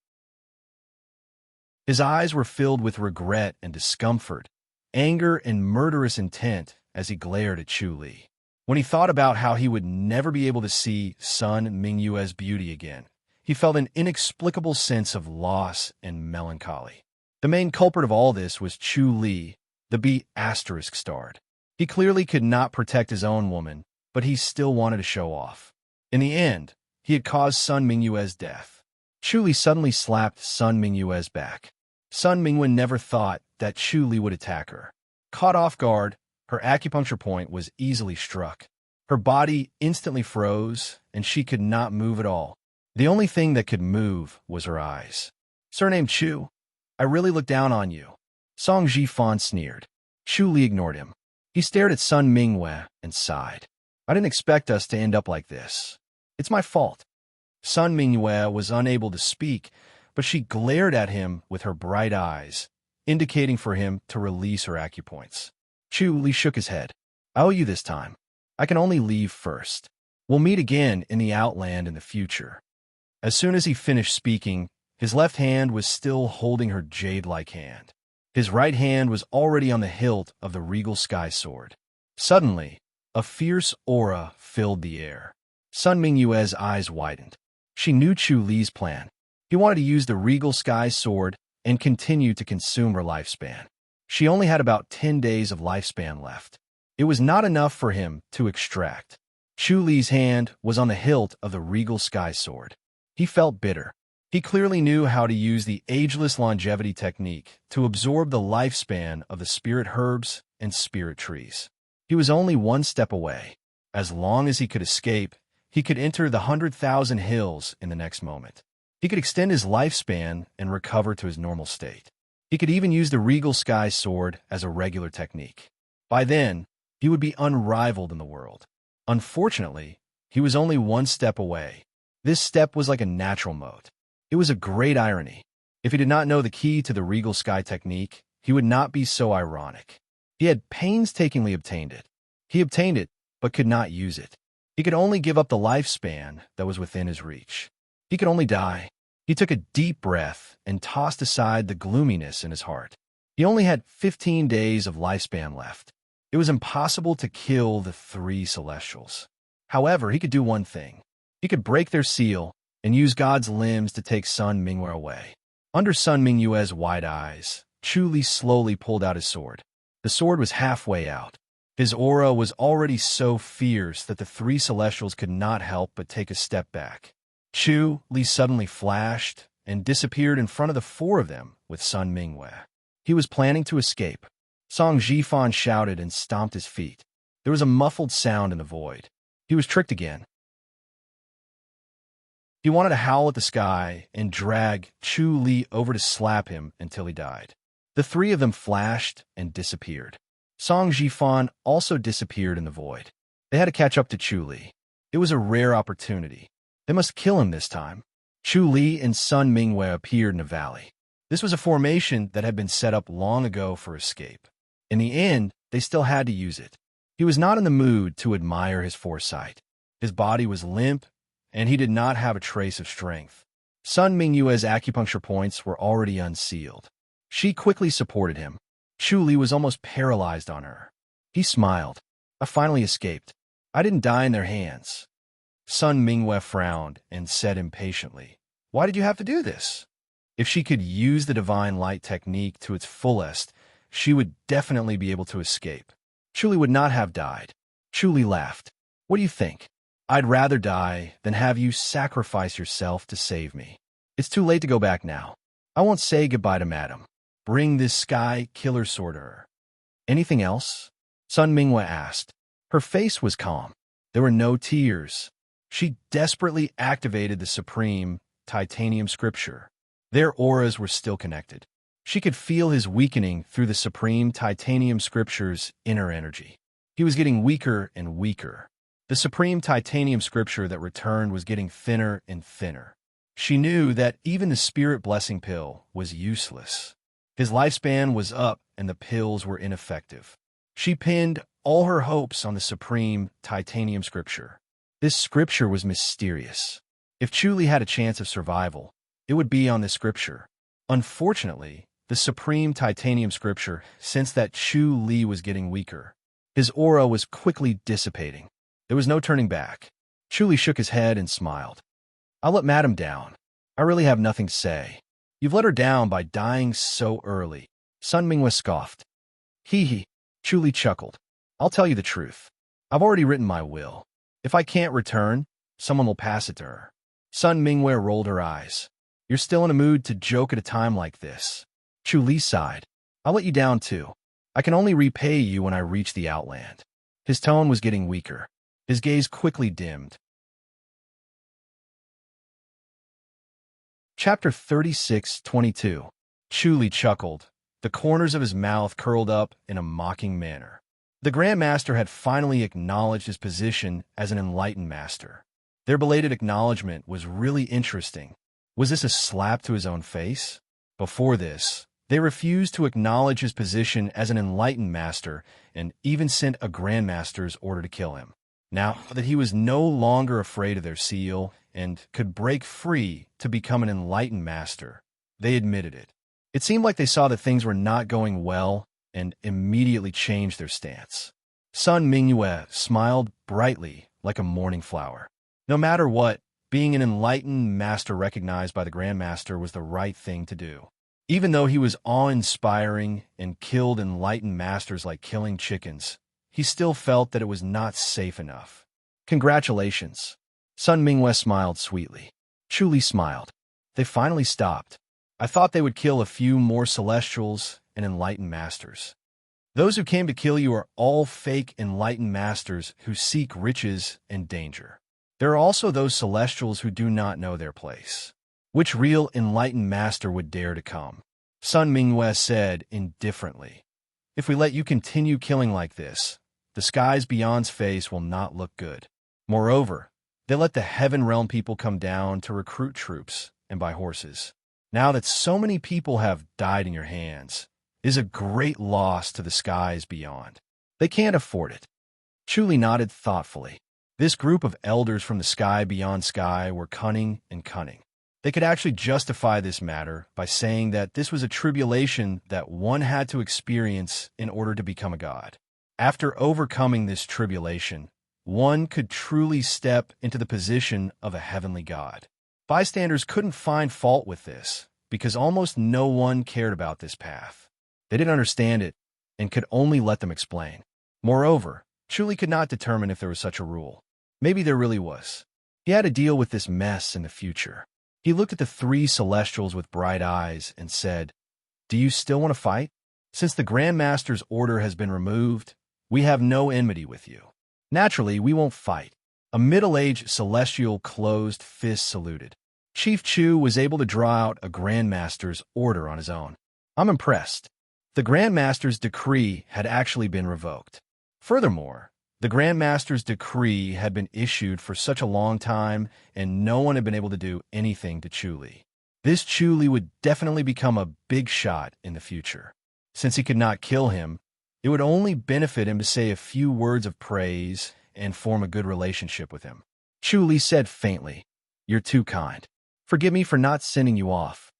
His eyes were filled with regret and discomfort, anger and murderous intent as he glared at Chu Li. When he thought about how he would never be able to see Sun Mingyue's beauty again, he felt an inexplicable sense of loss and melancholy. The main culprit of all this was Chu Li, the B***starred. He clearly could not protect his own woman, but he still wanted to show off. In the end, he had caused Sun Mingyue's death. Chu Li suddenly slapped Sun Mingyue's back. Sun Mingyue never thought that Chu Li would attack her. Caught off guard, her acupuncture point was easily struck. Her body instantly froze, and she could not move at all. The only thing that could move was her eyes. "Surnamed Chu, I really look down on you," Song Jifan sneered. Chu Li ignored him. He stared at Sun Mingyue and sighed. "I didn't expect us to end up like this. It's my fault." Sun Mingyue was unable to speak, but she glared at him with her bright eyes, indicating for him to release her acupoints. Chu Li shook his head. "I owe you this time. I can only leave first. We'll meet again in the Outland in the future." As soon as he finished speaking, his left hand was still holding her jade-like hand. His right hand was already on the hilt of the regal sky sword. Suddenly, a fierce aura filled the air. Sun Mingyue's eyes widened. She knew Chu Li's plan. He wanted to use the regal sky sword and continue to consume her lifespan. She only had about 10 days of lifespan left. It was not enough for him to extract. Chu Li's hand was on the hilt of the regal sky sword. He felt bitter. He clearly knew how to use the ageless longevity technique to absorb the lifespan of the spirit herbs and spirit trees. He was only one step away. As long as he could escape, he could enter the 100,000 hills in the next moment. He could extend his lifespan and recover to his normal state. He could even use the regal sky sword as a regular technique. By then, he would be unrivaled in the world. Unfortunately, he was only one step away. This step was like a natural moat. It was a great irony. If he did not know the key to the regal sky technique, he would not be so ironic. He had painstakingly obtained it. He obtained it, but could not use it. He could only give up the lifespan that was within his reach. He could only die. He took a deep breath and tossed aside the gloominess in his heart. He only had 15 days of lifespan left. It was impossible to kill the three celestials. However, he could do one thing. He could break their seal and use God's limbs to take Sun Mingyue away. Under Sun Mingyue's wide eyes, Chu Li slowly pulled out his sword. The sword was halfway out. His aura was already so fierce that the three celestials could not help but take a step back. Chu Li suddenly flashed and disappeared in front of the four of them with Sun Mingyue. He was planning to escape. Song Jifan shouted and stomped his feet. There was a muffled sound in the void. He was tricked again. He wanted to howl at the sky and drag Chu Li over to slap him until he died. The three of them flashed and disappeared. Song Jifan also disappeared in the void. They had to catch up to Chu Li. It was a rare opportunity. They must kill him this time. Chu Li and Sun Mingyue appeared in a valley. This was a formation that had been set up long ago for escape. In the end, they still had to use it. He was not in the mood to admire his foresight. His body was limp, and he did not have a trace of strength. Sun Mingyue's acupuncture points were already unsealed. She quickly supported him. Chu Li was almost paralyzed on her. He smiled. "I finally escaped. I didn't die in their hands." Sun Mingyue frowned and said impatiently, "Why did you have to do this?" If she could use the divine light technique to its fullest, she would definitely be able to escape. Chu Li would not have died. Chu Li laughed. "What do you think? I'd rather die than have you sacrifice yourself to save me. It's too late to go back now. I won't say goodbye to Madam. Bring this sky killer sword to her." "Anything else?" Sun Mingyue asked. Her face was calm. There were no tears. She desperately activated the supreme titanium scripture. Their auras were still connected. She could feel his weakening through the supreme titanium scripture's inner energy. He was getting weaker and weaker. The supreme titanium scripture that returned was getting thinner and thinner. She knew that even the spirit blessing pill was useless. His lifespan was up and the pills were ineffective. She pinned all her hopes on the supreme titanium scripture. This scripture was mysterious. If Chu Li had a chance of survival, it would be on this scripture. Unfortunately, the supreme titanium scripture sensed that Chu Li was getting weaker. His aura was quickly dissipating. There was no turning back. Chu Li shook his head and smiled. I'll let Madam down. I really have nothing to say. You've let her down by dying so early. Sun Mingwe scoffed. Hee hee. Chu Li chuckled. I'll tell you the truth. I've already written my will. If I can't return, someone will pass it to her. Sun Mingwe rolled her eyes. You're still in a mood to joke at a time like this. Chu Li sighed. I'll let you down too. I can only repay you when I reach the outland. His tone was getting weaker. His gaze quickly dimmed. Chapter 36:22. Chu Li chuckled. The corners of his mouth curled up in a mocking manner. The Grand Master had finally acknowledged his position as an enlightened master. Their belated acknowledgement was really interesting. Was this a slap to his own face? Before this, they refused to acknowledge his position as an enlightened master and even sent a Grand Master's order to kill him. Now that he was no longer afraid of their seal and could break free to become an enlightened master, they admitted it. It seemed like they saw that things were not going well and immediately changed their stance. Sun Mingyue smiled brightly like a morning flower. No matter what, being an enlightened master recognized by the Grand Master was the right thing to do. Even though he was awe-inspiring and killed enlightened masters like killing chickens, he still felt that it was not safe enough. Congratulations. Sun Mingwe smiled sweetly. Chu Li smiled. They finally stopped. I thought they would kill a few more celestials and enlightened masters. Those who came to kill you are all fake enlightened masters who seek riches and danger. There are also those celestials who do not know their place. Which real enlightened master would dare to come? Sun Mingwe said indifferently. If we let you continue killing like this, the skies beyond's face will not look good. Moreover, they let the heaven realm people come down to recruit troops and buy horses. Now that so many people have died in your hands, it is a great loss to the skies beyond. They can't afford it. Chu Li nodded thoughtfully. This group of elders from the sky beyond sky were cunning and cunning. They could actually justify this matter by saying that this was a tribulation that one had to experience in order to become a god. After overcoming this tribulation, one could truly step into the position of a heavenly god. Bystanders couldn't find fault with this because almost no one cared about this path. They didn't understand it and could only let them explain. Moreover, Chu Li could not determine if there was such a rule. Maybe there really was. He had to deal with this mess in the future. He looked at the three celestials with bright eyes and said, Do you still want to fight? Since the Grand Master's order has been removed, we have no enmity with you. Naturally, we won't fight. A middle-aged celestial closed fist saluted. Chief Chu was able to draw out a Grand Master's order on his own. I'm impressed. The Grand Master's decree had actually been revoked. Furthermore, the Grand Master's decree had been issued for such a long time, and no one had been able to do anything to Chu Li. This Chu Li would definitely become a big shot in the future. Since he could not kill him, it would only benefit him to say a few words of praise and form a good relationship with him. Chu Li said faintly, You're too kind. Forgive me for not sending you off.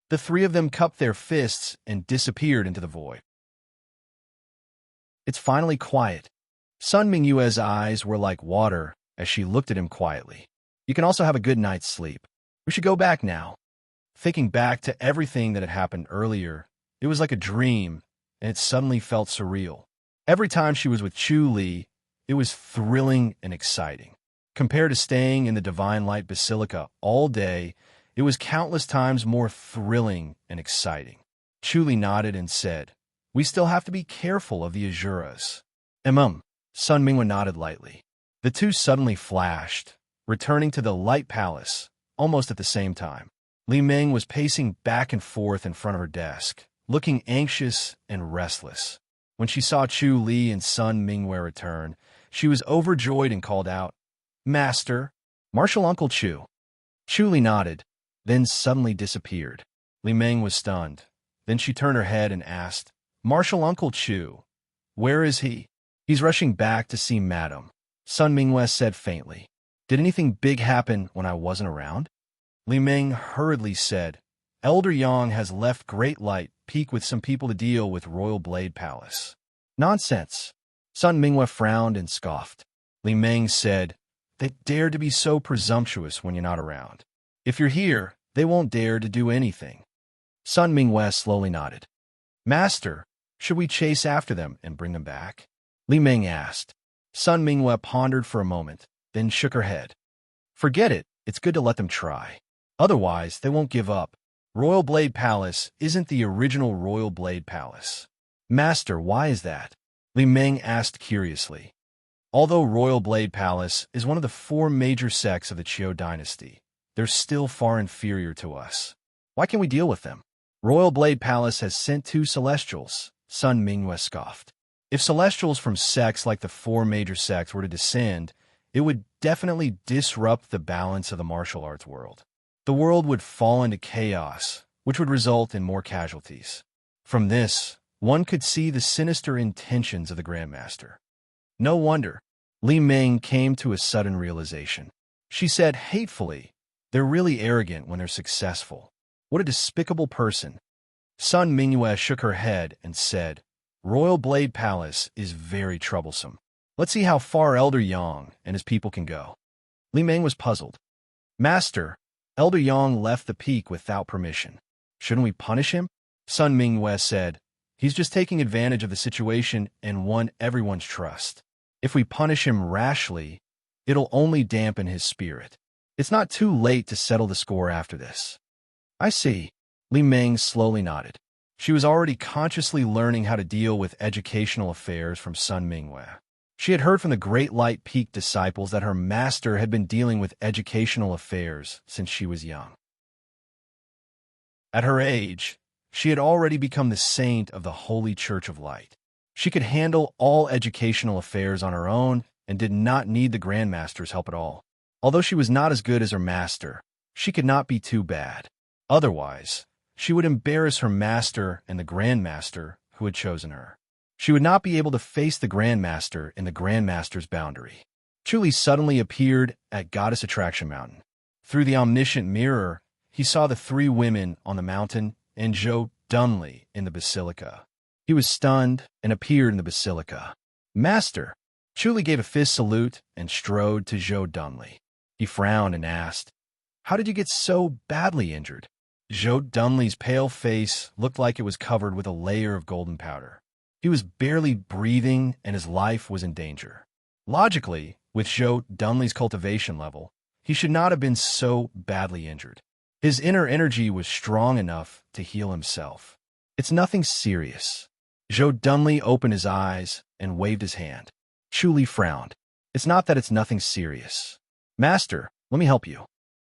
The three of them cupped their fists and disappeared into the void. It's finally quiet. Sun Mingyue's eyes were like water as she looked at him quietly. You can also have a good night's sleep. We should go back now. Thinking back to everything that had happened earlier, it was like a dream, and it suddenly felt surreal. Every time she was with Chu Li, it was thrilling and exciting. Compared to staying in the Divine Light Basilica all day, it was countless times more thrilling and exciting. Chu Li nodded and said, We still have to be careful of the Azuras. Sun Mingwe nodded lightly. The two suddenly flashed, returning to the Light Palace, almost at the same time. Li Ming was pacing back and forth in front of her desk, looking anxious and restless. When she saw Chu Li and Sun Mingwe return, she was overjoyed and called out, Master, Martial Uncle Chu. Chu Li nodded, then suddenly disappeared. Li Ming was stunned. Then she turned her head and asked, Martial Uncle Chu, where is he? He's rushing back to see Madam. Sun Mingwe said faintly, Did anything big happen when I wasn't around? Li Ming hurriedly said, Elder Yang has left Great Light Peak with some people to deal with Royal Blade Palace. Nonsense. Sun Mingwe frowned and scoffed. Li Ming said, They dared to be so presumptuous when you're not around. If you're here, they won't dare to do anything. Sun Mingwei slowly nodded. Master, should we chase after them and bring them back? Li Ming asked. Sun Mingwei pondered for a moment, then shook her head. Forget it, it's good to let them try. Otherwise, they won't give up. Royal Blade Palace isn't the original Royal Blade Palace. Master, why is that? Li Ming asked curiously. Although Royal Blade Palace is one of the 4 major sects of the Qiu dynasty, they're still far inferior to us. Why can't we deal with them? Royal Blade Palace has sent 2 celestials, Sun Mingwei scoffed. If celestials from sects like the 4 major sects were to descend, it would definitely disrupt the balance of the martial arts world. The world would fall into chaos, which would result in more casualties. From this, one could see the sinister intentions of the Grandmaster. No wonder. Li Ming came to a sudden realization. She said hatefully, they're really arrogant when they're successful. What a despicable person. Sun Mingwei shook her head and said, Royal Blade Palace is very troublesome. Let's see how far Elder Yang and his people can go. Li Ming was puzzled. Master, Elder Yang left the peak without permission. Shouldn't we punish him? Sun Mingwei said, he's just taking advantage of the situation and won everyone's trust. If we punish him rashly, it'll only dampen his spirit. It's not too late to settle the score after this. I see. Li Ming slowly nodded. She was already consciously learning how to deal with educational affairs from Sun Mingwei. She had heard from the Great Light Peak disciples that her master had been dealing with educational affairs since she was young. At her age, she had already become the saint of the Holy Church of Light. She could handle all educational affairs on her own and did not need the Grandmaster's help at all. Although she was not as good as her master, she could not be too bad. Otherwise, she would embarrass her master and the Grandmaster who had chosen her. She would not be able to face the Grandmaster in the Grandmaster's boundary. Chuli suddenly appeared at Goddess Attraction Mountain. Through the omniscient mirror, he saw the 3 women on the mountain and Zhou Dunley in the basilica. He was stunned and appeared in the basilica. Master! Chuli gave a fist salute and strode to Zhou Dunley. He frowned and asked, How did you get so badly injured? Zhou Dunley's pale face looked like it was covered with a layer of golden powder. He was barely breathing and his life was in danger. Logically, with Zhou Dunley's cultivation level, he should not have been so badly injured. His inner energy was strong enough to heal himself. It's nothing serious. Zhou Dunley opened his eyes and waved his hand. Chuli frowned. It's not that it's nothing serious. Master, let me help you.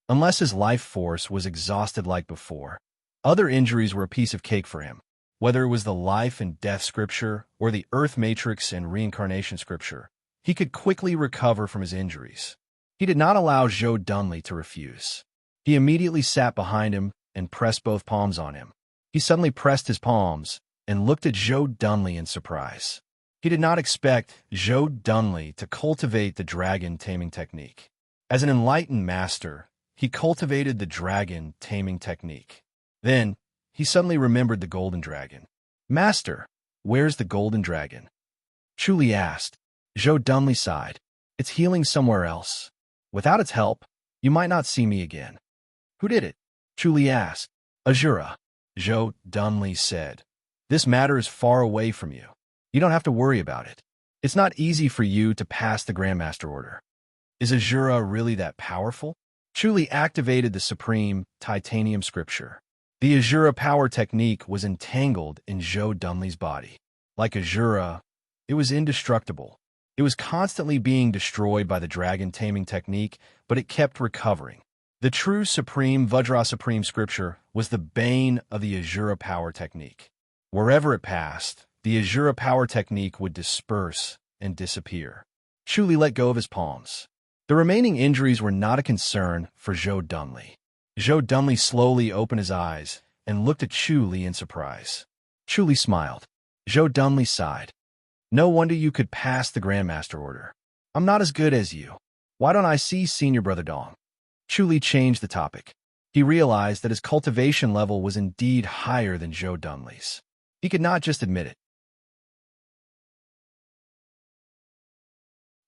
Unless his life force was exhausted like before, other injuries were a piece of cake for him. Whether it was the life and death scripture or the earth matrix and reincarnation scripture, he could quickly recover from his injuries. He did not allow Zhou Dunley to refuse. He immediately sat behind him and pressed both palms on him. He suddenly pressed his palms and looked at Zhou Dunley in surprise. He did not expect Zhou Dunley to cultivate the dragon taming technique. As an enlightened master, he cultivated the dragon taming technique. Then, he suddenly remembered the golden dragon. Master, where's the golden dragon? Chuli asked. Zhou Dunley sighed. It's healing somewhere else. Without its help, you might not see me again. Who did it? Chuli asked. Azura, Zhou Dunley said. This matter is far away from you. You don't have to worry about it. It's not easy for you to pass the Grandmaster order. Is Azura really that powerful? Chuli activated the supreme titanium scripture. The Azura power technique was entangled in Zhou Dunley's body. Like Azura, it was indestructible. It was constantly being destroyed by the dragon taming technique, but it kept recovering. The true supreme Vajra supreme scripture was the bane of the Azura power technique. Wherever it passed, the Azura power technique would disperse and disappear. Chuli let go of his palms. The remaining injuries were not a concern for Zhou Dunley. Zhou Dunley slowly opened his eyes and looked at Chuli in surprise. Chuli smiled. Zhou Dunley sighed. No wonder you could pass the Grandmaster order. I'm not as good as you. Why don't I see Senior Brother Dong? Chuli changed the topic. He realized that his cultivation level was indeed higher than Zhou Dunley's. He could not just admit it.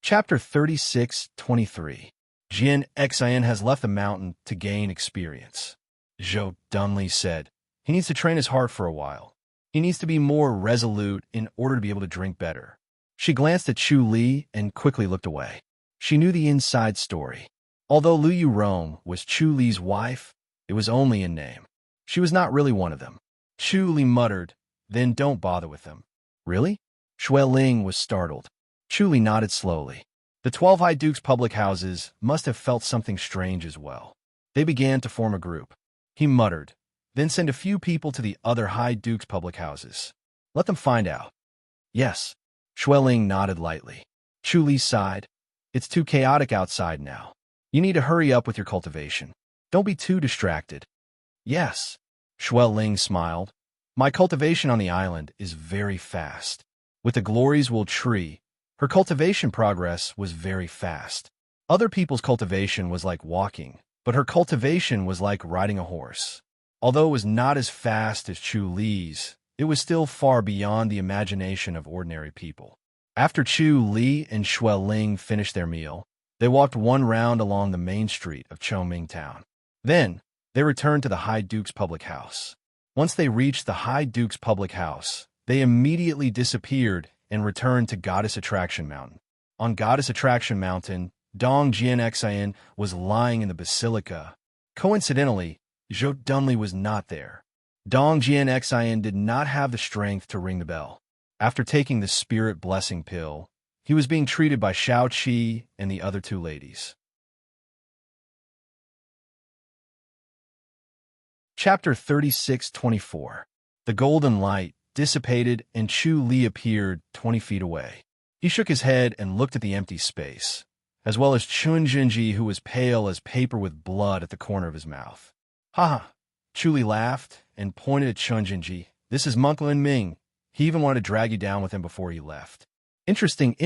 Chapter 36-23. Jian Xin has left the mountain to gain experience. Zhou Dunli said. He needs to train his heart for a while. He needs to be more resolute in order to be able to drink better. She glanced at Chu Li and quickly looked away. She knew the inside story. Although Lu Yurong was Chu Li's wife, it was only in name. She was not really one of them. Chu Li muttered, then don't bother with them. Really? Xue Ling was startled. Chu Li nodded slowly. The 12 High Duke's public houses must have felt something strange as well. They began to form a group. He muttered, then send a few people to the other High Duke's public houses. Let them find out. Yes. Xue Ling nodded lightly. Chu Li sighed. It's too chaotic outside now. You need to hurry up with your cultivation. Don't be too distracted. Yes. Xue Ling smiled. My cultivation on the island is very fast. With the Glories Will tree, her cultivation progress was very fast. Other people's cultivation was like walking, but her cultivation was like riding a horse. Although it was not as fast as Chu Li's, it was still far beyond the imagination of ordinary people. After Chu Li and Xue Ling finished their meal, they walked one round along the main street of Chongming Town. Then, they returned to the High Duke's public house. Once they reached the High Duke's public house, they immediately disappeared and returned to Goddess Attraction Mountain. On Goddess Attraction Mountain, Dong Jianxian was lying in the basilica. Coincidentally, Zhou Dunli was not there. Dong Jianxian did not have the strength to ring the bell. After taking the spirit blessing pill, he was being treated by Shao Qi and the other two ladies. Chapter 36-24. The golden light dissipated and Chu Li appeared 20 feet away. He shook his head and looked at the empty space, as well as Chun Jinji, who was pale as paper with blood at the corner of his mouth. Ha ha! Chu Li laughed and pointed at Chun Jinji. This is Monk Lin Ming. He even wanted to drag you down with him before he left. Interesting.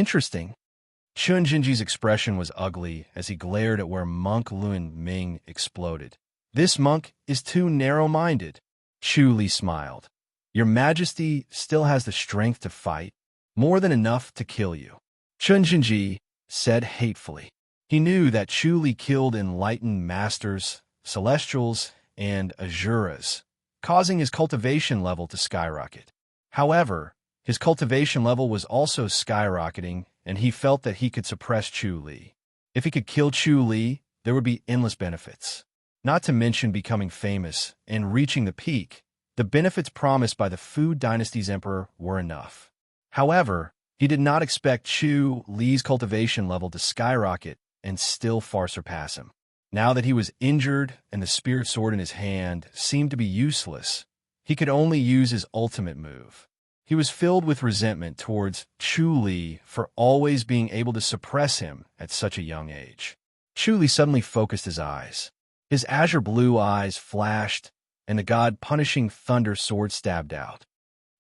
Chun Jinji's expression was ugly as he glared at where Monk Lun Ming exploded. This monk is too narrow-minded. Chu Li smiled. Your Majesty still has the strength to fight, more than enough to kill you. Chun Jinji said hatefully. He knew that Chu Li killed enlightened masters, celestials, and asuras, causing his cultivation level to skyrocket. However, his cultivation level was also skyrocketing, and he felt that he could suppress Chu Li. If he could kill Chu Li, there would be endless benefits. Not to mention becoming famous and reaching the peak. The benefits promised by the Fu Dynasty's emperor were enough. However, he did not expect Chu Li's cultivation level to skyrocket and still far surpass him. Now that he was injured and the spirit sword in his hand seemed to be useless, he could only use his ultimate move. He was filled with resentment towards Chu Li for always being able to suppress him at such a young age. Chu Li suddenly focused his eyes. His azure blue eyes flashed, and the god-punishing thunder sword stabbed out.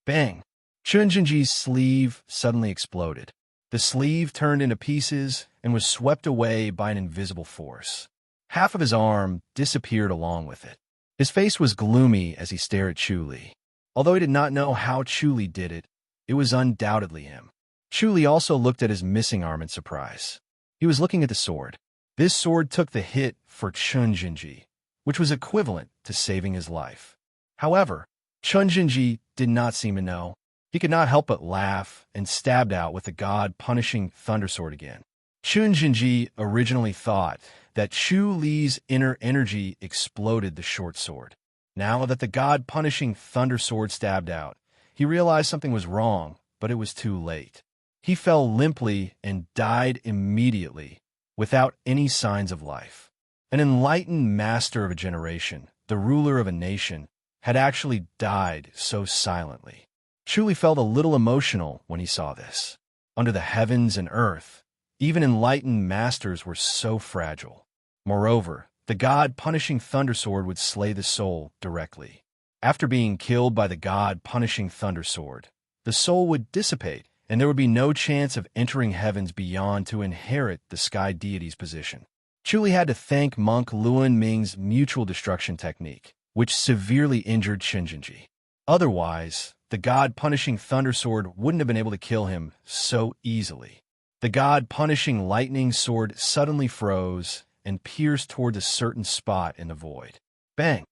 Bang! Chun Jinji's sleeve suddenly exploded. The sleeve turned into pieces and was swept away by an invisible force. Half of his arm disappeared along with it. His face was gloomy as he stared at Chu Li. Although he did not know how Chu Li did it, it was undoubtedly him. Chu Li also looked at his missing arm in surprise. He was looking at the sword. This sword took the hit for Chun Jinji, which was equivalent to saving his life. However, Chun Jinji did not seem to know. He could not help but laugh and stabbed out with the god-punishing thunder sword again. Chun Jinji originally thought that Chu Li's inner energy exploded the short sword. Now that the god-punishing thunder sword stabbed out, he realized something was wrong, but it was too late. He fell limply and died immediately, without any signs of life. An enlightened master of a generation, the ruler of a nation, had actually died so silently. Chu Li felt a little emotional when he saw this. Under the heavens and earth, even enlightened masters were so fragile. Moreover, the god-punishing thunder sword would slay the soul directly. After being killed by the god-punishing thunder sword, the soul would dissipate, and there would be no chance of entering heavens beyond to inherit the sky deity's position. Chu Li had to thank monk Luan Ming's mutual destruction technique, which severely injured Chun Jinji. Otherwise, the god-punishing thunder sword wouldn't have been able to kill him so easily. The god-punishing lightning sword suddenly froze, and pierced toward a certain spot in the void. Bang!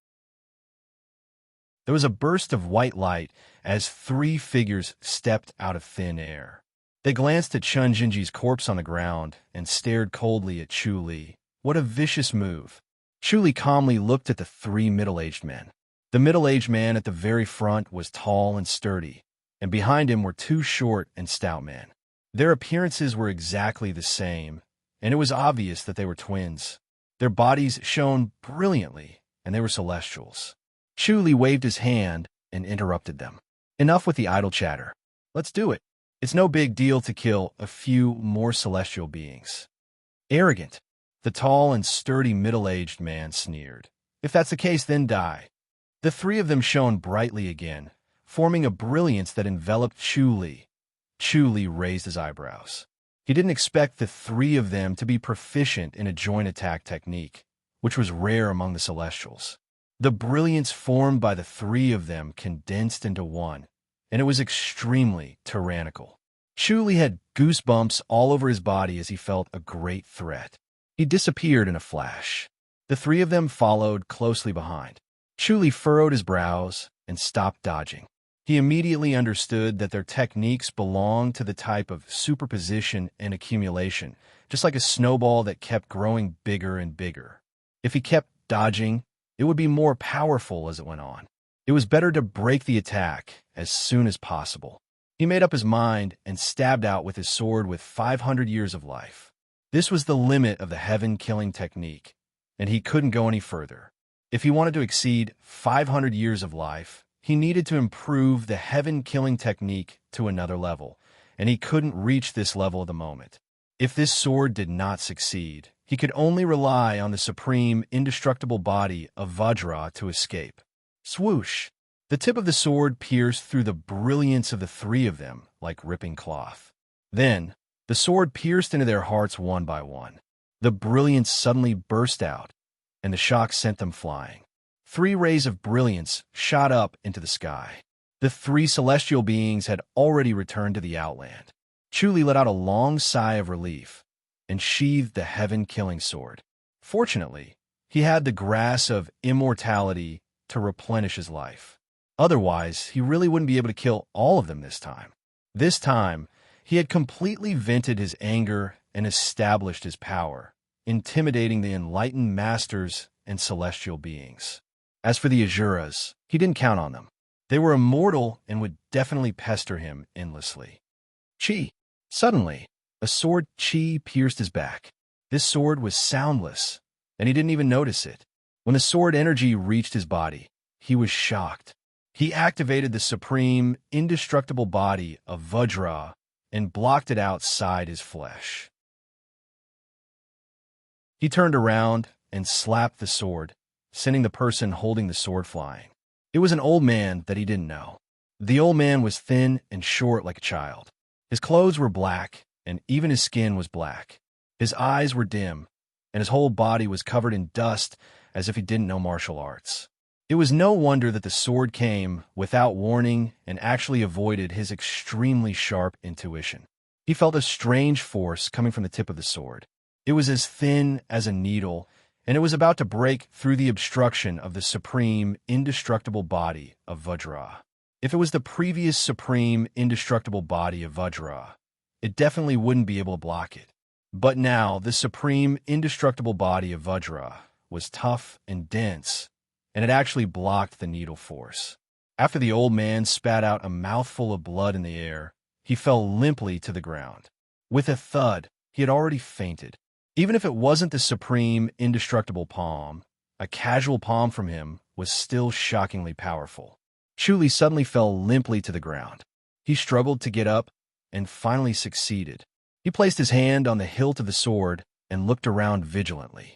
There was a burst of white light as three figures stepped out of thin air. They glanced at Chun Jinji's corpse on the ground and stared coldly at Chu Li. What a vicious move. Chu Li calmly looked at the three middle-aged men. The middle-aged man at the very front was tall and sturdy, and behind him were two short and stout men. Their appearances were exactly the same, and it was obvious that they were twins. Their bodies shone brilliantly, and they were celestials. Chu Li waved his hand and interrupted them. Enough with the idle chatter. Let's do it. It's no big deal to kill a few more celestial beings. Arrogant. The tall and sturdy middle-aged man sneered. If that's the case, then die. The three of them shone brightly again, forming a brilliance that enveloped Chu Li. Chu Li raised his eyebrows. He didn't expect the three of them to be proficient in a joint attack technique, which was rare among the celestials. The brilliance formed by the three of them condensed into one, and it was extremely tyrannical. Chu Li had goosebumps all over his body as he felt a great threat. He disappeared in a flash. The three of them followed closely behind. Chu Li furrowed his brows and stopped dodging. He immediately understood that their techniques belonged to the type of superposition and accumulation, just like a snowball that kept growing bigger and bigger. If he kept dodging, it would be more powerful as it went on. It was better to break the attack as soon as possible. He made up his mind and stabbed out with his sword with 500 years of life. This was the limit of the heaven-killing technique, and he couldn't go any further. If he wanted to exceed 500 years of life, he needed to improve the heaven-killing technique to another level, and he couldn't reach this level at the moment. If this sword did not succeed, he could only rely on the supreme, indestructible body of Vajra to escape. Swoosh! The tip of the sword pierced through the brilliance of the three of them like ripping cloth. Then, the sword pierced into their hearts one by one. The brilliance suddenly burst out, and the shock sent them flying. 3 rays of brilliance shot up into the sky. The 3 celestial beings had already returned to the outland. Chu Li let out a long sigh of relief and sheathed the heaven-killing sword. Fortunately, he had the grass of immortality to replenish his life. Otherwise, he really wouldn't be able to kill all of them this time. This time, he had completely vented his anger and established his power, intimidating the enlightened masters and celestial beings. As for the Azuras, he didn't count on them. They were immortal and would definitely pester him endlessly. Chi! Suddenly, a sword chi pierced his back. This sword was soundless, and he didn't even notice it. When the sword energy reached his body, he was shocked. He activated the supreme, indestructible body of Vajra and blocked it outside his flesh. He turned around and slapped the sword, sending the person holding the sword flying. It was an old man that he didn't know. The old man was thin and short like a child. His clothes were black, and even his skin was black. His eyes were dim, and his whole body was covered in dust as if he didn't know martial arts. It was no wonder that the sword came without warning and actually avoided his extremely sharp intuition. He felt a strange force coming from the tip of the sword. It was as thin as a needle, and it was about to break through the obstruction of the supreme, indestructible body of Vajra. If it was the previous supreme, indestructible body of Vajra, it definitely wouldn't be able to block it. But now, the supreme, indestructible body of Vajra was tough and dense, and it actually blocked the needle force. After the old man spat out a mouthful of blood in the air, he fell limply to the ground. With a thud, he had already fainted. Even if it wasn't the supreme, indestructible palm, a casual palm from him was still shockingly powerful. Chu Li suddenly fell limply to the ground. He struggled to get up and finally succeeded. He placed his hand on the hilt of the sword and looked around vigilantly.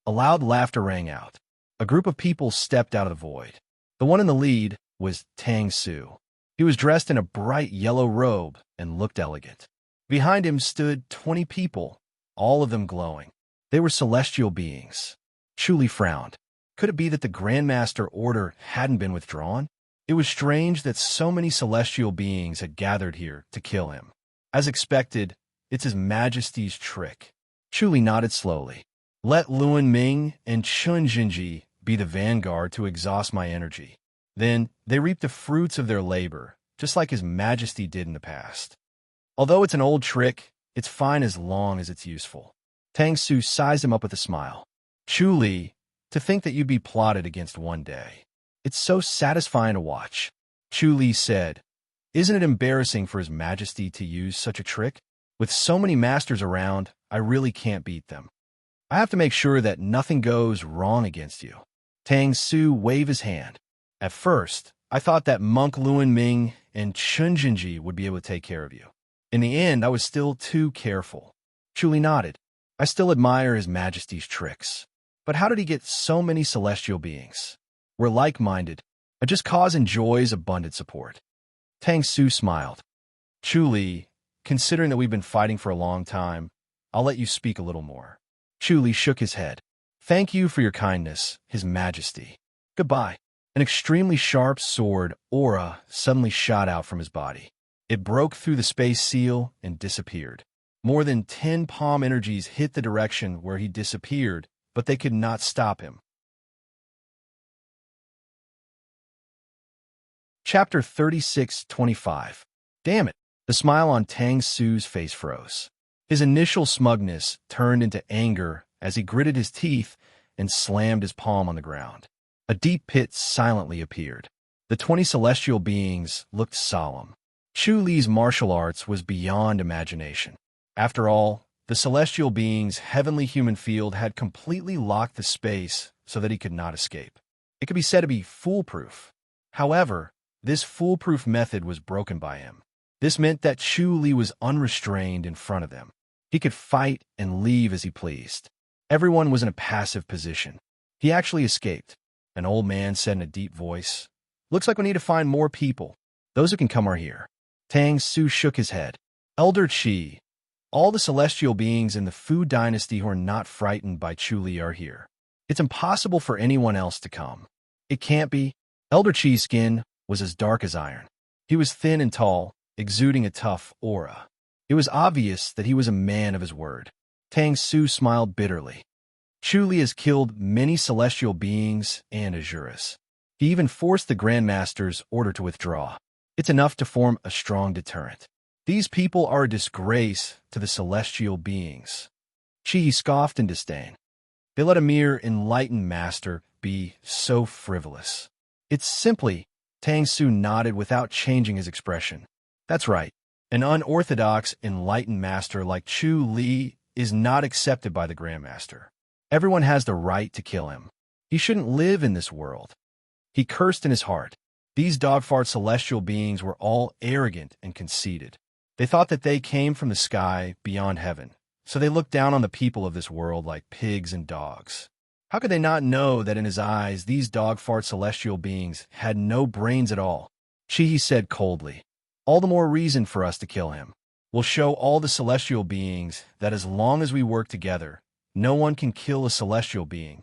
A loud laughter rang out. A group of people stepped out of the void. The one in the lead was Tang Su. He was dressed in a bright yellow robe and looked elegant. Behind him stood 20 people, all of them glowing. They were celestial beings. Chu Li frowned. Could it be that the Grandmaster order hadn't been withdrawn? It was strange that so many celestial beings had gathered here to kill him. As expected, it's His Majesty's trick. Chu Li nodded slowly. Let Luan Ming and Chun Jinji be the vanguard to exhaust my energy. Then they reap the fruits of their labor, just like His Majesty did in the past. Although it's an old trick, it's fine as long as it's useful. Tang Su sized him up with a smile. Chu Li, to think that you'd be plotted against one day. It's so satisfying to watch. Chu Li said, isn't it embarrassing for His Majesty to use such a trick? With so many masters around, I really can't beat them. I have to make sure that nothing goes wrong against you. Tang Su waved his hand. At first, I thought that Monk Luan Ming and Chun Jinji would be able to take care of you. In the end, I was still too careful. Chu Li nodded. I still admire His Majesty's tricks. But how did he get so many celestial beings? We're like-minded. A just cause enjoys abundant support. Tang Su smiled. Chu Li, considering that we've been fighting for a long time, I'll let you speak a little more. Chu Li shook his head. Thank you for your kindness, His Majesty. Goodbye. An extremely sharp sword aura suddenly shot out from his body. It broke through the space seal and disappeared. More than 10 palm energies hit the direction where he disappeared, but they could not stop him. Chapter 36:25. Damn it. The smile on Tang Su's face froze. His initial smugness turned into anger as he gritted his teeth and slammed his palm on the ground. A deep pit silently appeared. The 20 celestial beings looked solemn. Chu Li's martial arts was beyond imagination. After all, the celestial being's heavenly human field had completely locked the space so that he could not escape. It could be said to be foolproof. However, this foolproof method was broken by him. This meant that Chu Li was unrestrained in front of them. He could fight and leave as he pleased. Everyone was in a passive position. He actually escaped. An old man said in a deep voice, "Looks like we need to find more people. Those who can come are here." Tang Su shook his head. Elder Qi, all the celestial beings in the Fu dynasty who are not frightened by Chu Li are here. It's impossible for anyone else to come. It can't be. Elder Qi's skin was as dark as iron. He was thin and tall, exuding a tough aura. It was obvious that he was a man of his word. Tang Su smiled bitterly. Chu Li has killed many celestial beings and Azuras. He even forced the Grandmaster's order to withdraw. It's enough to form a strong deterrent. These people are a disgrace to the celestial beings. Qi scoffed in disdain. They let a mere enlightened master be so frivolous. It's simply, Tang Su nodded without changing his expression. That's right. An unorthodox, enlightened master like Chu Li is not accepted by the Grandmaster. Everyone has the right to kill him. He shouldn't live in this world. He cursed in his heart. These dog-fart celestial beings were all arrogant and conceited. They thought that they came from the sky beyond heaven, so they looked down on the people of this world like pigs and dogs. How could they not know that in his eyes these dog-fart celestial beings had no brains at all? Qi said coldly, "All the more reason for us to kill him. We'll show all the celestial beings that as long as we work together, no one can kill a celestial being."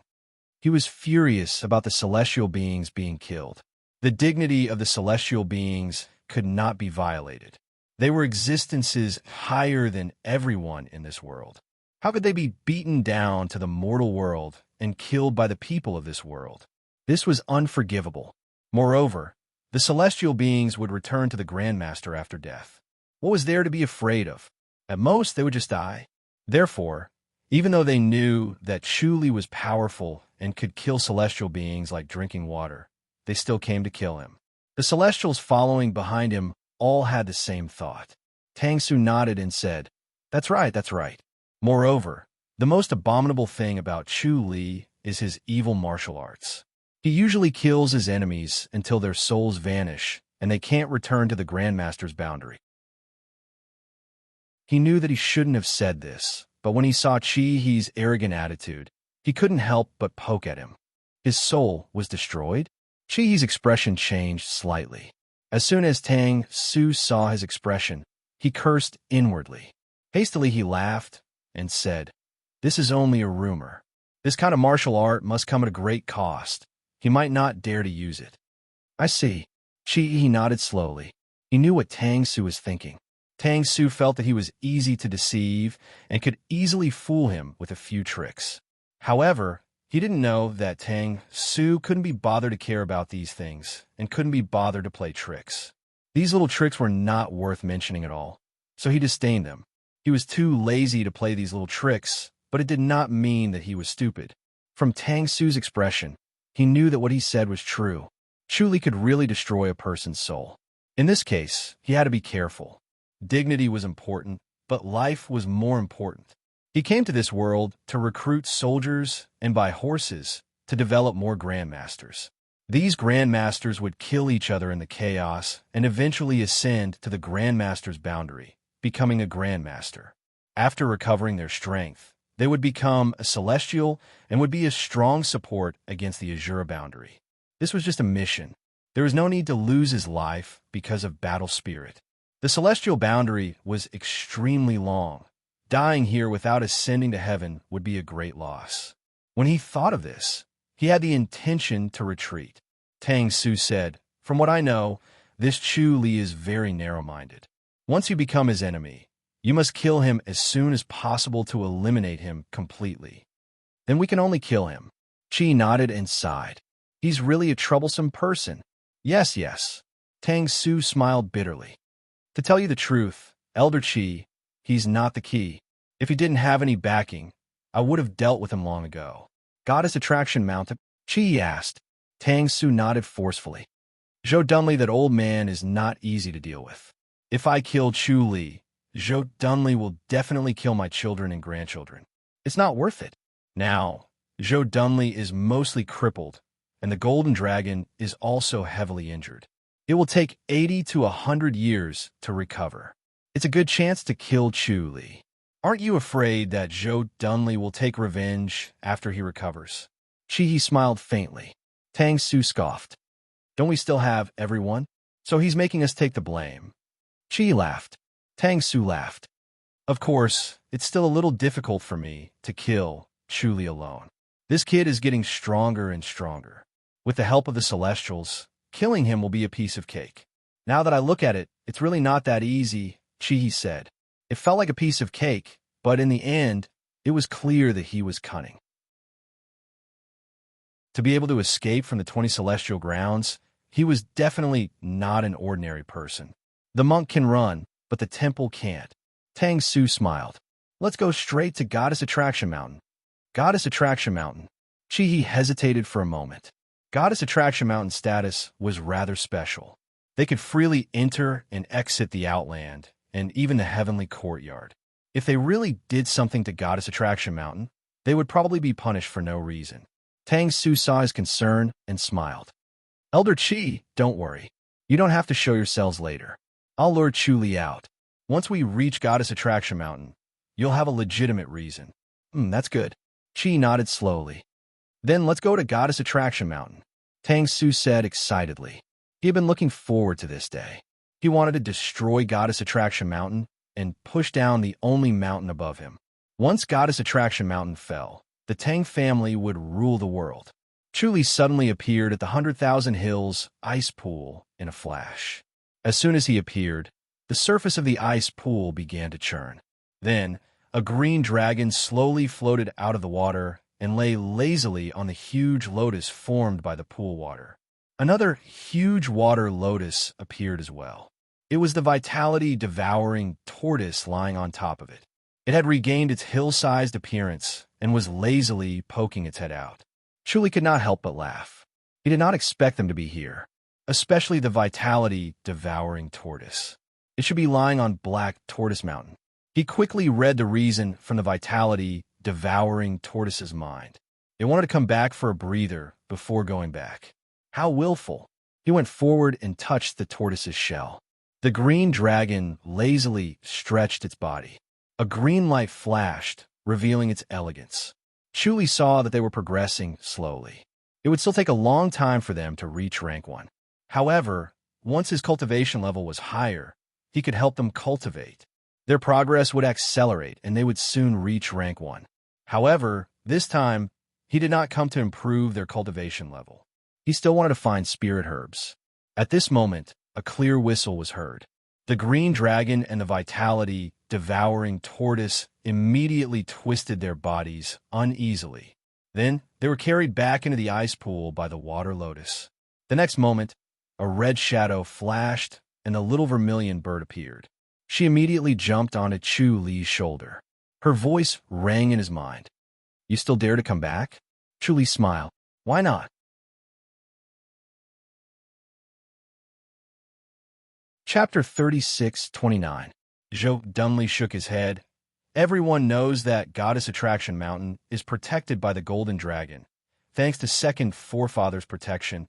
He was furious about the celestial beings being killed. The dignity of the celestial beings could not be violated. They were existences higher than everyone in this world. How could they be beaten down to the mortal world and killed by the people of this world? This was unforgivable. Moreover, the celestial beings would return to the Grandmaster after death. What was there to be afraid of? At most, they would just die. Therefore, even though they knew that Chu Li was powerful and could kill celestial beings like drinking water, they still came to kill him. The celestials following behind him all had the same thought. Tang Su nodded and said, That's right, that's right. Moreover, the most abominable thing about Chu Li is his evil martial arts. He usually kills his enemies until their souls vanish and they can't return to the Grandmaster's boundary. He knew that he shouldn't have said this, but when he saw Qi-He's arrogant attitude, he couldn't help but poke at him. His soul was destroyed? Qi-He's expression changed slightly. As soon as Tang Su saw his expression, he cursed inwardly. Hastily he laughed and said, This is only a rumor. This kind of martial art must come at a great cost. He might not dare to use it. I see. Qi-He nodded slowly. He knew what Tang Su was thinking. Tang Su felt that he was easy to deceive and could easily fool him with a few tricks. However, he didn't know that Tang Su couldn't be bothered to care about these things and couldn't be bothered to play tricks. These little tricks were not worth mentioning at all, so he disdained them. He was too lazy to play these little tricks, but it did not mean that he was stupid. From Tang Su's expression, he knew that what he said was true. Chu Li could really destroy a person's soul. In this case, he had to be careful. Dignity was important, but life was more important. He came to this world to recruit soldiers and buy horses to develop more grandmasters. These grandmasters would kill each other in the chaos and eventually ascend to the grandmaster's boundary, becoming a grandmaster. After recovering their strength, they would become a celestial and would be a strong support against the Azura boundary. This was just a mission. There was no need to lose his life because of battle spirit. The celestial boundary was extremely long. Dying here without ascending to heaven would be a great loss. When he thought of this, he had the intention to retreat. Tang Su said, "From what I know, this Chu Li is very narrow-minded. Once you become his enemy, you must kill him as soon as possible to eliminate him completely. Then we can only kill him." Chi nodded and sighed. "He's really a troublesome person." Yes. Tang Su smiled bitterly. "To tell you the truth, Elder Chi, he's not the key. If he didn't have any backing, I would have dealt with him long ago." "Goddess Attraction Mountain?" Chi asked. Tang Su nodded forcefully. "Zhou Dunley, that old man, is not easy to deal with. If I kill Chu Li, Zhou Dunley will definitely kill my children and grandchildren. It's not worth it. Now, Zhou Dunley is mostly crippled, and the Golden Dragon is also heavily injured. It will take 80 to 100 years to recover. It's a good chance to kill Chu Li. Aren't you afraid that Zhou Dunley will take revenge after he recovers?" Chi smiled faintly. Tang Su scoffed. "Don't we still have everyone? So he's making us take the blame." Chi laughed. Tang Su laughed. "Of course, it's still a little difficult for me to kill Chu Li alone. This kid is getting stronger and stronger. With the help of the Celestials, killing him will be a piece of cake. Now that I look at it, it's really not that easy," Chi said. It felt like a piece of cake, but in the end, it was clear that he was cunning. To be able to escape from the 20 celestial grounds, he was definitely not an ordinary person. The monk can run, but the temple can't. Tang Su smiled. "Let's go straight to Goddess Attraction Mountain." Goddess Attraction Mountain. Chi hesitated for a moment. Goddess Attraction Mountain's status was rather special. They could freely enter and exit the Outland, and even the Heavenly Courtyard. If they really did something to Goddess Attraction Mountain, they would probably be punished for no reason. Tang Su saw his concern and smiled. "Elder Chi, don't worry. You don't have to show yourselves later. I'll lure Chu Li out. Once we reach Goddess Attraction Mountain, you'll have a legitimate reason." That's good." Chi nodded slowly. "Then let's go to Goddess Attraction Mountain," Tang Su said excitedly. He had been looking forward to this day. He wanted to destroy Goddess Attraction Mountain and push down the only mountain above him. Once Goddess Attraction Mountain fell, the Tang family would rule the world. Chu Li suddenly appeared at the 100,000 Hills ice pool in a flash. As soon as he appeared, the surface of the ice pool began to churn. Then, a green dragon slowly floated out of the water and lay lazily on the huge lotus formed by the pool water. Another huge water lotus appeared as well. It was the vitality-devouring tortoise lying on top of it. It had regained its hill-sized appearance and was lazily poking its head out. Chu Li could not help but laugh. He did not expect them to be here, especially the vitality-devouring tortoise. It should be lying on Black Tortoise Mountain. He quickly read the reason from the vitality-devouring tortoise's mind. It wanted to come back for a breather before going back. How willful! He went forward and touched the tortoise's shell. The green dragon lazily stretched its body. A green light flashed, revealing its elegance. Chu Li saw that they were progressing slowly. It would still take a long time for them to reach rank 1. However, once his cultivation level was higher, he could help them cultivate. Their progress would accelerate and they would soon reach rank 1. However, this time, he did not come to improve their cultivation level. He still wanted to find spirit herbs. At this moment, a clear whistle was heard. The green dragon and the vitality-devouring tortoise immediately twisted their bodies uneasily. Then they were carried back into the ice pool by the water lotus. The next moment, a red shadow flashed and a little vermilion bird appeared. She immediately jumped onto Chu Li's shoulder. Her voice rang in his mind. "You still dare to come back?" Chu Li smiled. "Why not?" Chapter 36:29. Zhou dumbly shook his head. Everyone knows that Goddess Attraction Mountain is protected by the Golden Dragon, thanks to second forefathers' protection.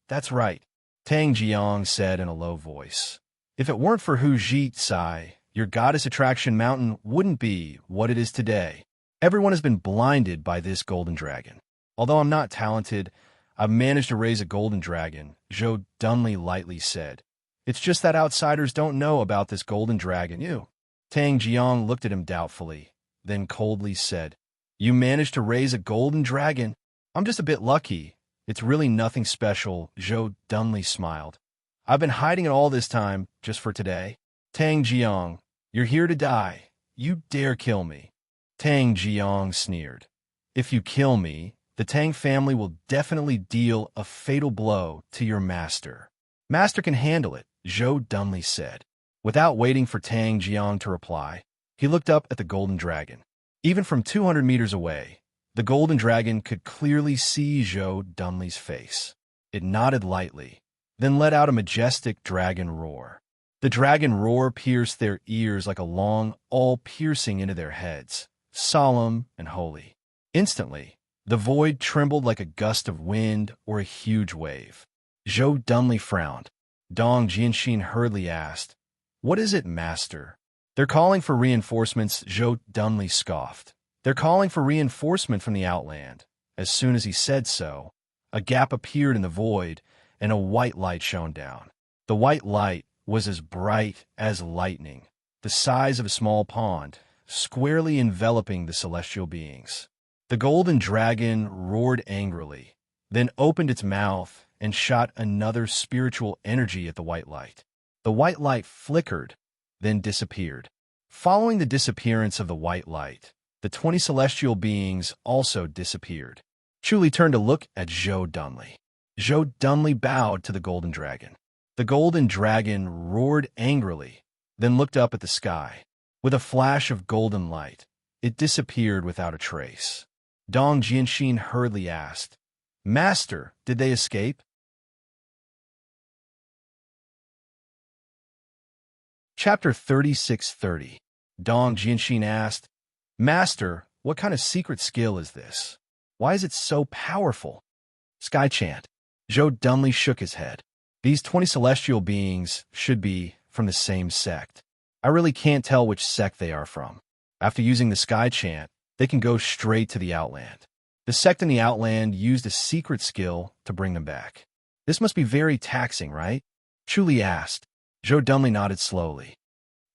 That's right, Tang Jiang said in a low voice. "If it weren't for Hu Zhi, your Goddess Attraction Mountain wouldn't be what it is today. Everyone has been blinded by this Golden Dragon. Although I'm not talented, I've managed to raise a Golden Dragon," Zhou dumbly lightly said. "It's just that outsiders don't know about this Golden Dragon." "You?" Tang Jiang looked at him doubtfully, then coldly said, "You managed to raise a Golden Dragon? I'm just a bit lucky. It's really nothing special," Zhou dumbly smiled. "I've been hiding it all this time, just for today." "Tang Jiang, you're here to die. You dare kill me." Tang Jiang sneered. "If you kill me, the Tang family will definitely deal a fatal blow to your master." "Master can handle it," Zhou dumbly said. Without waiting for Tang Jiang to reply, he looked up at the Golden Dragon. Even from 200 meters away, the Golden Dragon could clearly see Zhou dumbly's face. It nodded lightly, then let out a majestic dragon roar. The dragon roar pierced their ears like a long all-piercing into their heads, solemn and holy. Instantly, the void trembled like a gust of wind or a huge wave. Zhou dumbly frowned. Dong Jianxin hurriedly asked, "What is it, master?" "They're calling for reinforcements," Zhou dumbly scoffed. "They're calling for reinforcement from the outland." As soon as he said so, a gap appeared in the void, and a white light shone down. The white light was as bright as lightning, the size of a small pond, squarely enveloping the celestial beings. The Golden Dragon roared angrily, then opened its mouth and shot another spiritual energy at the white light. The white light flickered, then disappeared. Following the disappearance of the white light, the 20 celestial beings also disappeared. Chu Li turned to look at Zhou dumbly. Zhou dumbly bowed to the Golden Dragon. The Golden Dragon roared angrily, then looked up at the sky. With a flash of golden light, it disappeared without a trace. Dong Jianxin hurriedly asked, "Master, did they escape?" Chapter 36:30. Dong Jianxin asked, "Master, what kind of secret skill is this? Why is it so powerful?" "Sky chant." Zhou dumbly shook his head. "These 20 celestial beings should be from the same sect. I really can't tell which sect they are from. After using the sky chant, they can go straight to the outland. The sect in the outland used a secret skill to bring them back. This must be very taxing, right?" Chu Li asked. Zhou dumbly nodded slowly.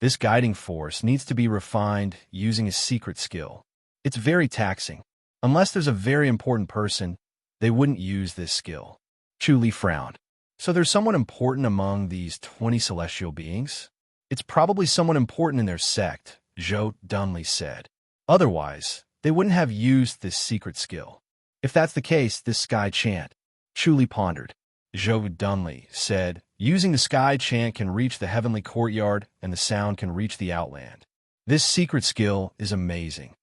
"This guiding force needs to be refined using a secret skill. It's very taxing. Unless there's a very important person, they wouldn't use this skill." Chu Li frowned. "So there's someone important among these 20 celestial beings?" "It's probably someone important in their sect," Zhou dumbly said. "Otherwise, they wouldn't have used this secret skill. If that's the case, this sky chant." Chu Li pondered. Zhou dumbly said, "Using the sky chant can reach the heavenly courtyard, and the sound can reach the outland. This secret skill is amazing."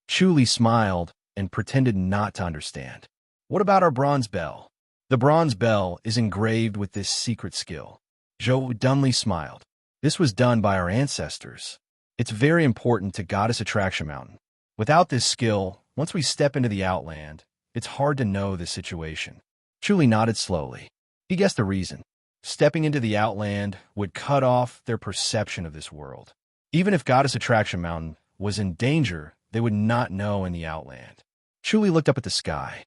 Chu Li smiled and pretended not to understand. "What about our bronze bell?" "The bronze bell is engraved with this secret skill." Zhou dumbly smiled. "This was done by our ancestors. It's very important to Goddess Attraction Mountain. Without this skill, once we step into the outland, it's hard to know the situation." Chu Li nodded slowly. He guessed the reason. Stepping into the outland would cut off their perception of this world. Even if Goddess Attraction Mountain was in danger, they would not know in the outland. Chu Li looked up at the sky.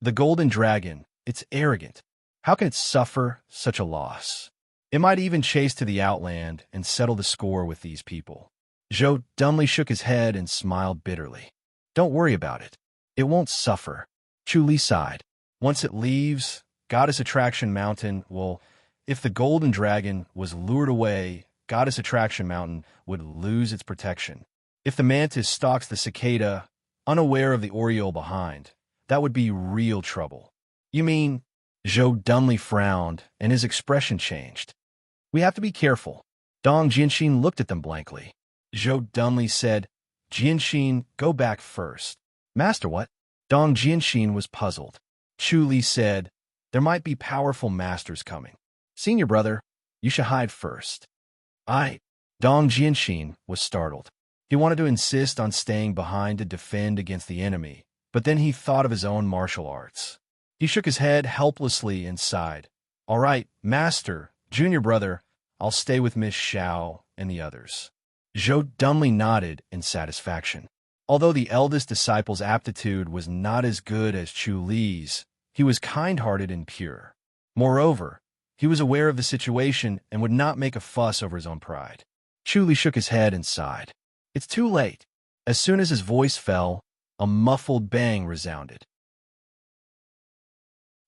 "The Golden Dragon, it's arrogant. How can it suffer such a loss? It might even chase to the outland and settle the score with these people." Zhou dumbly shook his head and smiled bitterly. "Don't worry about it. It won't suffer." Chu Li sighed. "Once it leaves Goddess Attraction Mountain, well, if the Golden Dragon was lured away, Goddess Attraction Mountain would lose its protection. If the mantis stalks the cicada, unaware of the oriole behind, That would be real trouble. You mean? Zhou Dunley frowned, and his expression changed. We have to be careful. Dong Jianxin looked at them blankly. Zhou Dunley said, Jianxin, go back first. Master what? Dong Jianxin was puzzled. Chu Li said, there might be powerful masters coming. Senior brother, you should hide first. Dong Jianxin was startled. He wanted to insist on staying behind to defend against the enemy, but then he thought of his own martial arts. He shook his head helplessly and sighed. All right, master, junior brother, I'll stay with Miss Xiao and the others. Zhou Dunley nodded in satisfaction. Although the eldest disciple's aptitude was not as good as Chu Li's, he was kind-hearted and pure. Moreover, he was aware of the situation and would not make a fuss over his own pride. Chu Li shook his head and sighed. It's too late. As soon as his voice fell, a muffled bang resounded.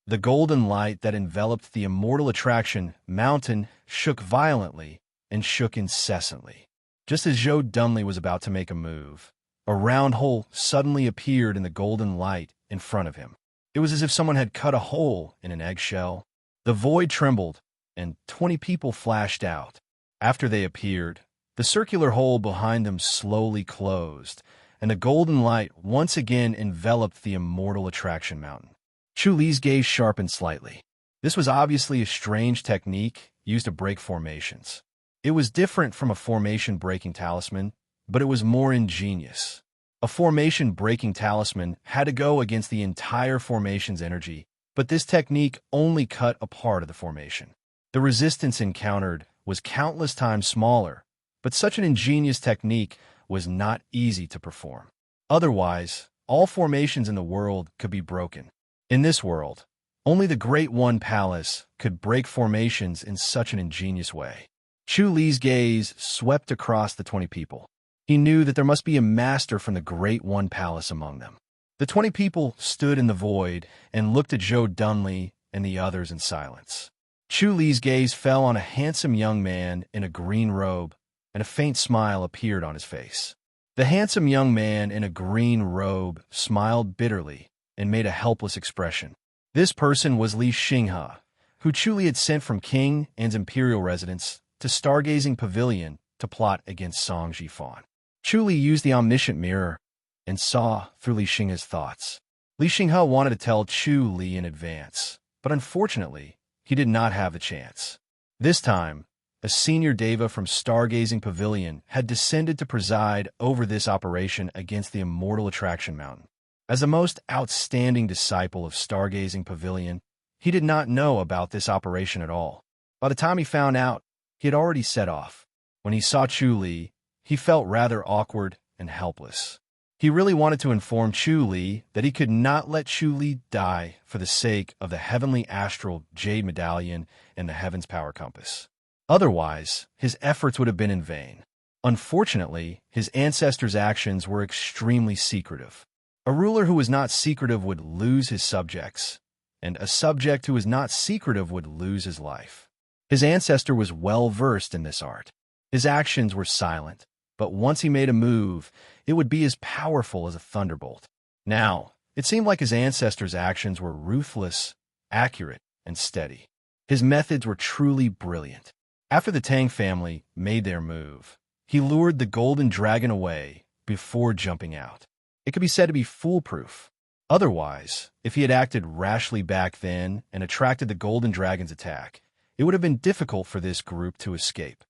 The golden light that enveloped the immortal attraction mountain shook violently and shook incessantly. Just as Zhou Dunley was about to make a move, a round hole suddenly appeared in the golden light in front of him. It was as if someone had cut a hole in an eggshell. The void trembled, and 20 people flashed out. After they appeared, the circular hole behind them slowly closed, and the golden light once again enveloped the immortal attraction mountain. Chu Li's gaze sharpened slightly. This was obviously a strange technique used to break formations. It was different from a formation-breaking talisman, but it was more ingenious. A formation-breaking talisman had to go against the entire formation's energy, but this technique only cut a part of the formation. The resistance encountered was countless times smaller, but such an ingenious technique was not easy to perform. Otherwise, all formations in the world could be broken. In this world, only the Great One Palace could break formations in such an ingenious way. Chu Li's gaze swept across the 20 people. He knew that there must be a master from the Great One Palace among them. The 20 people stood in the void and looked at Zhou Dunley and the others in silence. Chu Li's gaze fell on a handsome young man in a green robe, and a faint smile appeared on his face. The handsome young man in a green robe smiled bitterly and made a helpless expression. This person was Li Xinghe, who Chu Li had sent from King An's imperial residence to Stargazing Pavilion to plot against Song Jifan. Chu Li used the omniscient mirror and saw through Li Xinghe's thoughts. Li Xinghe wanted to tell Chu Li in advance, but unfortunately, he did not have the chance. This time, a senior deva from Stargazing Pavilion had descended to preside over this operation against the immortal attraction mountain. As the most outstanding disciple of Stargazing Pavilion, he did not know about this operation at all. By the time he found out, he had already set off. When he saw Chu Li, he felt rather awkward and helpless. He really wanted to inform Chu Li that he could not let Chu Li die for the sake of the heavenly astral jade medallion and the heaven's power compass. Otherwise, his efforts would have been in vain. Unfortunately, his ancestors' actions were extremely secretive. A ruler who was not secretive would lose his subjects, and a subject who was not secretive would lose his life. His ancestor was well versed in this art. His actions were silent, but once he made a move, it would be as powerful as a thunderbolt. Now, it seemed like his ancestors' actions were ruthless, accurate, and steady. His methods were truly brilliant. After the Tang family made their move, he lured the golden dragon away before jumping out. It could be said to be foolproof. Otherwise, if he had acted rashly back then and attracted the golden dragon's attack, it would have been difficult for this group to escape.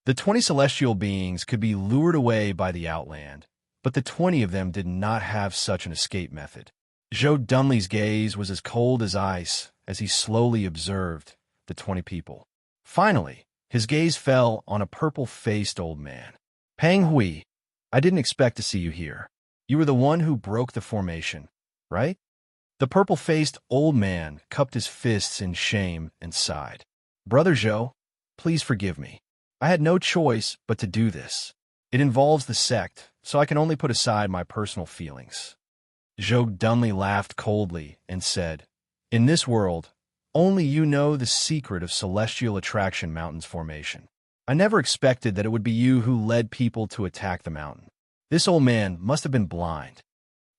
The 20 celestial beings could be lured away by the Outland, but the 20 of them did not have such an escape method. Zhou Dunley's gaze was as cold as ice as he slowly observed the 20 people. Finally, his gaze fell on a purple-faced old man. Peng Hui, I didn't expect to see you here. You were the one who broke the formation, right? The purple-faced old man cupped his fists in shame and sighed. Brother Zhou, please forgive me. I had no choice but to do this. It involves the sect, so I can only put aside my personal feelings. Zhou Dunley laughed coldly and said, In this world, only you know the secret of Celestial Attraction Mountain's formation. I never expected that it would be you who led people to attack the mountain. This old man must have been blind.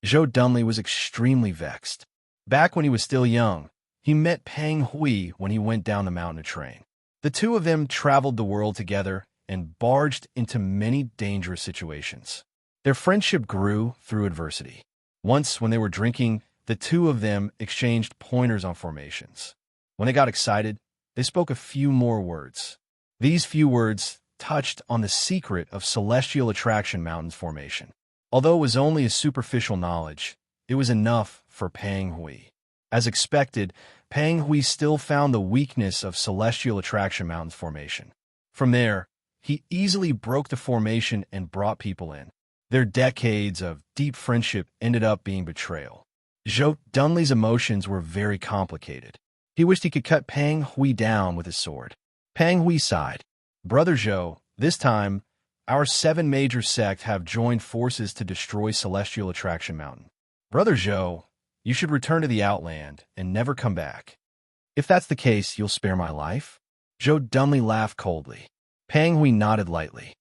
Zhou Dunley was extremely vexed. Back when he was still young, he met Pang Hui when he went down the mountain to train. The two of them traveled the world together and barged into many dangerous situations. Their friendship grew through adversity. Once, when they were drinking, the two of them exchanged pointers on formations. When they got excited, they spoke a few more words. These few words touched on the secret of Celestial Attraction Mountain's formation. Although it was only a superficial knowledge, it was enough for Pang Hui. As expected, Pang Hui still found the weakness of Celestial Attraction Mountain's formation. From there, he easily broke the formation and brought people in. Their decades of deep friendship ended up being betrayal. Zhou Dunley's emotions were very complicated. He wished he could cut Pang Hui down with his sword. Pang Hui sighed. Brother Zhou, this time, our 7 major sects have joined forces to destroy Celestial Attraction Mountain. Brother Zhou, you should return to the Outland and never come back. If that's the case, you'll spare my life? Zhou Dunley laughed coldly. Pang Hui nodded lightly.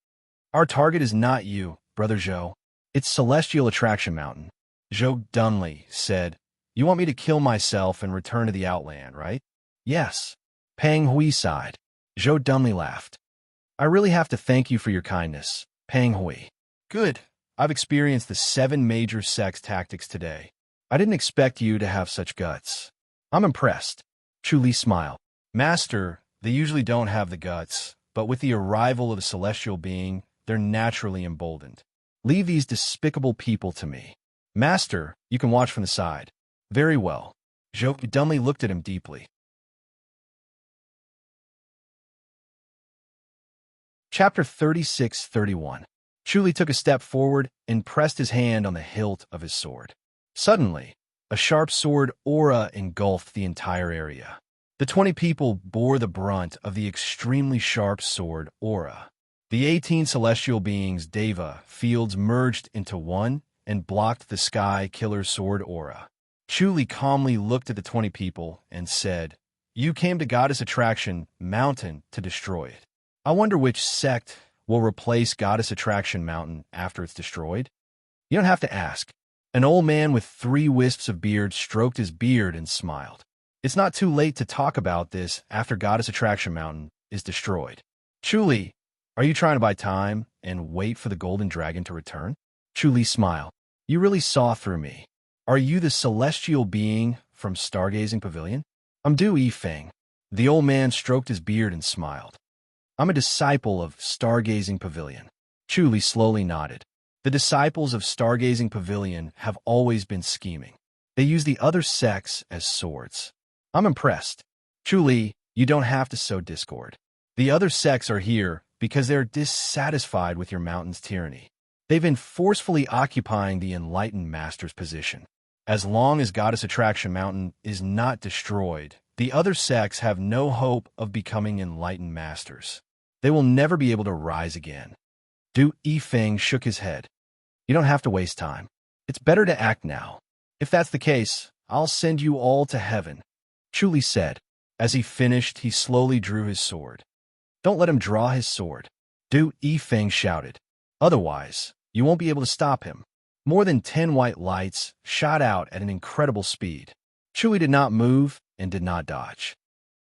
Our target is not you, Brother Zhou. It's Celestial Attraction Mountain. Zhou Dunley said, You want me to kill myself and return to the Outland, right? Yes. Pang Hui sighed. Zhou Dunley laughed. I really have to thank you for your kindness, Pang Hui. Good. I've experienced the 7 major sects tactics today. I didn't expect you to have such guts. I'm impressed. Chu Li smiled. Master, they usually don't have the guts, but with the arrival of the celestial being, they're naturally emboldened. Leave these despicable people to me. Master, you can watch from the side. Very well. Zhou Dunley looked at him deeply. Chapter 36-31. Chu Li took a step forward and pressed his hand on the hilt of his sword. Suddenly, a sharp sword aura engulfed the entire area. The 20 people bore the brunt of the extremely sharp sword aura. The 18 celestial beings' deva fields merged into one and blocked the sky killer's sword aura. Chu Li calmly looked at the 20 people and said, You came to Goddess Attraction Mountain to destroy it. I wonder which sect will replace Goddess Attraction Mountain after it's destroyed? You don't have to ask. An old man with 3 wisps of beard stroked his beard and smiled. It's not too late to talk about this after Goddess Attraction Mountain is destroyed. Chu Li, are you trying to buy time and wait for the golden dragon to return? Chu Li smiled. You really saw through me. Are you the celestial being from Stargazing Pavilion? I'm Du Yifeng. The old man stroked his beard and smiled. I'm a disciple of Stargazing Pavilion. Chu Li slowly nodded. The disciples of Stargazing Pavilion have always been scheming. They use the other sects as swords. I'm impressed. Chu Li, you don't have to sow discord. The other sects are here because they're dissatisfied with your mountain's tyranny. They've been forcefully occupying the enlightened master's position. As long as Goddess Attraction Mountain is not destroyed, the other sects have no hope of becoming enlightened masters. They will never be able to rise again. Du Yifeng shook his head. You don't have to waste time. It's better to act now. If that's the case, I'll send you all to heaven, Chu Li said. As he finished, he slowly drew his sword. Don't let him draw his sword, Du Yifeng shouted. Otherwise, you won't be able to stop him. More than 10 white lights shot out at an incredible speed. Chu Li did not move and did not dodge.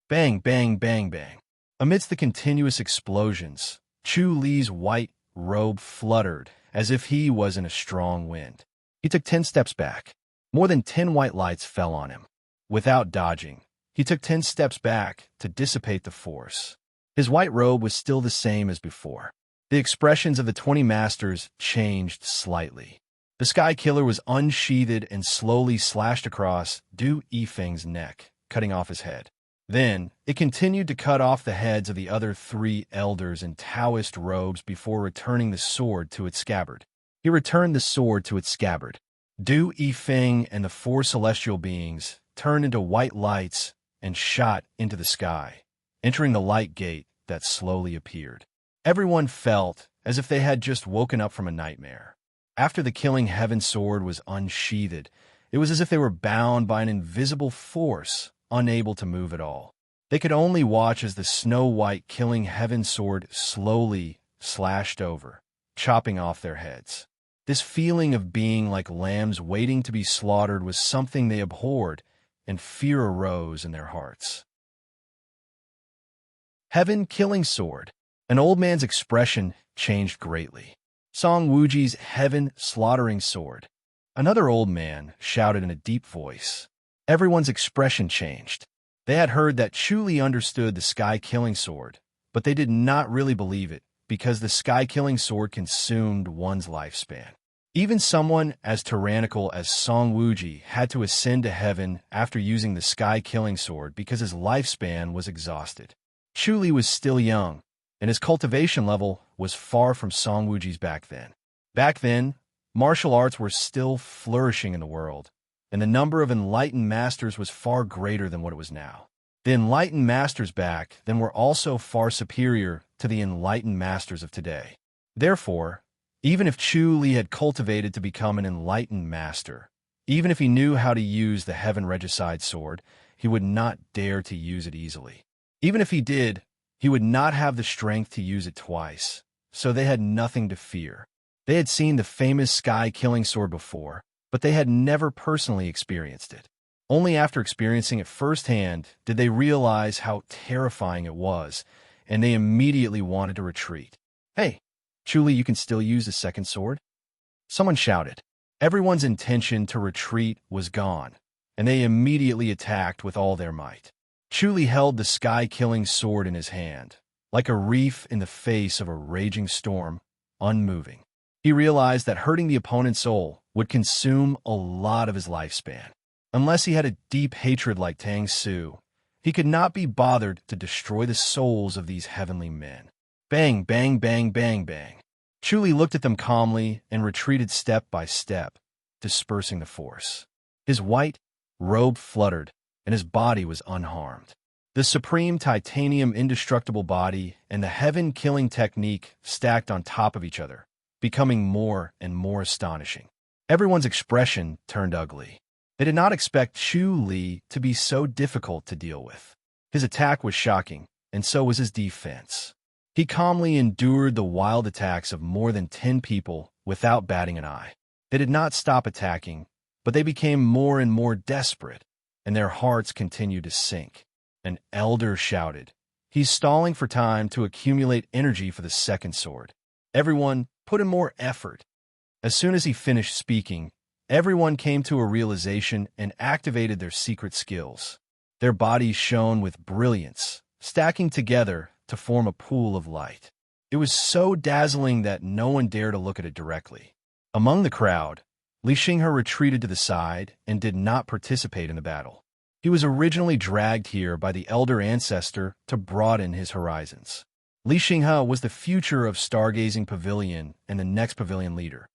Bang, bang, bang, bang. Amidst the continuous explosions, Chu Li's white robe fluttered as if he was in a strong wind. He took 10 steps back. More than 10 white lights fell on him. Without dodging, he took 10 steps back to dissipate the force. His white robe was still the same as before. The expressions of the 20 masters changed slightly. The Sky Killer was unsheathed and slowly slashed across Du Yifeng's neck, cutting off his head. Then, it continued to cut off the heads of the other 3 elders in Taoist robes before returning the sword to its scabbard. He returned the sword to its scabbard. Du Yifeng and the 4 celestial beings turned into white lights and shot into the sky, entering the light gate that slowly appeared. Everyone felt as if they had just woken up from a nightmare. After the Killing Heaven sword was unsheathed, it was as if they were bound by an invisible force, unable to move at all. They could only watch as the snow-white Killing Heaven sword slowly slashed over, chopping off their heads. This feeling of being like lambs waiting to be slaughtered was something they abhorred, and fear arose in their hearts. Heaven Killing Sword. An old man's expression changed greatly. Song Wuji's Heaven Slaughtering Sword. Another old man shouted in a deep voice. Everyone's expression changed. They had heard that Chu Li understood the sky-killing sword, but they did not really believe it, because the sky-killing sword consumed one's lifespan. Even someone as tyrannical as Song Wuji had to ascend to heaven after using the sky-killing sword because his lifespan was exhausted. Chu Li was still young, and his cultivation level was far from Song Wuji's back then. Back then, martial arts were still flourishing in the world, and the number of enlightened masters was far greater than what it was now. The enlightened masters back then were also far superior to the enlightened masters of today. Therefore, even if Chu Li had cultivated to become an enlightened master, even if he knew how to use the Heaven Regicide sword, he would not dare to use it easily. Even if he did, he would not have the strength to use it twice, so they had nothing to fear. They had seen the famous sky-killing sword before, but they had never personally experienced it. Only after experiencing it firsthand did they realize how terrifying it was, and they immediately wanted to retreat. "Hey, Chu Li, you can still use the second sword?" Someone shouted. Everyone's intention to retreat was gone, and they immediately attacked with all their might. Chu Li held the sky-killing sword in his hand, like a reef in the face of a raging storm, unmoving. He realized that hurting the opponent's soul would consume a lot of his lifespan. Unless he had a deep hatred like Tang Su, he could not be bothered to destroy the souls of these heavenly men. Bang, bang, bang, bang, bang. Chu Li looked at them calmly and retreated step by step, dispersing the force. His white robe fluttered, and his body was unharmed. The supreme titanium indestructible body and the heaven-killing technique stacked on top of each other, becoming more and more astonishing. Everyone's expression turned ugly. They did not expect Chu Li to be so difficult to deal with. His attack was shocking, and so was his defense. He calmly endured the wild attacks of more than 10 people without batting an eye. They did not stop attacking, but they became more and more desperate, and their hearts continued to sink. An elder shouted, "He's stalling for time to accumulate energy for the second sword." Everyone put in more effort. As soon as he finished speaking, everyone came to a realization and activated their secret skills. Their bodies shone with brilliance, stacking together to form a pool of light. It was so dazzling that no one dared to look at it directly. Among the crowd, Li Xinghe retreated to the side and did not participate in the battle. He was originally dragged here by the elder ancestor to broaden his horizons. Li Xinghe was the future of Stargazing Pavilion and the next pavilion leader.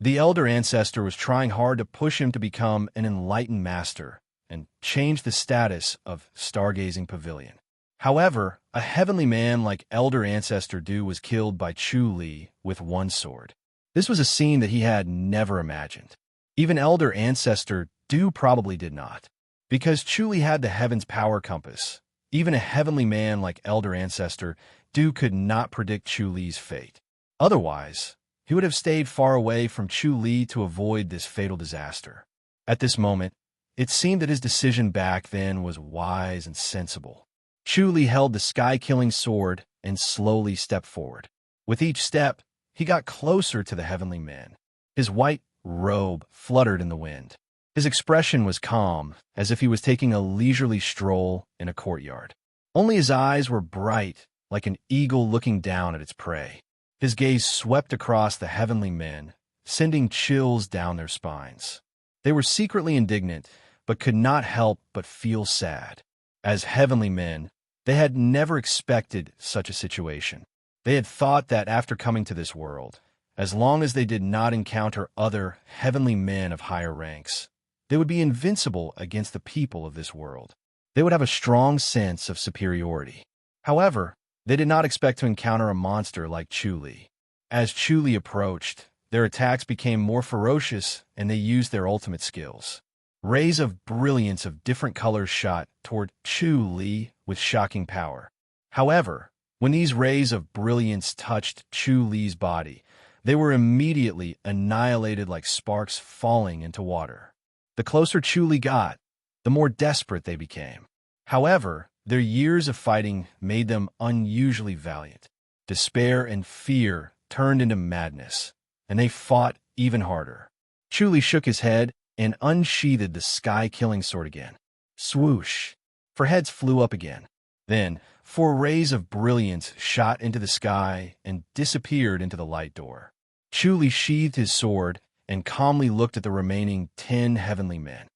The elder ancestor was trying hard to push him to become an enlightened master and change the status of Stargazing Pavilion. However, a heavenly man like elder ancestor Du was killed by Chu Li with one sword. This was a scene that he had never imagined. Even elder ancestor Du probably did not. Because Chu Li had the heaven's power compass, even a heavenly man like elder ancestor Du could not predict Chu Li's fate. Otherwise, he would have stayed far away from Chu Li to avoid this fatal disaster. At this moment, it seemed that his decision back then was wise and sensible. Chu Li held the sky-killing sword and slowly stepped forward. With each step, he got closer to the heavenly men. His white robe fluttered in the wind. His expression was calm, as if he was taking a leisurely stroll in a courtyard. Only his eyes were bright, like an eagle looking down at its prey. His gaze swept across the heavenly men, sending chills down their spines. They were secretly indignant, but could not help but feel sad. As heavenly men, they had never expected such a situation. They had thought that after coming to this world, as long as they did not encounter other heavenly men of higher ranks, they would be invincible against the people of this world. They would have a strong sense of superiority. However, they did not expect to encounter a monster like Chu Li. As Chu Li approached, their attacks became more ferocious and they used their ultimate skills. Rays of brilliance of different colors shot toward Chu Li with shocking power. However, when these rays of brilliance touched Chu Li's body, They were immediately annihilated like sparks falling into water. The closer Chu Li got, the more desperate they became. However, their years of fighting made them unusually valiant. Despair and fear turned into madness, and they fought even harder. Chu Li shook his head and unsheathed the sky-killing sword again. Swoosh! 4 heads flew up again. Then, 4 rays of brilliance shot into the sky and disappeared into the light door. Chu Li sheathed his sword and calmly looked at the remaining 10 heavenly men.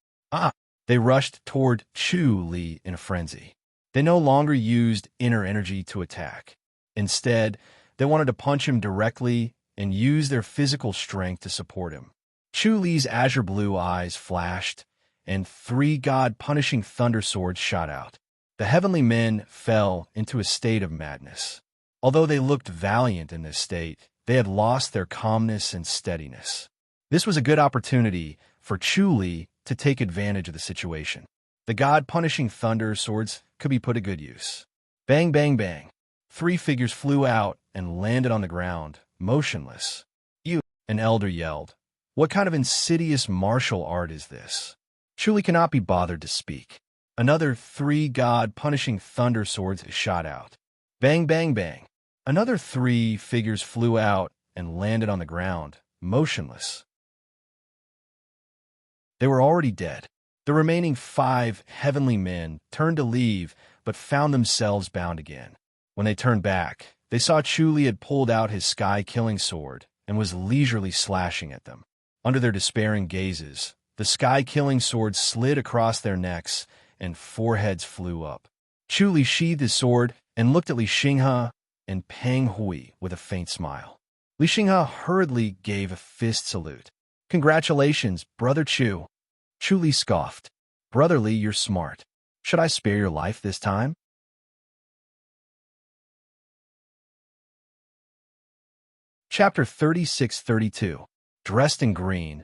They rushed toward Chu Li in a frenzy. They no longer used inner energy to attack. Instead, they wanted to punch him directly and use their physical strength to support him. Chu Li's azure blue eyes flashed, and 3 god-punishing thunder swords shot out. The heavenly men fell into a state of madness. Although they looked valiant in this state, they had lost their calmness and steadiness. This was a good opportunity for Chu Li to take advantage of the situation. The god-punishing thunder swords could be put to good use. Bang, bang, bang. 3 figures flew out and landed on the ground, motionless. An elder yelled. What kind of insidious martial art is this? Chu Li cannot be bothered to speak. Another 3 god-punishing thunder swords shot out. Bang, bang, bang. Another 3 figures flew out and landed on the ground, motionless. They were already dead. The remaining 5 heavenly men turned to leave, but found themselves bound again. When they turned back, they saw Chu Li had pulled out his sky-killing sword and was leisurely slashing at them. Under their despairing gazes, the sky-killing sword slid across their necks, and 4 heads flew up. Chu Li sheathed his sword and looked at Li Xinghe and Peng Hui with a faint smile. Li Xinghe hurriedly gave a fist salute. Congratulations, Brother Chu. Chu Li scoffed. Brother Li, you're smart. Should I spare your life this time? Chapter 36-32. Dressed in green,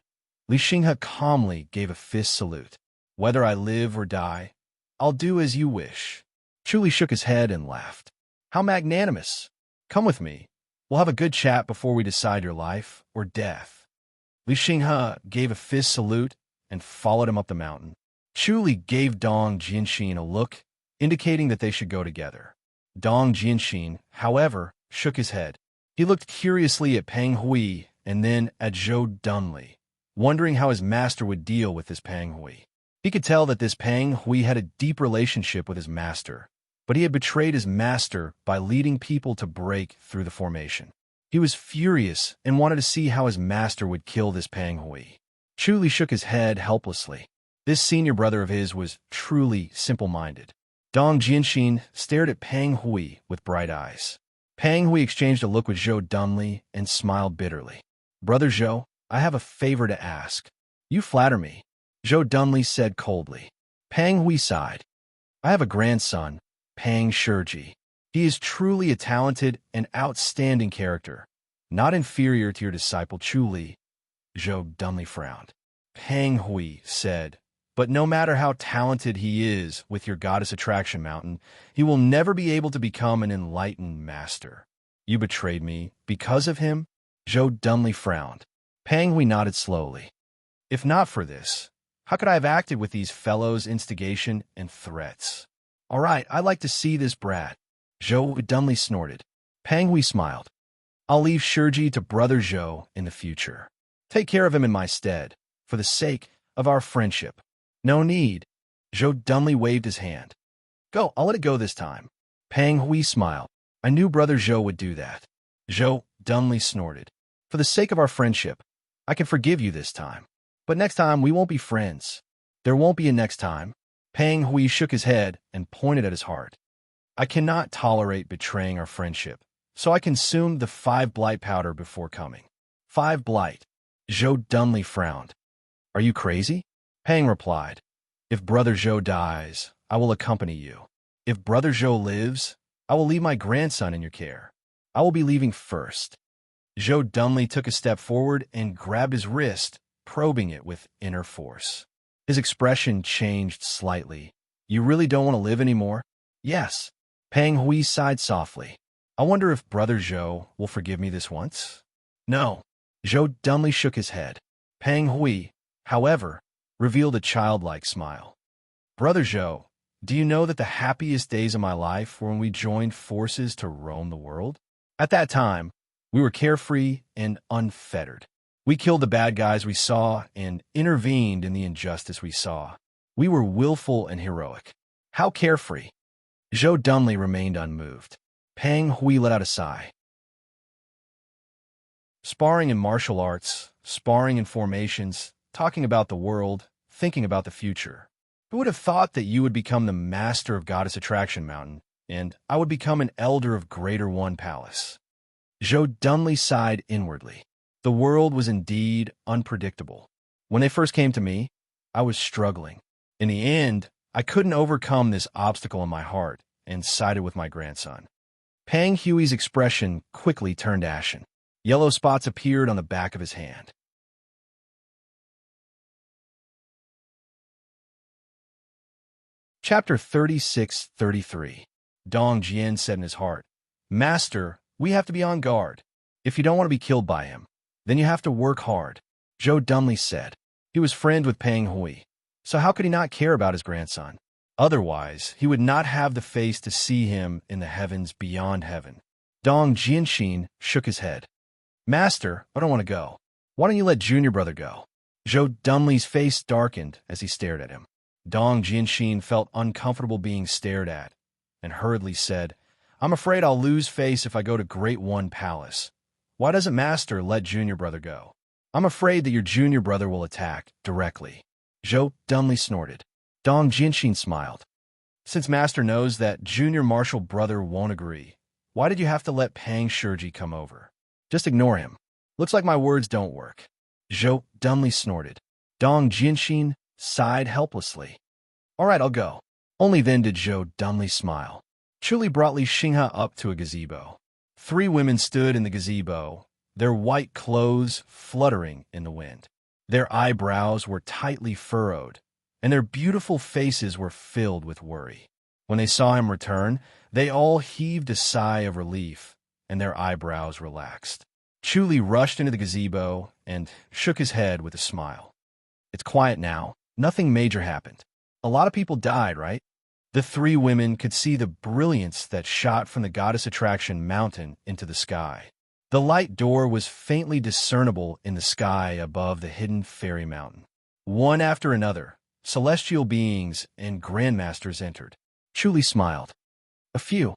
Li Xinghe calmly gave a fist salute. Whether I live or die, I'll do as you wish. Chu Li shook his head and laughed. How magnanimous. Come with me. We'll have a good chat before we decide your life or death. Li Xinghe gave a fist salute and followed him up the mountain. Chu Li gave Dong Jianxin a look, indicating that they should go together. Dong Jianxin, however, shook his head. He looked curiously at Peng Hui and then at Zhou Dunli, wondering how his master would deal with this Peng Hui. He could tell that this Peng Hui had a deep relationship with his master, but he had betrayed his master by leading people to break through the formation. He was furious and wanted to see how his master would kill this Peng Hui. Chu Li shook his head helplessly. This senior brother of his was truly simple-minded. Dong Jianxin stared at Peng Hui with bright eyes. Peng Hui exchanged a look with Zhou Dunli and smiled bitterly. Brother Zhou, I have a favor to ask. You flatter me, Zhou Dunli said coldly. Peng Hui sighed. I have a grandson, Peng Shiji. He is truly a talented and outstanding character, not inferior to your disciple Chu Li. Zhou Dunli frowned. Peng Hui said, but no matter how talented he is with your goddess attraction mountain, he will never be able to become an enlightened master. You betrayed me because of him? Zhou Dunli frowned. Peng Hui nodded slowly. If not for this, how could I have acted with these fellows' instigation and threats? All right, I'd like to see this brat. Zhou Dunli snorted. Peng Hui smiled. I'll leave Shiji to Brother Zhou in the future. Take care of him in my stead, for the sake of our friendship. No need. Zhou Dunli waved his hand. Go, I'll let it go this time. Peng Hui smiled. I knew Brother Zhou would do that. Zhou Dunli snorted. For the sake of our friendship, I can forgive you this time. But next time, we won't be friends. There won't be a next time. Peng Hui shook his head and pointed at his heart. I cannot tolerate betraying our friendship, so I consumed the 5 blight powder before coming. 5 blight. Zhou Dunli frowned. Are you crazy? Peng replied. If Brother Zhou dies, I will accompany you. If Brother Zhou lives, I will leave my grandson in your care. I will be leaving first. Zhou Dunli took a step forward and grabbed his wrist, probing it with inner force. His expression changed slightly. You really don't want to live anymore? Yes. Peng Hui sighed softly. I wonder if Brother Zhou will forgive me this once? No. Zhou dumbly shook his head. Peng Hui, however, revealed a childlike smile. Brother Zhou, do you know that the happiest days of my life were when we joined forces to roam the world? At that time, we were carefree and unfettered. We killed the bad guys we saw and intervened in the injustice we saw. We were willful and heroic. How carefree! Zhou dumbly remained unmoved. Peng Hui let out a sigh. Sparring in martial arts, sparring in formations, talking about the world, thinking about the future. Who would have thought that you would become the master of Goddess Attraction Mountain, and I would become an elder of Greater One Palace? Zhou dumbly sighed inwardly. The world was indeed unpredictable. When they first came to me, I was struggling. In the end, I couldn't overcome this obstacle in my heart and sided with my grandson. Peng Hui's expression quickly turned ashen. Yellow spots appeared on the back of his hand. Chapter 36-33. Dong Jian said in his heart, Master, we have to be on guard. If you don't want to be killed by him, then you have to work hard. Zhou dumbly said. He was friends with Peng Hui, so how could he not care about his grandson? Otherwise, he would not have the face to see him in the heavens beyond heaven. Dong Jianxin shook his head. Master, I don't want to go. Why don't you let junior brother go? Zhou dumbly's face darkened as he stared at him. Dong Jianxin felt uncomfortable being stared at, and hurriedly said, I'm afraid I'll lose face if I go to Great One Palace. Why doesn't Master let junior brother go? I'm afraid that your junior brother will attack directly. Zhou dumbly snorted. Dong Jianxin smiled. Since Master knows that junior martial brother won't agree, why did you have to let Pang Shiji come over? Just ignore him. Looks like my words don't work. Zhou dumbly snorted. Dong Jianxin sighed helplessly. All right, I'll go. Only then did Zhou dumbly smile. Chuli brought Li Xinghe up to a gazebo. 3 women stood in the gazebo, their white clothes fluttering in the wind. Their eyebrows were tightly furrowed, and their beautiful faces were filled with worry. When they saw him return, they all heaved a sigh of relief, and their eyebrows relaxed. Chuli rushed into the gazebo and shook his head with a smile. It's quiet now. Nothing major happened. A lot of people died, right? The 3 women could see the brilliance that shot from the Goddess Attraction Mountain into the sky. The light door was faintly discernible in the sky above the hidden fairy mountain. One after another, celestial beings and grandmasters entered. Chuli smiled. A few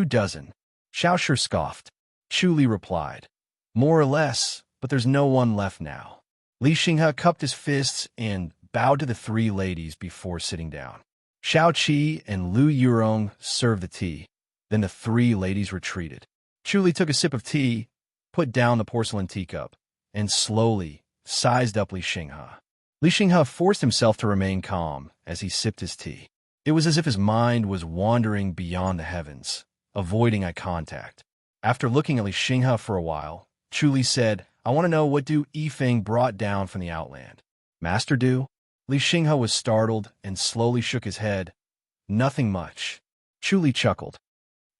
dozen. Xiaoshi scoffed. Chuli replied, More or less, but there's no one left now. Li Xinghe cupped his fists and bowed to the 3 ladies before sitting down. Xiao Qi and Lu Yurong served the tea. Then the 3 ladies retreated. Chuli took a sip of tea, put down the porcelain teacup, and slowly sized up Li Xinghe. Li Xinghe forced himself to remain calm as he sipped his tea. It was as if his mind was wandering beyond the heavens, avoiding eye contact. After looking at Li Xinghe for a while, Chuli said, I want to know what Du Yifeng brought down from the outland. Master Du? Li Xinghe was startled and slowly shook his head. Nothing much. Chuli chuckled.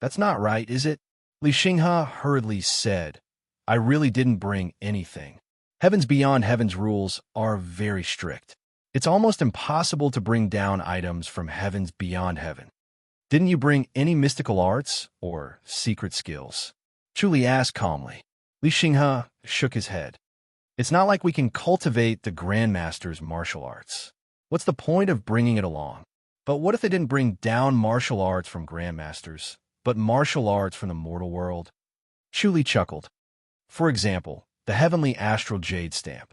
That's not right, is it? Li Xinghe hurriedly said, I really didn't bring anything. Heavens Beyond Heaven's rules are very strict. It's almost impossible to bring down items from heavens beyond heaven. Didn't you bring any mystical arts or secret skills? Chuli asked calmly. Li Xinghe shook his head. It's not like we can cultivate the Grandmaster's martial arts. What's the point of bringing it along? But what if they didn't bring down martial arts from Grandmasters, but martial arts from the mortal world? Chuli chuckled. For example, the heavenly astral jade stamp.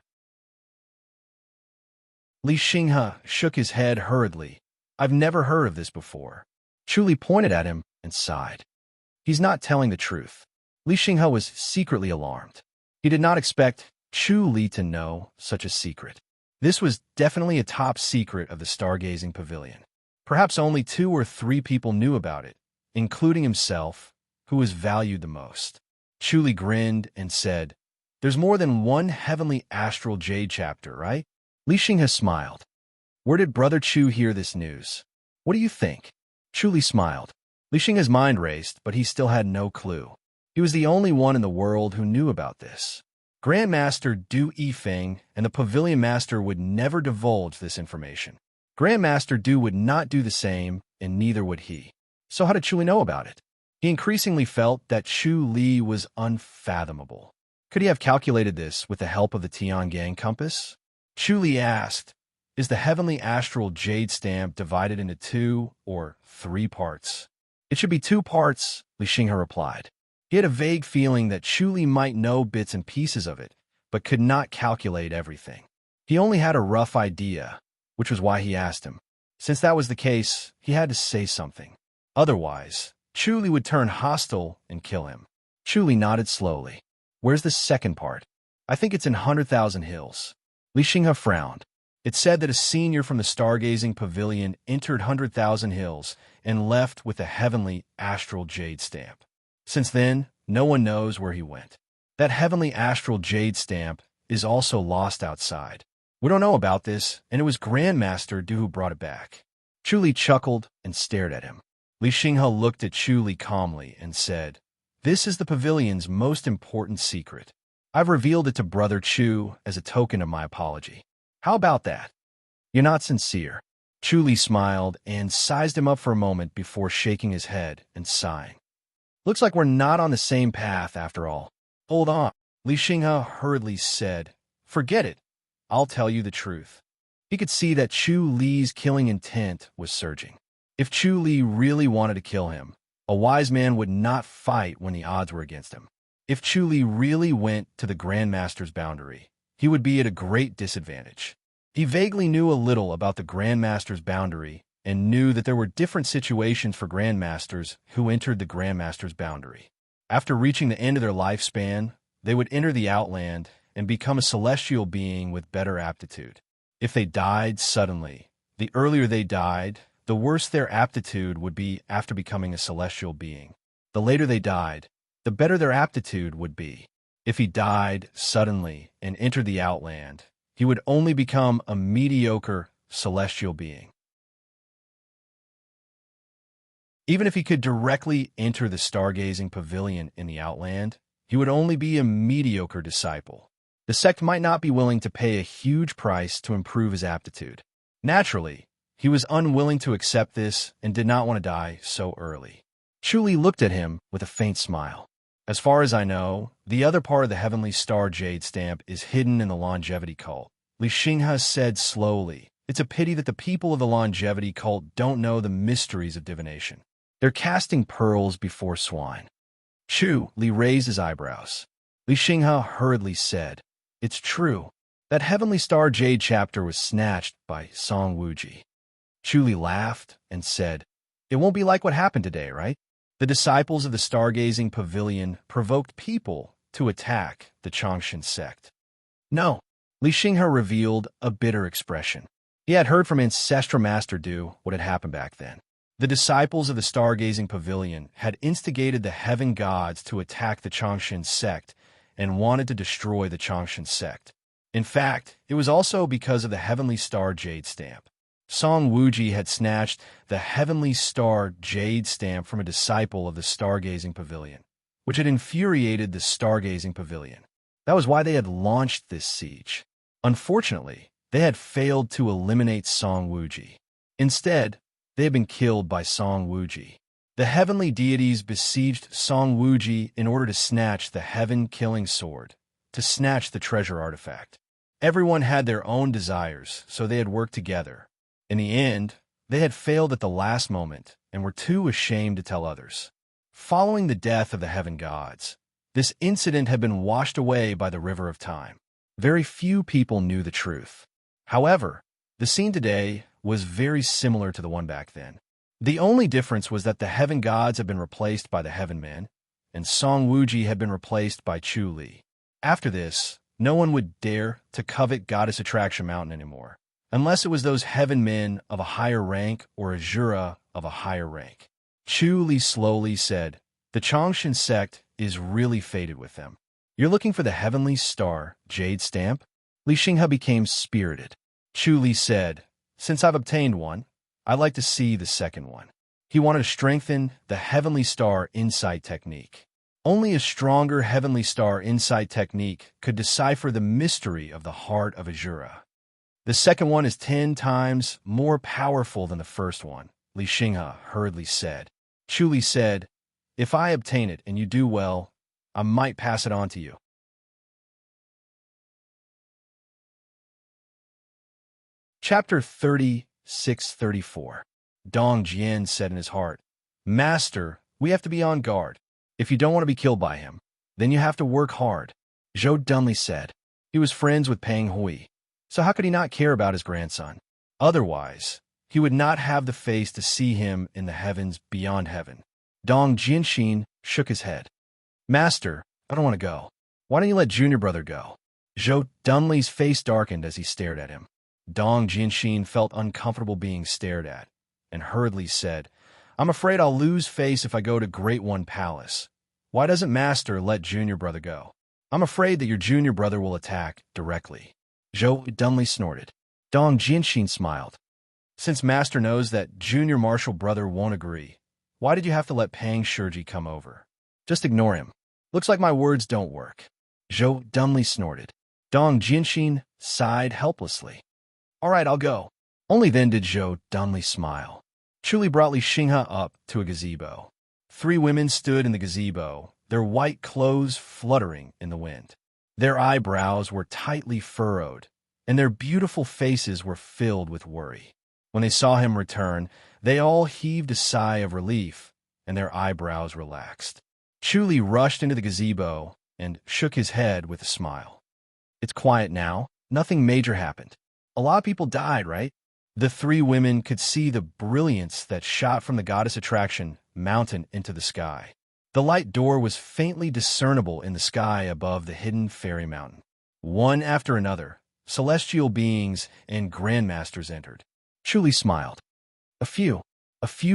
Li Xinghe shook his head hurriedly. I've never heard of this before. Chuli pointed at him and sighed. He's not telling the truth. Li Xinghe was secretly alarmed. He did not expect Chuli to know such a secret. This was definitely a top secret of the stargazing pavilion. Perhaps only 2 or 3 people knew about it, including himself, who was valued the most. Chuli grinned and said, There's more than one heavenly astral jade chapter, right? Li Xinghe smiled. Where did Brother Chu hear this news? What do you think? Chuli smiled. Li Xinghe's mind raced, but he still had no clue. He was the only one in the world who knew about this. Grandmaster Du Yifeng and the Pavilion Master would never divulge this information. Grandmaster Du would not do the same, and neither would he. So how did Chu Li know about it? He increasingly felt that Chu Li was unfathomable. Could he have calculated this with the help of the Tiangang compass? Chu Li asked, "Is the heavenly astral jade stamp divided into 2 or 3 parts?" "It should be 2 parts," Li Xinghe replied. He had a vague feeling that Chu Li might know bits and pieces of it, but could not calculate everything. He only had a rough idea, which was why he asked him. Since that was the case, he had to say something. Otherwise, Chu Li would turn hostile and kill him. Chu Li nodded slowly. "Where's the second part?" "I think it's in 100,000 Hills." Li Xinghe frowned. It said that a senior from the Stargazing Pavilion entered 100,000 Hills and left with a heavenly astral jade stamp. Since then, no one knows where he went. That heavenly astral jade stamp is also lost outside. We don't know about this, and it was Grandmaster Du who brought it back. Chu Li chuckled and stared at him. Li Xinghe looked at Chu Li calmly and said, "This is the pavilion's most important secret. I've revealed it to Brother Chu as a token of my apology. How about that?" "You're not sincere." Chu Li smiled and sized him up for a moment before shaking his head and sighing. "Looks like we're not on the same path after all." "Hold on," Li Xinghe hurriedly said. "Forget it. I'll tell you the truth." He could see that Chu Li's killing intent was surging. If Chu Li really wanted to kill him, a wise man would not fight when the odds were against him. If Chu Li really went to the Grandmaster's boundary, he would be at a great disadvantage. He vaguely knew a little about the Grandmaster's boundary and knew that there were different situations for Grandmasters who entered the Grandmaster's boundary. After reaching the end of their lifespan, they would enter the Outland and become a celestial being with better aptitude. If they died suddenly, the earlier they died, the worse their aptitude would be after becoming a celestial being. The later they died, the better their aptitude would be. If he died suddenly and entered the Outland, he would only become a mediocre celestial being. Even if he could directly enter the Stargazing Pavilion in the Outland, he would only be a mediocre disciple. The sect might not be willing to pay a huge price to improve his aptitude. Naturally, he was unwilling to accept this and did not want to die so early. Chu Li looked at him with a faint smile. "As far as I know, the other part of the Heavenly Star Jade Stamp is hidden in the Longevity Cult." Li Xinghe said slowly, "It's a pity that the people of the Longevity Cult don't know the mysteries of divination. They're casting pearls before swine." Chu Li raised his eyebrows. Li Xinghe hurriedly said, "It's true. That Heavenly Star Jade chapter was snatched by Song Wuji." Chu Li laughed and said, "It won't be like what happened today, right? The disciples of the Stargazing Pavilion provoked people to attack the Changshan sect." "No." Li Xinghe revealed a bitter expression. He had heard from Ancestral Master Du what had happened back then. The disciples of the Stargazing Pavilion had instigated the heaven gods to attack the Changshan sect and wanted to destroy the Changshan sect. In fact, it was also because of the Heavenly Star Jade Stamp. Song Wuji had snatched the Heavenly Star Jade Stamp from a disciple of the Stargazing Pavilion, which had infuriated the Stargazing Pavilion. That was why they had launched this siege. Unfortunately, they had failed to eliminate Song Wuji. Instead, they had been killed by Song Wuji. The heavenly deities besieged Song Wuji in order to snatch the heaven-killing sword, to snatch the treasure artifact. Everyone had their own desires, so they had worked together. In the end, they had failed at the last moment and were too ashamed to tell others. Following the death of the heaven gods, this incident had been washed away by the river of time. Very few people knew the truth. However, the scene today was very similar to the one back then. The only difference was that the heaven gods had been replaced by the heaven men, and Song Wuji had been replaced by Chu Li. After this, no one would dare to covet Goddess Attraction Mountain anymore, unless it was those heaven men of a higher rank or Azura of a higher rank. Chu Li slowly said, "The Changshan sect is really fated with them. You're looking for the Heavenly Star Jade Stamp?" Li Xinghe became spirited. Chu Li said, "Since I've obtained one, I'd like to see the second one." He wanted to strengthen the Heavenly Star Insight technique. Only a stronger heavenly star insight technique could decipher the mystery of the heart of Azura. The second one is 10 times more powerful than the first one, Li Xinghe hurriedly said. Chu Li said, if I obtain it and you do well, I might pass it on to you. Chapter 36-34. Dong Jian said in his heart, Master, we have to be on guard. If you don't want to be killed by him, then you have to work hard. Zhou dumbly said. He was friends with Peng Hui, so how could he not care about his grandson? Otherwise, he would not have the face to see him in the heavens beyond heaven. Dong Jianxin shook his head. Master, I don't want to go. Why don't you let junior brother go? Zhou dumbly's face darkened as he stared at him. Dong Jianxin felt uncomfortable being stared at, and hurriedly said, I'm afraid I'll lose face if I go to Great One Palace. Why doesn't Master let junior brother go? I'm afraid that your junior brother will attack directly. Zhou dumbly snorted. Dong Jianxin smiled. Since Master knows that junior martial brother won't agree, why did you have to let Pang Shiji come over? Just ignore him. Looks like my words don't work. Zhou dumbly snorted. Dong Jianxin sighed helplessly. All right, I'll go. Only then did Zhou dumbly smile. Chu Li brought Li Xinghe up to a gazebo. 3 women stood in the gazebo, their white clothes fluttering in the wind. Their eyebrows were tightly furrowed, and their beautiful faces were filled with worry. When they saw him return, they all heaved a sigh of relief, and their eyebrows relaxed. Chu Li rushed into the gazebo and shook his head with a smile. It's quiet now. Nothing major happened. A lot of people died, right? The 3 women could see the brilliance that shot from the goddess attraction mountain into the sky. The light door was faintly discernible in the sky above the hidden fairy mountain. One after another, celestial beings and grandmasters entered. Chu Li smiled. A few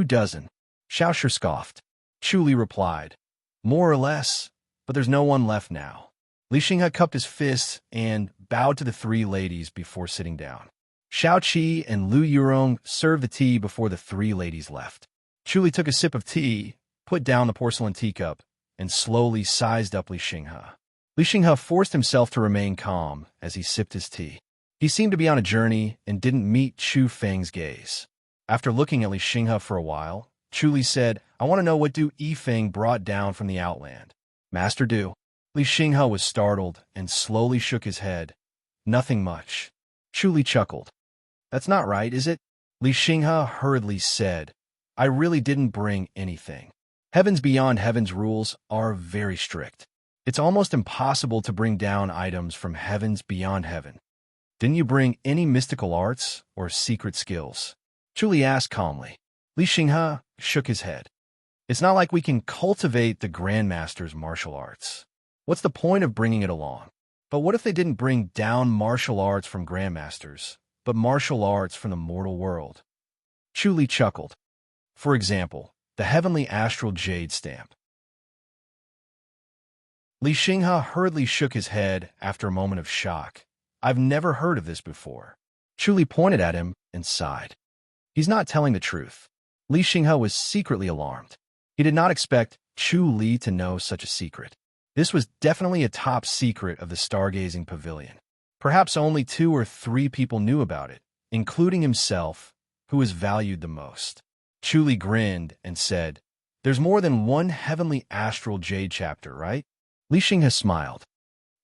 dozen. Xiaoshi scoffed. Chu Li replied, more or less, but there's no one left now. Li Xinghe cupped his fists and bowed to the 3 ladies before sitting down. Xiao Qi and Lu Yurong served the tea before the 3 ladies left. Chu Li took a sip of tea, put down the porcelain teacup, and slowly sized up Li Xinghe. Li Xinghe forced himself to remain calm as he sipped his tea. He seemed to be on a journey and didn't meet Chu Feng's gaze. After looking at Li Xinghe for a while, Chu Li said, I want to know what Du Yifeng brought down from the Outland. Master Du. Li Xinghe was startled and slowly shook his head. Nothing much. Chu Li chuckled. That's not right, is it? Li Xinghe hurriedly said, I really didn't bring anything. Heavens Beyond Heaven's rules are very strict. It's almost impossible to bring down items from heavens beyond heaven. Didn't you bring any mystical arts or secret skills? Chu Li asked calmly. Li Xinghe shook his head. It's not like we can cultivate the Grandmaster's martial arts. What's the point of bringing it along? But what if they didn't bring down martial arts from Grandmasters, but martial arts from the mortal world? Chu Li chuckled. For example, the heavenly astral jade stamp. Li Xinghe hurriedly shook his head after a moment of shock. I've never heard of this before. Chu Li pointed at him and sighed. He's not telling the truth. Li Xinghe was secretly alarmed. He did not expect Chu Li to know such a secret. This was definitely a top secret of the stargazing pavilion. Perhaps only 2 or 3 people knew about it, including himself, who was valued the most. Chu Li grinned and said, There's more than one heavenly astral jade chapter, right? Li Xinghe smiled.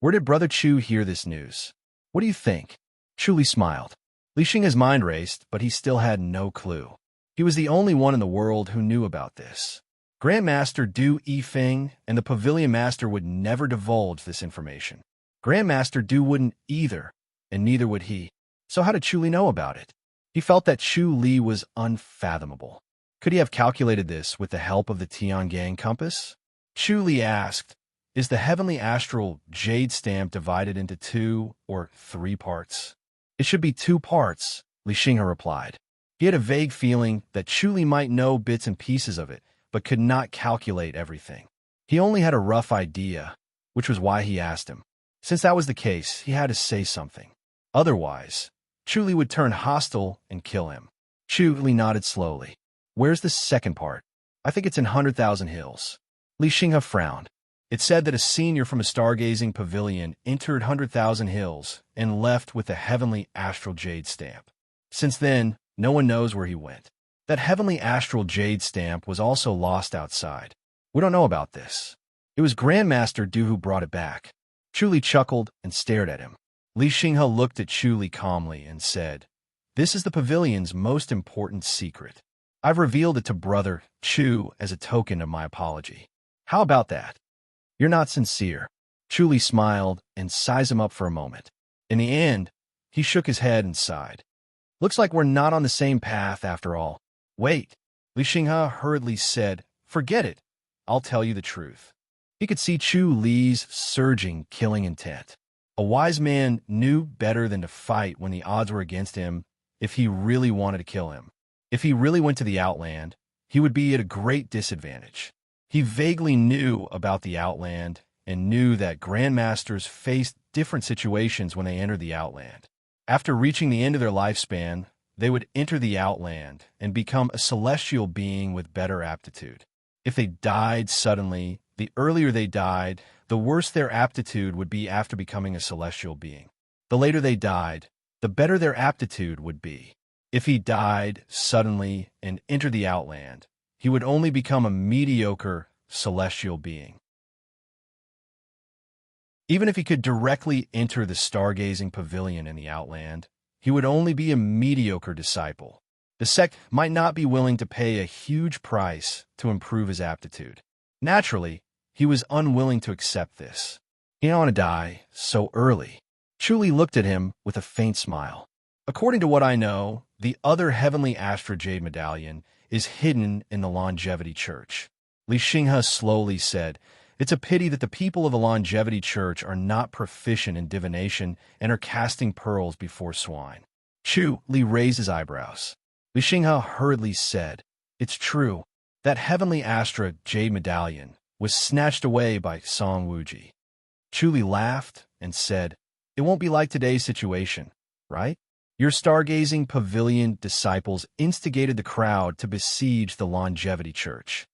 Where did Brother Chu hear this news? What do you think? Chu Li smiled. Li Xinghe's mind raced, but he still had no clue. He was the only one in the world who knew about this. Grandmaster Du Yifeng and the Pavilion Master would never divulge this information. Grandmaster Du wouldn't either, and neither would he. So how did Chu Li know about it? He felt that Chu Li was unfathomable. Could he have calculated this with the help of the Tiangang compass? Chu Li asked, Is the heavenly astral jade stamp divided into 2 or 3 parts? It should be 2 parts, Li Xinghe replied. He had a vague feeling that Chu Li might know bits and pieces of it, but could not calculate everything. He only had a rough idea, which was why he asked him. Since that was the case, he had to say something. Otherwise, Chu Li would turn hostile and kill him. Chu Li nodded slowly. Where's the second part? I think it's in 100,000 Hills. Li Xinghe frowned. It said that a senior from a stargazing pavilion entered 100,000 Hills and left with the heavenly astral jade stamp. Since then, no one knows where he went. That heavenly astral jade stamp was also lost outside. We don't know about this. It was Grandmaster Du who brought it back. Chu Li chuckled and stared at him. Li Xinghe looked at Chu Li calmly and said, "This is the pavilion's most important secret. I've revealed it to Brother Chu as a token of my apology. How about that? You're not sincere." Chu Li smiled and sized him up for a moment. In the end, he shook his head and sighed. "Looks like we're not on the same path after all." "Wait," Li Xinghe hurriedly said, "forget it. I'll tell you the truth." He could see Chu Li's surging, killing intent. A wise man knew better than to fight when the odds were against him if he really wanted to kill him. If he really went to the Outland, he would be at a great disadvantage. He vaguely knew about the Outland and knew that Grandmasters faced different situations when they entered the Outland. After reaching the end of their lifespan, they would enter the Outland and become a celestial being with better aptitude. If they died suddenly, the earlier they died, the worse their aptitude would be after becoming a celestial being. The later they died, the better their aptitude would be. If he died suddenly and entered the Outland, he would only become a mediocre celestial being. Even if he could directly enter the stargazing pavilion in the Outland, he would only be a mediocre disciple. The sect might not be willing to pay a huge price to improve his aptitude. Naturally, he was unwilling to accept this. He didn't want to die so early. Chu Li looked at him with a faint smile. "According to what I know, the other heavenly Astral Jade Medallion is hidden in the Longevity Church." Li Xinghe slowly said, "It's a pity that the people of the Longevity Church are not proficient in divination and are casting pearls before swine." Chu Li raised his eyebrows. Li Xinghe hurriedly said, "It's true. That heavenly Astra Jade Medallion was snatched away by Song Wuji." Chu Li laughed and said, "It won't be like today's situation, right? Your stargazing pavilion disciples instigated the crowd to besiege the Longevity Church."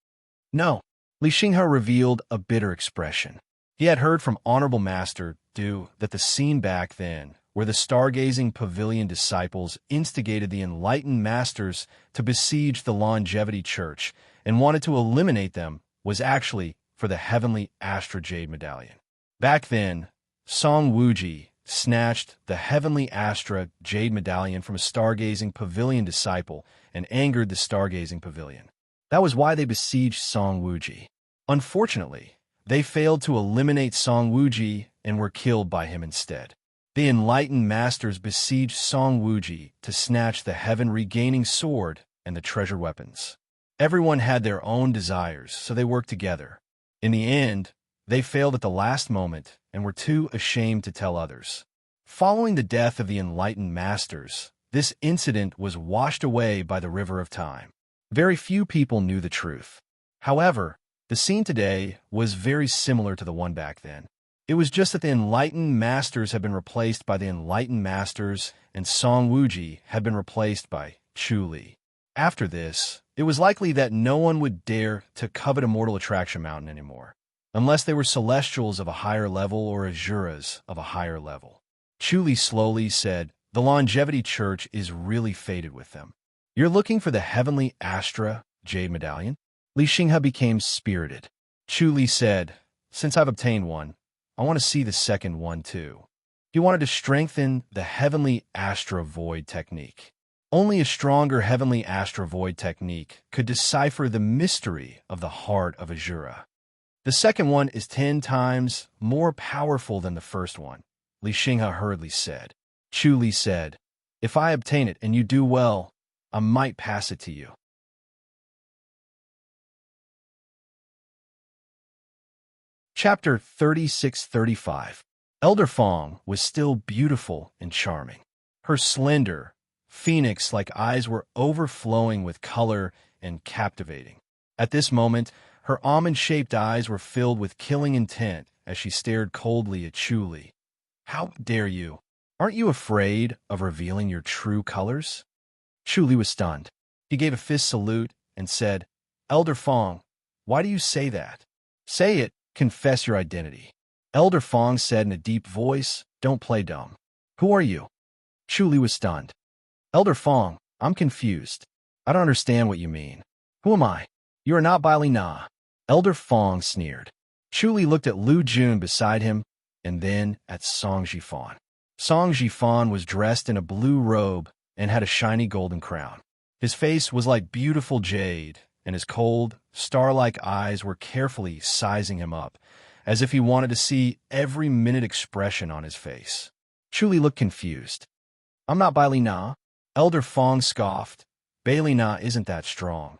"No." Li Xinghe revealed a bitter expression. He had heard from Honorable Master Du that the scene back then, where the stargazing pavilion disciples instigated the enlightened masters to besiege the Longevity Church and wanted to eliminate them, was actually for the heavenly Astra Jade Medallion. Back then, Song Wuji snatched the heavenly Astra Jade Medallion from a stargazing pavilion disciple and angered the stargazing pavilion. That was why they besieged Song Wuji. Unfortunately, they failed to eliminate Song Wuji and were killed by him instead. The enlightened masters besieged Song Wuji to snatch the heaven-regaining sword and the treasured weapons. Everyone had their own desires, so they worked together. In the end, they failed at the last moment and were too ashamed to tell others. Following the death of the enlightened masters, this incident was washed away by the river of time. Very few people knew the truth. However, the scene today was very similar to the one back then. It was just that the enlightened masters had been replaced by the enlightened masters, and Song Wuji had been replaced by Chu Li. After this, it was likely that no one would dare to covet Immortal Attraction Mountain anymore, unless they were celestials of a higher level or Asuras of a higher level. Chu Li slowly said, "The Longevity Church is really fated with them. You're looking for the heavenly Astra Jade Medallion?" Li Xinghe became spirited. Chu Li said, "Since I've obtained one, I want to see the second one too." He wanted to strengthen the heavenly Astra Void technique. Only a stronger heavenly Astra Void technique could decipher the mystery of the heart of Asura. The second one is 10 times more powerful than the first one, Li Xinghe hurriedly said. Chu Li said, "If I obtain it and you do well, I might pass it to you." Chapter 36-35. Elder Fong was still beautiful and charming. Her slender, phoenix-like eyes were overflowing with color and captivating. At this moment, her almond-shaped eyes were filled with killing intent as she stared coldly at Chu Li. "How dare you? Aren't you afraid of revealing your true colors?" Chu Li was stunned. He gave a fist salute and said, "Elder Fong, why do you say that?" "Say it confess your identity. Elder Fong said in a deep voice, don't play dumb. Who are you? Chu Li was stunned. Elder Fong, I'm confused. I don't understand what you mean. Who am I? You are not Bai Li Na. Elder Fong sneered. Chu Li looked at Lu Jun beside him, and then at Song Jifan. Song Jifan was dressed in a blue robe and had a shiny golden crown. His face was like beautiful jade, and his cold, star-like eyes were carefully sizing him up, as if he wanted to see every minute expression on his face. Chu Li looked confused. I'm not Bai Li Na. Elder Fong scoffed. Bai Li Na isn't that strong.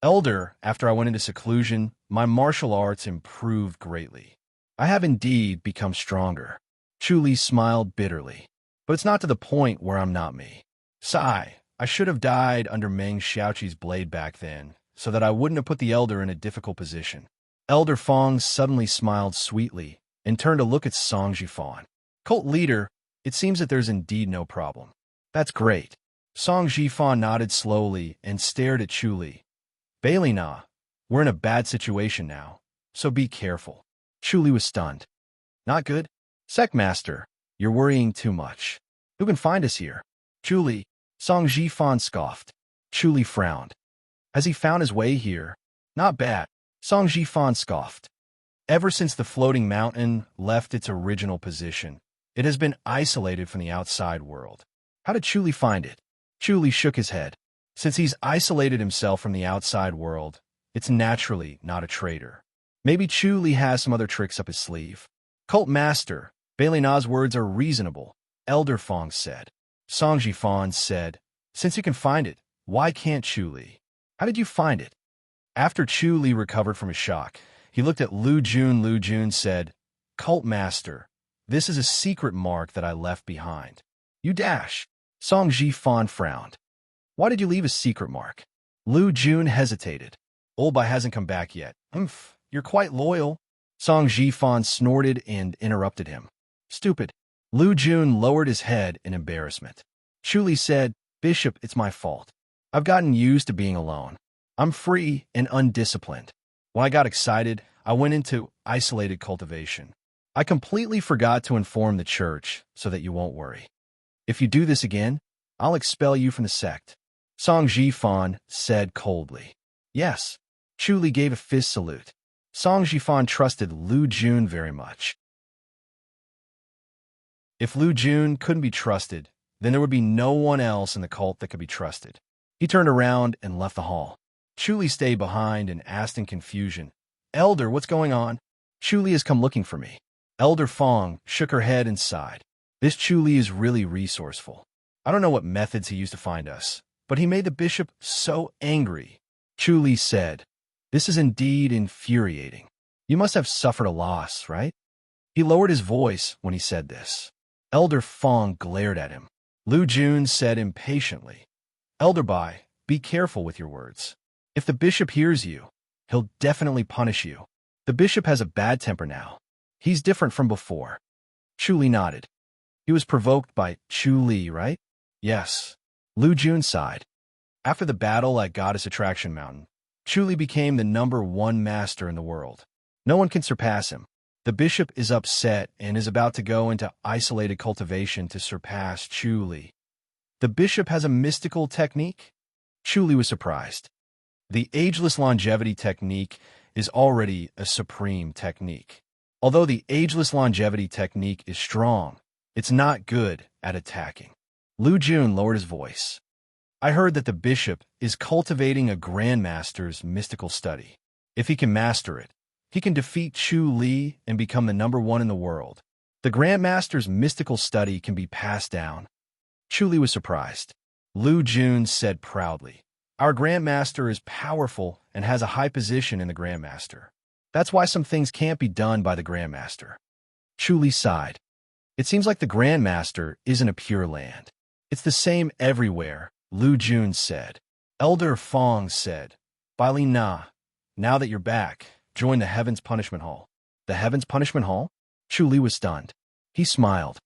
Elder, after I went into seclusion, my martial arts improved greatly. I have indeed become stronger. Chu Li smiled bitterly. But it's not to the point where I'm not me. Sigh, I should have died under Meng Xiaoqi's blade back then, so that I wouldn't have put the Elder in a difficult position. Elder Fong suddenly smiled sweetly and turned to look at Song Jifan. Cult leader, it seems that there's indeed no problem. That's great. Song Jifan nodded slowly and stared at Chu Li. Bai Li Na, we're in a bad situation now, so be careful. Chu Li was stunned. Not good? Sect Master, you're worrying too much. Who can find us here? Chu Li, Song Jifan scoffed. Chu Li frowned. Has he found his way here? Not bad. Song Jifan scoffed. Ever since the floating mountain left its original position, it has been isolated from the outside world. How did Chu Li find it? Chu Li shook his head. Since he's isolated himself from the outside world, it's naturally not a traitor. Maybe Chu Li has some other tricks up his sleeve. Cult Master, Bai Li Na's words are reasonable, Elder Fong said. Song Jifan said, since you can find it, why can't Chu Li? How did you find it? After Chu Li recovered from his shock, he looked at Lu Jun. Lu Jun said, Cult Master, this is a secret mark that I left behind. You dash. Song Jifan frowned. Why did you leave a secret mark? Lu Jun hesitated. Old Bai hasn't come back yet. You're quite loyal. Song Jifan snorted and interrupted him. Stupid. Lu Jun lowered his head in embarrassment. Chu Li said, Bishop, it's my fault. I've gotten used to being alone. I'm free and undisciplined. When I got excited, I went into isolated cultivation. I completely forgot to inform the church so that you won't worry. If you do this again, I'll expel you from the sect. Song Jifan said coldly. Yes. Chu Li gave a fist salute. Song Jifan trusted Lu Jun very much. If Lu Jun couldn't be trusted, then there would be no one else in the cult that could be trusted. He turned around and left the hall. Chu Li stayed behind and asked in confusion, Elder, what's going on? Chu Li has come looking for me. Elder Fong shook her head and sighed. This Chu Li is really resourceful. I don't know what methods he used to find us, but he made the bishop so angry. Chu Li said, This is indeed infuriating. You must have suffered a loss, right? He lowered his voice when he said this. Elder Fong glared at him. Lu Jun said impatiently, Elder Bai, be careful with your words. If the bishop hears you, he'll definitely punish you. The bishop has a bad temper now. He's different from before. Chu Li nodded. He was provoked by Chu Li, right? Yes. Lu Jun sighed. After the battle at Goddess Attraction Mountain, Chu Li became the #1 master in the world. No one can surpass him. The bishop is upset and is about to go into isolated cultivation to surpass Chu Li. The bishop has a mystical technique? Chu Li was surprised. The ageless longevity technique is already a supreme technique. Although the ageless longevity technique is strong, it's not good at attacking. Lu Jun lowered his voice. I heard that the bishop is cultivating a grandmaster's mystical study. If he can master it, he can defeat Chu Li and become the #1 in the world. The grandmaster's mystical study can be passed down. Chu Li was surprised. Lu Jun said proudly, Our grandmaster is powerful and has a high position in the grandmaster. That's why some things can't be done by the grandmaster. Chu Li sighed. It seems like the grandmaster isn't a pure land. It's the same everywhere, Lu Jun said. Elder Fong said, Bai Li Na, now that you're back, join the Heaven's Punishment Hall. The Heaven's Punishment Hall? Chu Li was stunned. He smiled.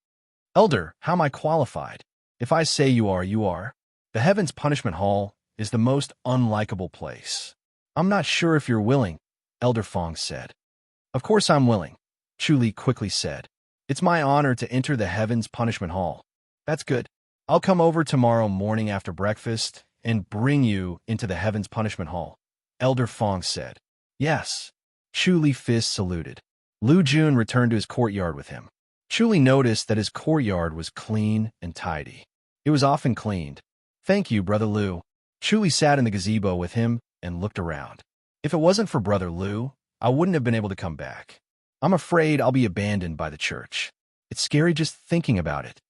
Elder, how am I qualified? If I say you are, you are. The Heaven's Punishment Hall is the most unlikable place. I'm not sure if you're willing, Elder Fong said. Of course I'm willing, Chu Li quickly said. It's my honor to enter the Heaven's Punishment Hall. That's good. I'll come over tomorrow morning after breakfast and bring you into the Heaven's Punishment Hall, Elder Fong said. Yes. Chu Li fist saluted. Lu Jun returned to his courtyard with him. Chu Li noticed that his courtyard was clean and tidy. It was often cleaned. Thank you, Brother Lu. Chu Li sat in the gazebo with him and looked around. If it wasn't for Brother Lu, I wouldn't have been able to come back. I'm afraid I'll be abandoned by the church. It's scary just thinking about it.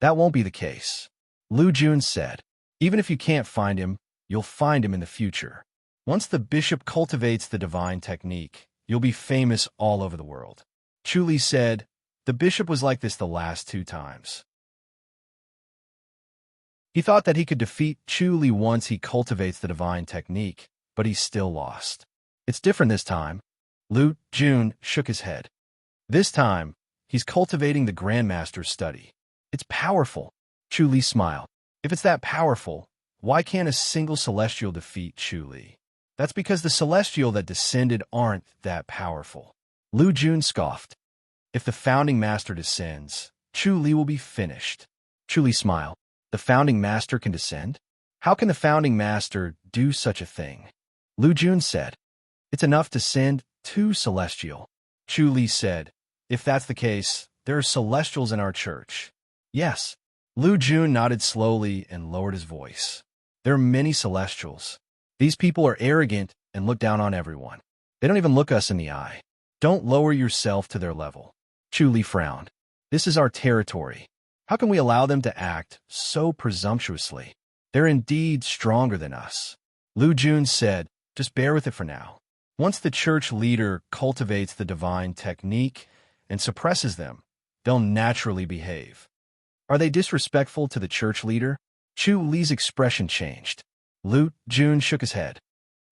That won't be the case, Lu Jun said. Even if you can't find him, you'll find him in the future. Once the bishop cultivates the divine technique, you'll be famous all over the world. Chu Li said, the bishop was like this the last 2 times. He thought that he could defeat Chu Li once he cultivates the divine technique, but he still lost. It's different this time. Lu Jun shook his head. This time, he's cultivating the Grandmaster's study. It's powerful. Chu Li smiled. If it's that powerful, why can't a single celestial defeat Chu Li? That's because the celestial that descended aren't that powerful. Lu Jun scoffed. If the founding master descends, Chu Li will be finished. Chu Li smiled. The founding master can descend? How can the founding master do such a thing? Lu Jun said. It's enough to send 2 celestial. Chu Li said. If that's the case, there are celestials in our church. Yes. Lu Jun nodded slowly and lowered his voice. There are many celestials. These people are arrogant and look down on everyone. They don't even look us in the eye. Don't lower yourself to their level. Chu Li frowned. This is our territory. How can we allow them to act so presumptuously? They're indeed stronger than us. Lu Jun said, just bear with it for now. Once the church leader cultivates the divine technique and suppresses them, they'll naturally behave. Are they disrespectful to the church leader? Chu Li's expression changed. Lu Jun shook his head.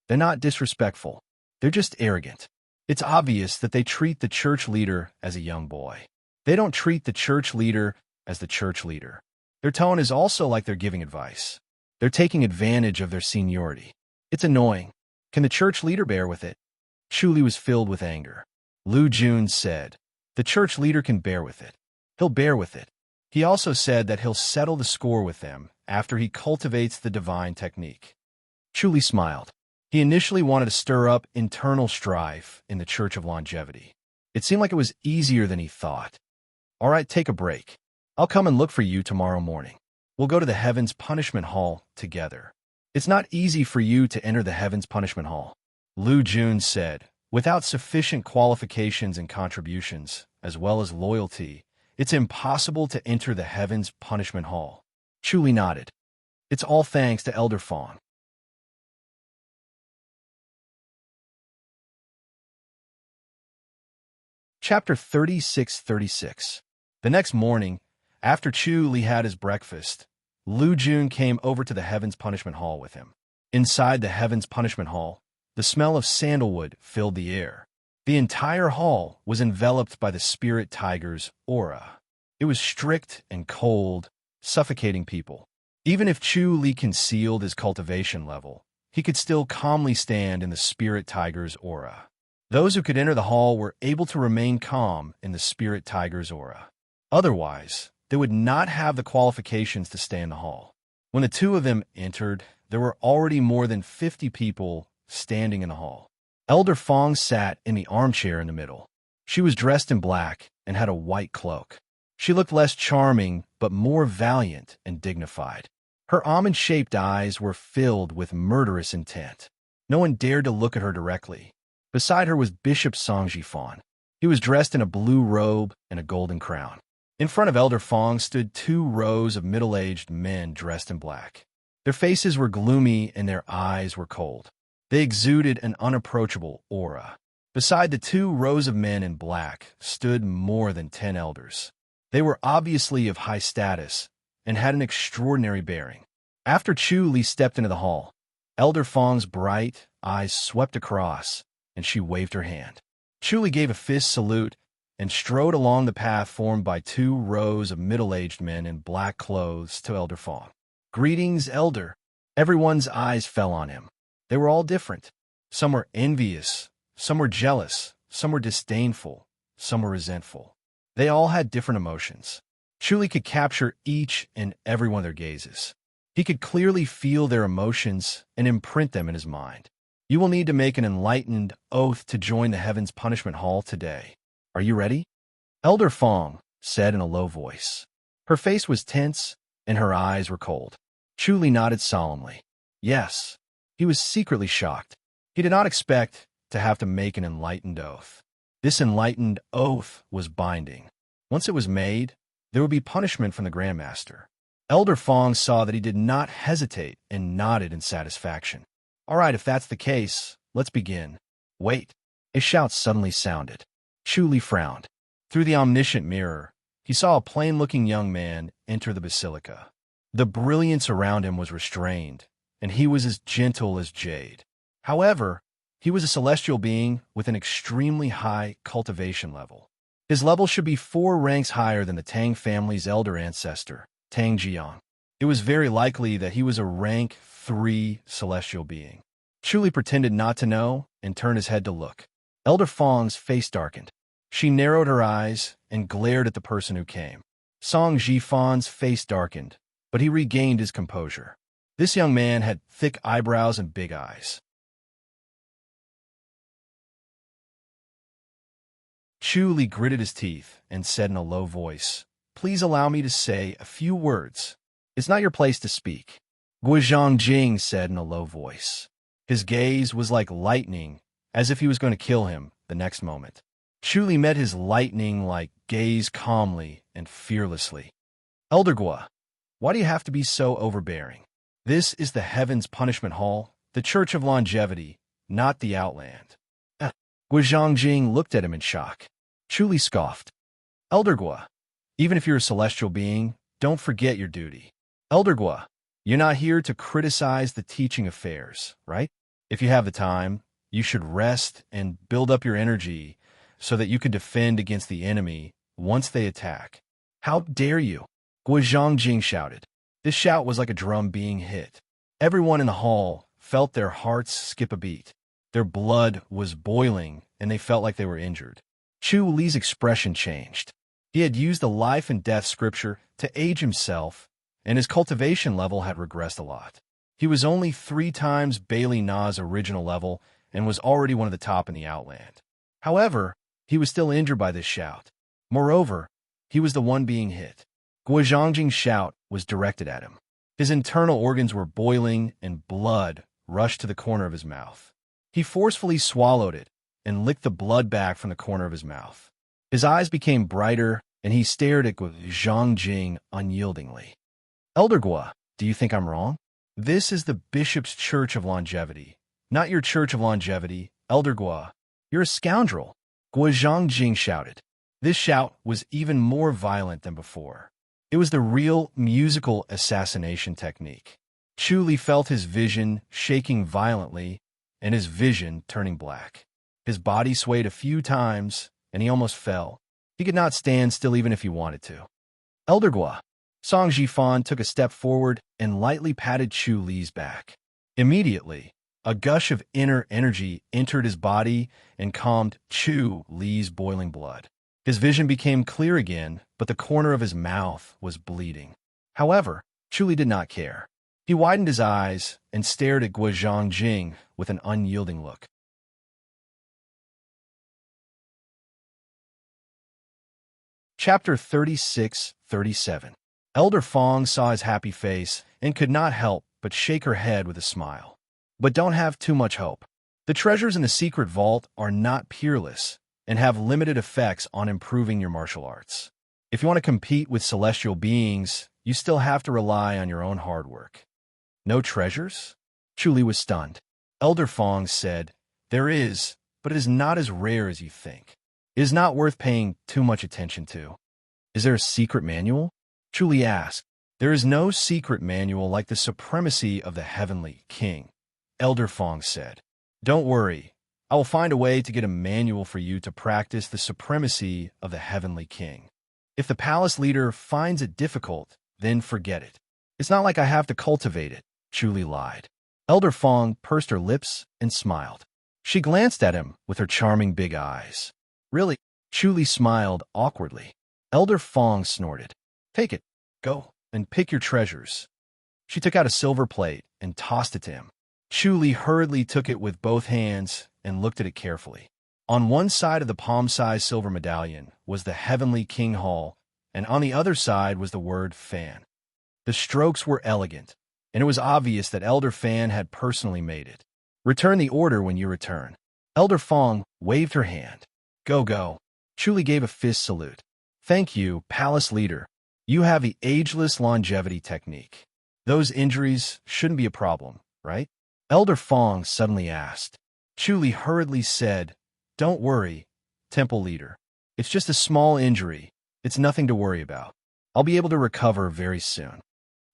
They're not disrespectful. They're just arrogant. It's obvious that they treat the church leader as a young boy. They don't treat the church leader as the church leader. Their tone is also like they're giving advice. They're taking advantage of their seniority. It's annoying. Can the church leader bear with it? Chu Li was filled with anger. Lu Jun said, the church leader can bear with it. He'll bear with it. He also said that he'll settle the score with them after he cultivates the divine technique. Chu Li smiled. He initially wanted to stir up internal strife in the Church of Longevity. It seemed like it was easier than he thought. All right, take a break. I'll come and look for you tomorrow morning. We'll go to the Heaven's Punishment Hall together. It's not easy for you to enter the Heaven's Punishment Hall, Lu Jun said. Without sufficient qualifications and contributions, as well as loyalty, it's impossible to enter the Heaven's Punishment Hall. Chu Li nodded. It's all thanks to Elder Fong. Chapter 36:36. The next morning, after Chu Li had his breakfast, Lu Jun came over to the Heaven's Punishment Hall with him. Inside the Heaven's Punishment Hall, the smell of sandalwood filled the air. The entire hall was enveloped by the spirit tiger's aura. It was strict and cold, suffocating people. Even if Chu Li concealed his cultivation level, he could still calmly stand in the spirit tiger's aura. Those who could enter the hall were able to remain calm in the spirit tiger's aura. Otherwise, they would not have the qualifications to stay in the hall. When the 2 of them entered, there were already more than 50 people standing in the hall. Elder Fong sat in the armchair in the middle. She was dressed in black and had a white cloak. She looked less charming, but more valiant and dignified. Her almond-shaped eyes were filled with murderous intent. No one dared to look at her directly. Beside her was Bishop Song Jifan. He was dressed in a blue robe and a golden crown. In front of Elder Fong stood 2 rows of middle-aged men dressed in black. Their faces were gloomy and their eyes were cold. They exuded an unapproachable aura. Beside the 2 rows of men in black stood more than 10 elders. They were obviously of high status and had an extraordinary bearing. After Chu Li stepped into the hall, Elder Fong's bright eyes swept across, and she waved her hand. Chu Li gave a fist salute and strode along the path formed by 2 rows of middle-aged men in black clothes to Elder Fong. Greetings, Elder. Everyone's eyes fell on him. They were all different. Some were envious, some were jealous, some were disdainful, some were resentful. They all had different emotions. Chuli could capture each and every one of their gazes. He could clearly feel their emotions and imprint them in his mind. You will need to make an enlightened oath to join the Heaven's Punishment Hall today. Are you ready? Elder Fong said in a low voice. Her face was tense and her eyes were cold. Chuli nodded solemnly. Yes. He was secretly shocked. He did not expect to have to make an enlightened oath. This enlightened oath was binding. Once it was made, there would be punishment from the Grandmaster. Elder Fong saw that he did not hesitate and nodded in satisfaction. All right, if that's the case, let's begin. Wait. A shout suddenly sounded. Chuli frowned. Through the omniscient mirror, he saw a plain-looking young man enter the basilica. The brilliance around him was restrained, and he was as gentle as jade. However, he was a celestial being with an extremely high cultivation level. His level should be 4 ranks higher than the Tang family's elder ancestor, Tang Jiang. It was very likely that he was a rank 3 celestial being. Chuli pretended not to know and turned his head to look. Elder Fong's face darkened. She narrowed her eyes and glared at the person who came. Song Jifan's face darkened, but he regained his composure. This young man had thick eyebrows and big eyes. Chuli gritted his teeth and said in a low voice, "Please allow me to say a few words. It's not your place to speak." Guizhang Jing said in a low voice. His gaze was like lightning, as if he was going to kill him the next moment. Chuli met his lightning-like gaze calmly and fearlessly. "Elder Gua, why do you have to be so overbearing? This is the Heaven's Punishment Hall, the Church of Longevity, not the Outland." Guizhang Jing looked at him in shock. Chuli scoffed. "Elder Gua, even if you're a celestial being, don't forget your duty. Elder Gua, you're not here to criticize the teaching affairs, right? If you have the time, you should rest and build up your energy so that you can defend against the enemy once they attack." "How dare you?" Guizhang Jing shouted. This shout was like a drum being hit. Everyone in the hall felt their hearts skip a beat. Their blood was boiling, and they felt like they were injured. Chu Li's expression changed. He had used the life and death scripture to age himself, and his cultivation level had regressed a lot. He was only 3 times Bailey Na's original level and was already one of the top in the Outland. However, he was still injured by this shout. Moreover, he was the one being hit. Guizhangjing's shout was directed at him. His internal organs were boiling, and blood rushed to the corner of his mouth. He forcefully swallowed it and licked the blood back from the corner of his mouth. His eyes became brighter, and he stared at Guizhangjing unyieldingly. "Elder Gua, do you think I'm wrong? This is the Bishop's Church of Longevity, not your Church of Longevity. Elder Gua, you're a scoundrel," Guizhangjing shouted. This shout was even more violent than before. It was the real musical assassination technique. Chuli felt his vision shaking violently and his vision turning black. His body swayed a few times, and he almost fell. He could not stand still even if he wanted to. "Elder Gua." Song Jifan took a step forward and lightly patted Chu Li's back. Immediately, a gush of inner energy entered his body and calmed Chu Li's boiling blood. His vision became clear again, but the corner of his mouth was bleeding. However, Chu Li did not care. He widened his eyes and stared at Guizhangjing with an unyielding look. Chapter 36-37. Elder Fong saw his happy face and could not help but shake her head with a smile. "But don't have too much hope. The treasures in the secret vault are not peerless and have limited effects on improving your martial arts. If you want to compete with celestial beings, you still have to rely on your own hard work." "No treasures?" Chu Li was stunned. Elder Fong said, "There is, but it is not as rare as you think. It is not worth paying too much attention to." "Is there a secret manual?" Chu Li asked. "There is no secret manual like the supremacy of the Heavenly King," Elder Fong said. "Don't worry, I will find a way to get a manual for you to practice the supremacy of the Heavenly King. If the palace leader finds it difficult, then forget it. It's not like I have to cultivate it," Chu Li lied. Elder Fong pursed her lips and smiled. She glanced at him with her charming big eyes. Really? Chu Li smiled awkwardly. Elder Fong snorted. Take it. Go and pick your treasures. She took out a silver plate and tossed it to him. Chu Li hurriedly took it with both hands and looked at it carefully. On one side of the palm-sized silver medallion was the heavenly King Hall, and on the other side was the word Fan. The strokes were elegant, and it was obvious that Elder Fan had personally made it. Return the order when you return. Elder Fong waved her hand. Go, go. Chu Li gave a fist salute. Thank you, Palace Leader. You have the ageless longevity technique. Those injuries shouldn't be a problem, right? Elder Fong suddenly asked. Chu Li hurriedly said, Don't worry, Temple Leader. It's just a small injury. It's nothing to worry about. I'll be able to recover very soon.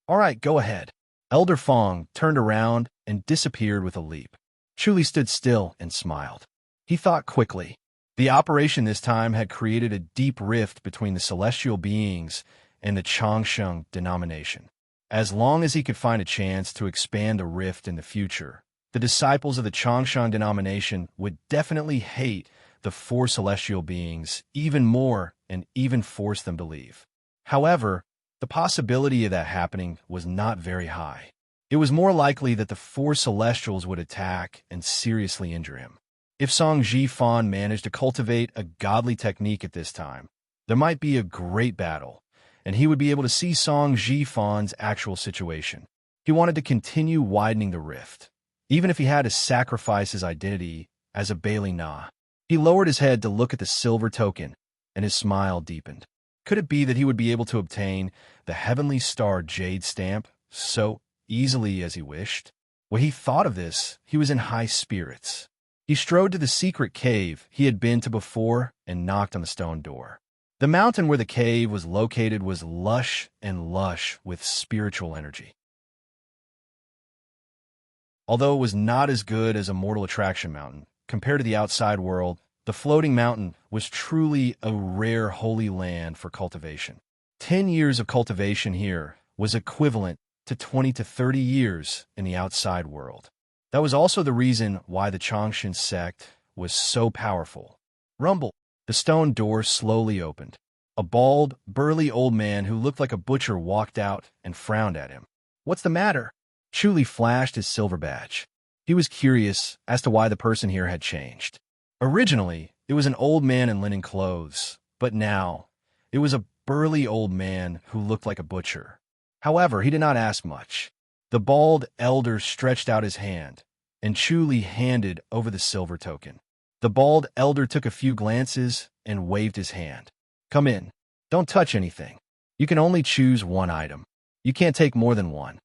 All right, go ahead. Elder Fong turned around and disappeared with a leap. Chu Li stood still and smiled. He thought quickly. The operation this time had created a deep rift between the celestial beings and the Changsheng denomination. As long as he could find a chance to expand the rift in the future, the disciples of the Changsheng denomination would definitely hate the four celestial beings even more and even force them to leave. However, the possibility of that happening was not very high. It was more likely that the four celestials would attack and seriously injure him. If Song Ji Fan managed to cultivate a godly technique at this time, there might be a great battle, and he would be able to see Song Ji Fan's actual situation. He wanted to continue widening the rift, even if he had to sacrifice his identity as a Bailey Na. He lowered his head to look at the silver token, and his smile deepened. Could it be that he would be able to obtain the Heavenly Star Jade stamp so easily as he wished? When he thought of this, he was in high spirits. He strode to the secret cave he had been to before and knocked on the stone door. The mountain where the cave was located was lush with spiritual energy. Although it was not as good as a mortal attraction mountain, compared to the outside world, the floating mountain was truly a rare holy land for cultivation. 10 years of cultivation here was equivalent to 20 to 30 years in the outside world. That was also the reason why the Changshan sect was so powerful. Rumble. The stone door slowly opened. A bald, burly old man who looked like a butcher walked out and frowned at him. What's the matter? Chu Li flashed his silver badge. He was curious as to why the person here had changed. Originally, it was an old man in linen clothes, but now, it was a burly old man who looked like a butcher. However, he did not ask much. The bald elder stretched out his hand, and Chu Li handed over the silver token. The bald elder took a few glances and waved his hand. Come in. Don't touch anything. You can only choose one item. You can't take more than one.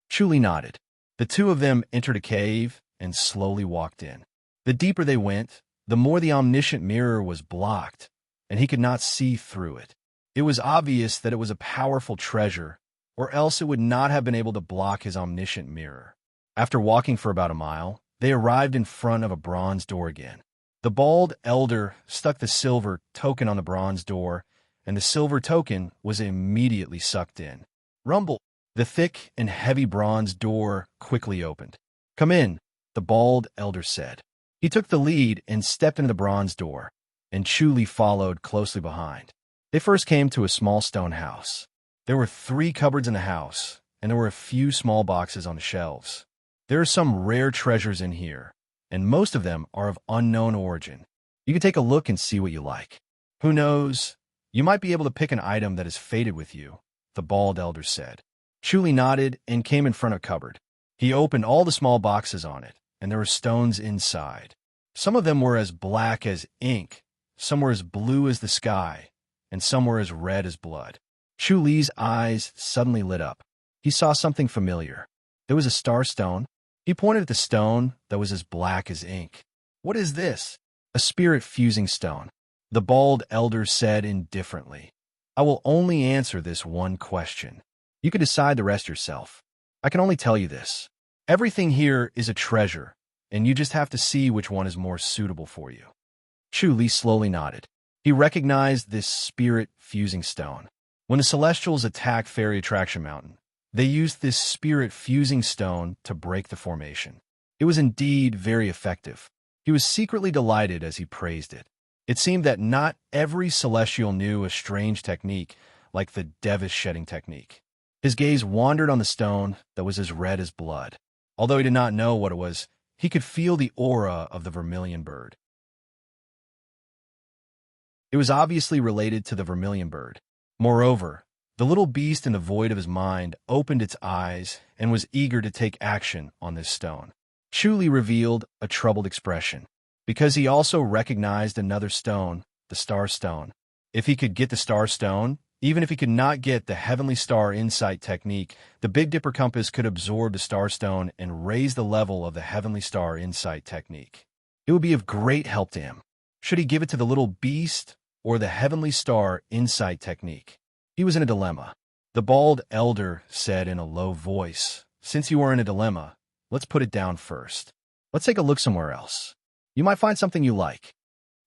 Chu Li nodded. The two of them entered a cave and slowly walked in. The deeper they went, the more the omniscient mirror was blocked, and he could not see through it. It was obvious that it was a powerful treasure, or else it would not have been able to block his omniscient mirror. After walking for about a mile, they arrived in front of a bronze door again. The bald elder stuck the silver token on the bronze door, and the silver token was immediately sucked in. Rumble! The thick and heavy bronze door quickly opened. Come in, the bald elder said. He took the lead and stepped into the bronze door, and Chu Li followed closely behind. They first came to a small stone house. There were 3 cupboards in the house, and there were a few small boxes on the shelves. There are some rare treasures in here, and most of them are of unknown origin. You can take a look and see what you like. Who knows? You might be able to pick an item that is fated with you, the bald elder said. Chu Li nodded and came in front of a cupboard. He opened all the small boxes on it, and there were stones inside. Some of them were as black as ink, some were as blue as the sky, and some were as red as blood. Chu Li's eyes suddenly lit up. He saw something familiar. There was a star stone. He pointed at the stone that was as black as ink. What is this? A spirit-fusing stone. The bald elder said indifferently. I will only answer this one question. You can decide the rest yourself. I can only tell you this. Everything here is a treasure, and you just have to see which one is more suitable for you. Chu Li slowly nodded. He recognized this spirit-fusing stone. When the Celestials attacked Fairy Attraction Mountain, they used this spirit-fusing stone to break the formation. It was indeed very effective. He was secretly delighted as he praised it. It seemed that not every celestial knew a strange technique like the Devis shedding technique. His gaze wandered on the stone that was as red as blood. Although he did not know what it was, he could feel the aura of the vermilion bird. It was obviously related to the vermilion bird. Moreover, the little beast in the void of his mind opened its eyes and was eager to take action on this stone. Chuli revealed a troubled expression, because he also recognized another stone, the star stone. If he could get the star stone, even if he could not get the heavenly star insight technique, the Big Dipper compass could absorb the star stone and raise the level of the heavenly star insight technique. It would be of great help to him. Should he give it to the little beast or the heavenly star insight technique? He was in a dilemma. The bald elder said in a low voice, "Since you are in a dilemma, let's put it down first. Let's take a look somewhere else. You might find something you like."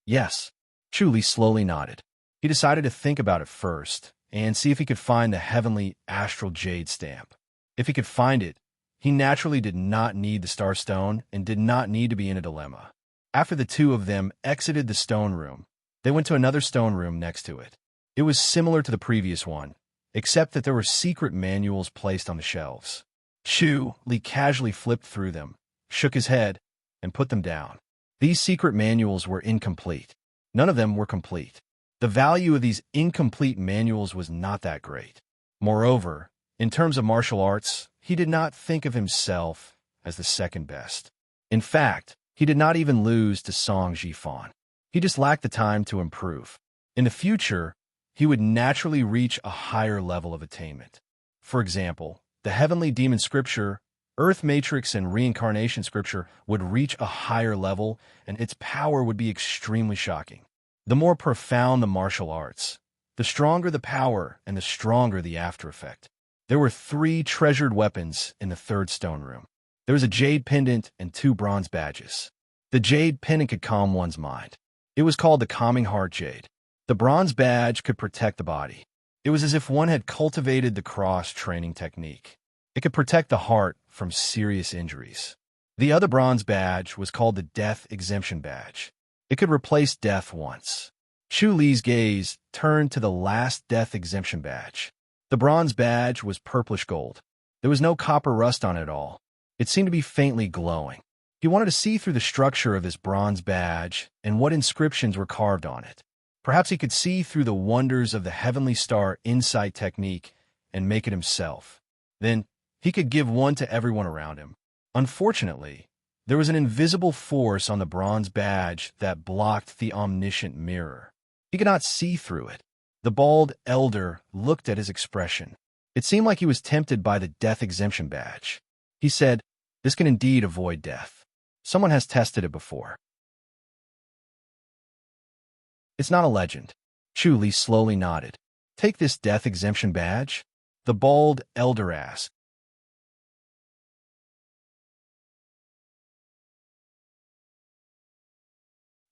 "Yes." Chuli slowly nodded. He decided to think about it first and see if he could find the heavenly astral jade stamp. If he could find it, he naturally did not need the star stone and did not need to be in a dilemma. After the two of them exited the stone room, they went to another stone room next to it. It was similar to the previous one, except that there were secret manuals placed on the shelves. Chuli casually flipped through them, shook his head, and put them down. These secret manuals were incomplete. None of them were complete. The value of these incomplete manuals was not that great. Moreover, in terms of martial arts, he did not think of himself as the second best. In fact, he did not even lose to Song Jifan. He just lacked the time to improve. In the future, he would naturally reach a higher level of attainment. For example, the Heavenly Demon Scripture, Earth Matrix, and Reincarnation Scripture would reach a higher level, and its power would be extremely shocking. The more profound the martial arts, the stronger the power and the stronger the after effect. There were 3 treasured weapons in the third stone room. There was a jade pendant and 2 bronze badges. The jade pendant could calm one's mind. It was called the Calming Heart Jade. The bronze badge could protect the body. It was as if one had cultivated the cross-training technique. It could protect the heart from serious injuries. The other bronze badge was called the Death Exemption Badge. It could replace death once. Chuli's gaze turned to the last Death Exemption Badge. The bronze badge was purplish gold. There was no copper rust on it at all. It seemed to be faintly glowing. He wanted to see through the structure of his bronze badge and what inscriptions were carved on it. Perhaps he could see through the wonders of the Heavenly Star Insight technique and make it himself. Then he could give one to everyone around him. Unfortunately, there was an invisible force on the bronze badge that blocked the omniscient mirror. He could not see through it. The bald elder looked at his expression. It seemed like he was tempted by the Death Exemption Badge. He said, "This can indeed avoid death. Someone has tested it before." "It's not a legend." Chuli slowly nodded. "Take this Death Exemption Badge?" the bald elder asked.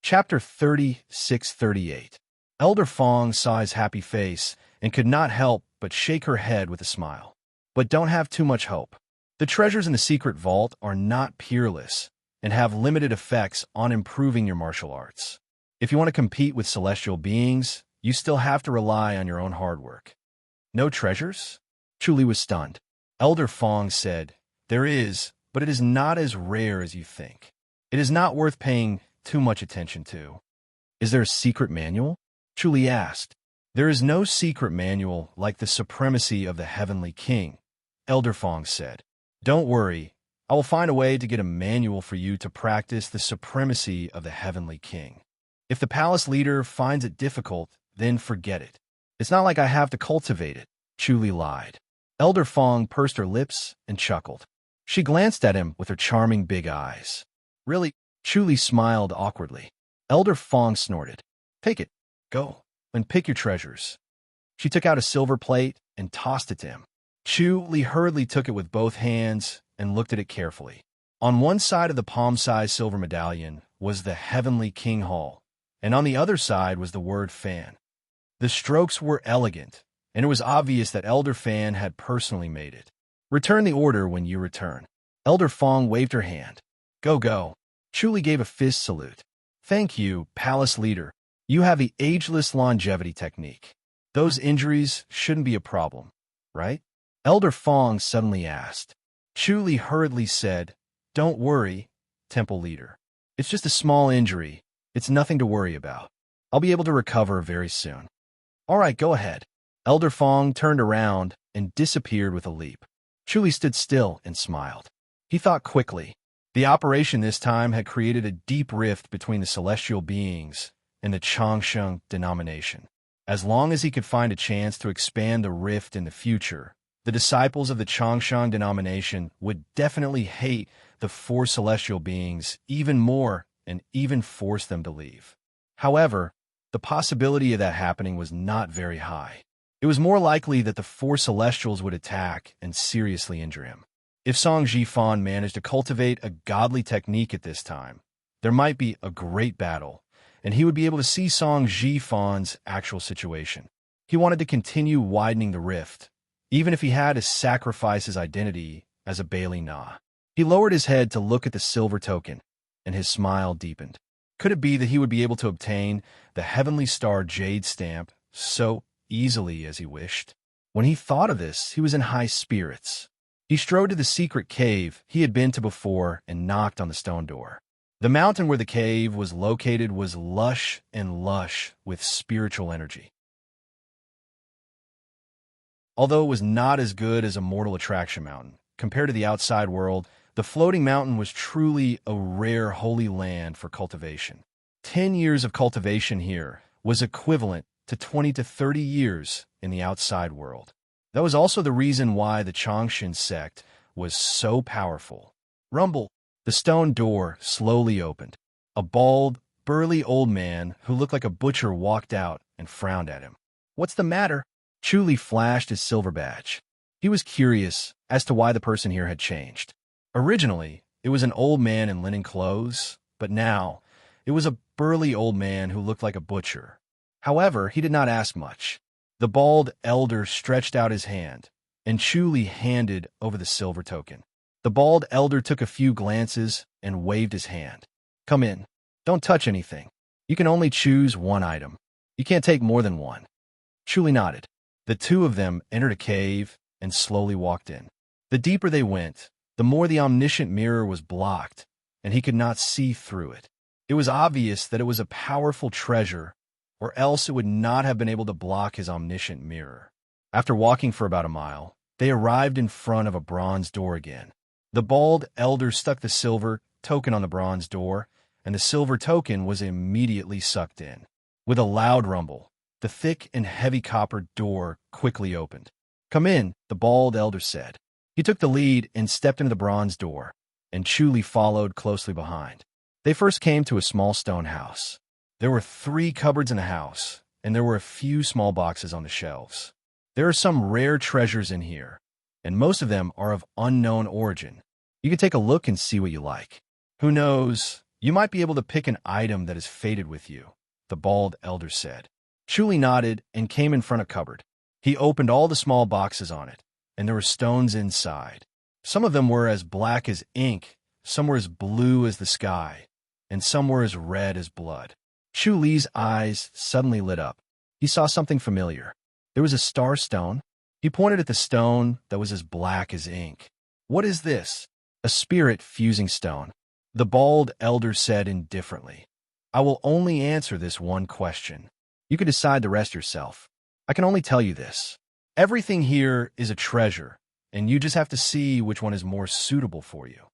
Chapter 36-38. Elder Fong saw his happy face and could not help but shake her head with a smile. But don't have too much hope. The treasures in the secret vault are not peerless and have limited effects on improving your martial arts. If you want to compete with celestial beings, you still have to rely on your own hard work. No treasures? Chuli was stunned. Elder Fong said, "There is, but it is not as rare as you think. It is not worth paying too much attention to." "Is there a secret manual?" Chuli asked. "There is no secret manual like the supremacy of the Heavenly King," Elder Fong said. "Don't worry, I will find a way to get a manual for you to practice the supremacy of the Heavenly King. If the palace leader finds it difficult, then forget it. It's not like I have to cultivate it," Chuli lied. Elder Fong pursed her lips and chuckled. She glanced at him with her charming big eyes. "Really?" Chuli smiled awkwardly. Elder Fong snorted. "Take it. Go and pick your treasures." She took out a silver plate and tossed it to him. Chuli hurriedly took it with both hands and looked at it carefully. On one side of the palm-sized silver medallion was the Heavenly King Hall, and on the other side was the word Fan. The strokes were elegant, and it was obvious that Elder Fan had personally made it. "Return the order when you return." Elder Fong waved her hand. Go, go. Chuli gave a fist salute. Thank you, Palace Leader. You have the ageless longevity technique. Those injuries shouldn't be a problem, right? Elder Fong suddenly asked. Chuli hurriedly said, Don't worry, Temple Leader. It's just a small injury. It's nothing to worry about. I'll be able to recover very soon. All right, go ahead. Elder Fong turned around and disappeared with a leap. Chuli stood still and smiled. He thought quickly. The operation this time had created a deep rift between the celestial beings and the Changsheng denomination. As long as he could find a chance to expand the rift in the future, the disciples of the Changsheng denomination would definitely hate the four celestial beings even more and even force them to leave. However, the possibility of that happening was not very high. It was more likely that the four celestials would attack and seriously injure him. If Song Jifan managed to cultivate a godly technique at this time, there might be a great battle, and he would be able to see Song Jifan's actual situation. He wanted to continue widening the rift, even if he had to sacrifice his identity as a Bailey Na. He lowered his head to look at the silver token, and his smile deepened. Could it be that he would be able to obtain the Heavenly Star Jade stamp so easily as he wished? When he thought of this, he was in high spirits. He strode to the secret cave he had been to before and knocked on the stone door. The mountain where the cave was located was lush with spiritual energy. Although it was not as good as a mortal attraction mountain, compared to the outside world, the floating mountain was truly a rare holy land for cultivation. 10 years of cultivation here was equivalent to 20 to 30 years in the outside world. That was also the reason why the Changshin sect was so powerful. Rumble. The stone door slowly opened. A bald, burly old man who looked like a butcher walked out and frowned at him. What's the matter? Chuli flashed his silver badge. He was curious as to why the person here had changed. Originally, it was an old man in linen clothes, but now it was a burly old man who looked like a butcher. However, he did not ask much. The bald elder stretched out his hand, and Chuli handed over the silver token. The bald elder took a few glances and waved his hand. Come in. Don't touch anything. You can only choose one item. You can't take more than one. Chuli nodded. The two of them entered a cave and slowly walked in. The deeper they went, the more the omniscient mirror was blocked, and he could not see through it. It was obvious that it was a powerful treasure, or else it would not have been able to block his omniscient mirror. After walking for about a mile, they arrived in front of a bronze door again. The bald elder stuck the silver token on the bronze door, and the silver token was immediately sucked in. With a loud rumble, the thick and heavy copper door quickly opened. Come in, the bald elder said. He took the lead and stepped into the bronze door, and Chuli followed closely behind. They first came to a small stone house. There were 3 cupboards in the house, and there were a few small boxes on the shelves. There are some rare treasures in here, and most of them are of unknown origin. You can take a look and see what you like. Who knows, you might be able to pick an item that is fated with you, the bald elder said. Chuli nodded and came in front of a cupboard. He opened all the small boxes on it, and there were stones inside. Some of them were as black as ink, some were as blue as the sky, and some were as red as blood. Chuli's eyes suddenly lit up. He saw something familiar. There was a star stone. He pointed at the stone that was as black as ink. What is this? A spirit fusing stone. The bald elder said indifferently. I will only answer this one question. You can decide the rest yourself. I can only tell you this. Everything here is a treasure, and you just have to see which one is more suitable for you.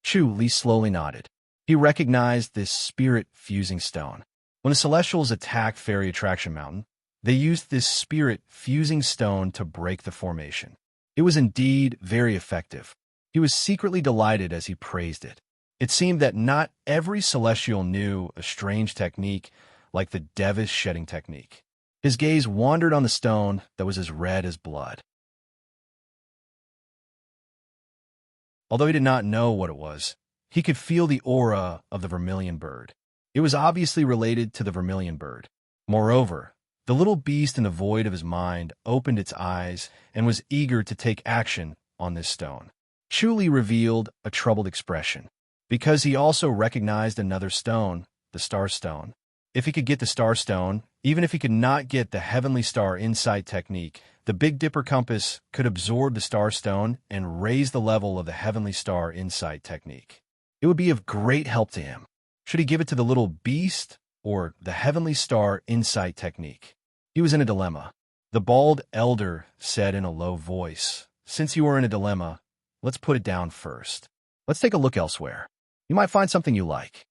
Chuli slowly nodded. He recognized this spirit-fusing stone. When the Celestials attacked Fairy Attraction Mountain, they used this spirit-fusing stone to break the formation. It was indeed very effective. He was secretly delighted as he praised it. It seemed that not every Celestial knew a strange technique like the Devish shedding technique. His gaze wandered on the stone that was as red as blood. Although he did not know what it was, he could feel the aura of the vermilion bird. It was obviously related to the vermilion bird. Moreover, the little beast in the void of his mind opened its eyes and was eager to take action on this stone. Chuli revealed a troubled expression. because he also recognized another stone, the star stone. If he could get the star stone, even if he could not get the heavenly star insight technique, the Big Dipper compass could absorb the star stone and raise the level of the heavenly star insight technique. It would be of great help to him. Should he give it to the little beast or the heavenly star insight technique? He was in a dilemma. The bald elder said in a low voice, "Since you are in a dilemma, let's put it down first. Let's take a look elsewhere. You might find something you like."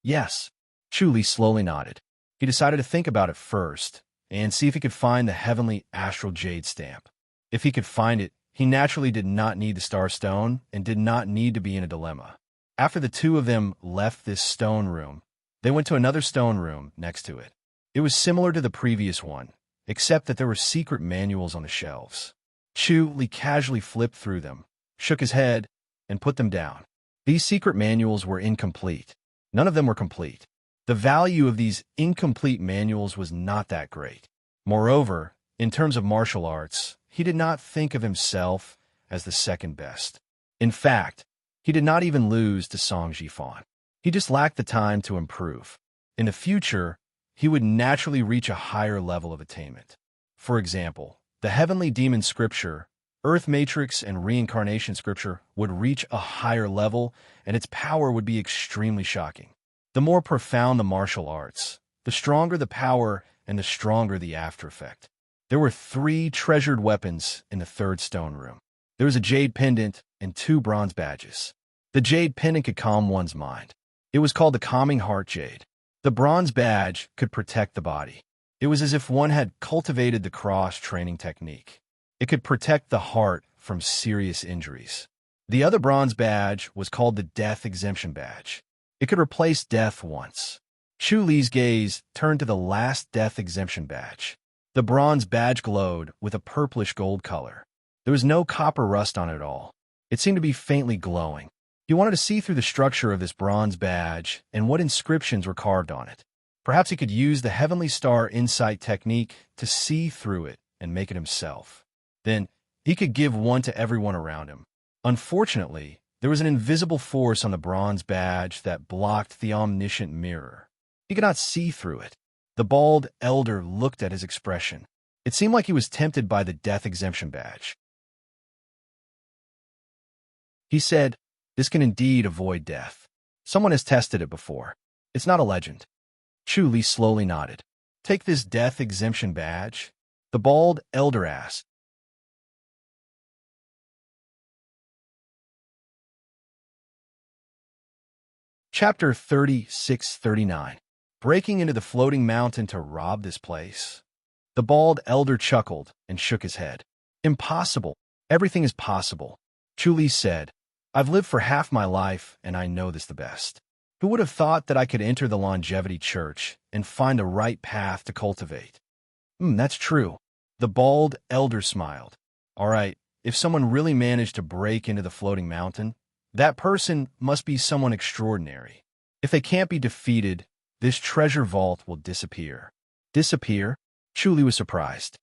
"Yes." Chu slowly nodded. He decided to think about it first and see if he could find the heavenly astral jade stamp. If he could find it, he naturally did not need the star stone and did not need to be in a dilemma. After the two of them left this stone room, they went to another stone room next to it. It was similar to the previous one, except that there were secret manuals on the shelves. Chu casually flipped through them, shook his head, and put them down. These secret manuals were incomplete. None of them were complete. The value of these incomplete manuals was not that great. Moreover, in terms of martial arts, he did not think of himself as the second best. In fact, he did not even lose to Song Jifan. He just lacked the time to improve. In the future, he would naturally reach a higher level of attainment. For example, the Heavenly Demon Scripture, Earth Matrix, and Reincarnation Scripture would reach a higher level, and its power would be extremely shocking. The more profound the martial arts, the stronger the power and the stronger the after effect. There were 3 treasured weapons in the third stone room. There was a jade pendant and 2 bronze badges. The jade pendant could calm one's mind. It was called the Calming Heart Jade. The bronze badge could protect the body. It was as if one had cultivated the cross-training technique. It could protect the heart from serious injuries. The other bronze badge was called the Death Exemption Badge. It could replace death once. Chu Li's gaze turned to the last Death Exemption Badge. The bronze badge glowed with a purplish gold color. There was no copper rust on it at all. It seemed to be faintly glowing. He wanted to see through the structure of this bronze badge and what inscriptions were carved on it. Perhaps he could use the Heavenly Star Insight technique to see through it and make it himself. Then, he could give one to everyone around him. Unfortunately, there was an invisible force on the bronze badge that blocked the omniscient mirror. He could not see through it. The bald elder looked at his expression. It seemed like he was tempted by the Death Exemption Badge. He said, "This can indeed avoid death. Someone has tested it before. It's not a legend." Chu Li slowly nodded. "Take this Death Exemption Badge?" The bald elder asked. Chapter 36-39. Breaking into the floating mountain to rob this place? The bald elder chuckled and shook his head. "Impossible. Everything is possible." Chu Li said, "I've lived for half my life, and I know this the best. Who would have thought that I could enter the Longevity Church and find a right path to cultivate?" That's true." The bald elder smiled. "All right, if someone really managed to break into the floating mountain, that person must be someone extraordinary. If they can't be defeated, this treasure vault will disappear." "Disappear?" Chu Li was surprised.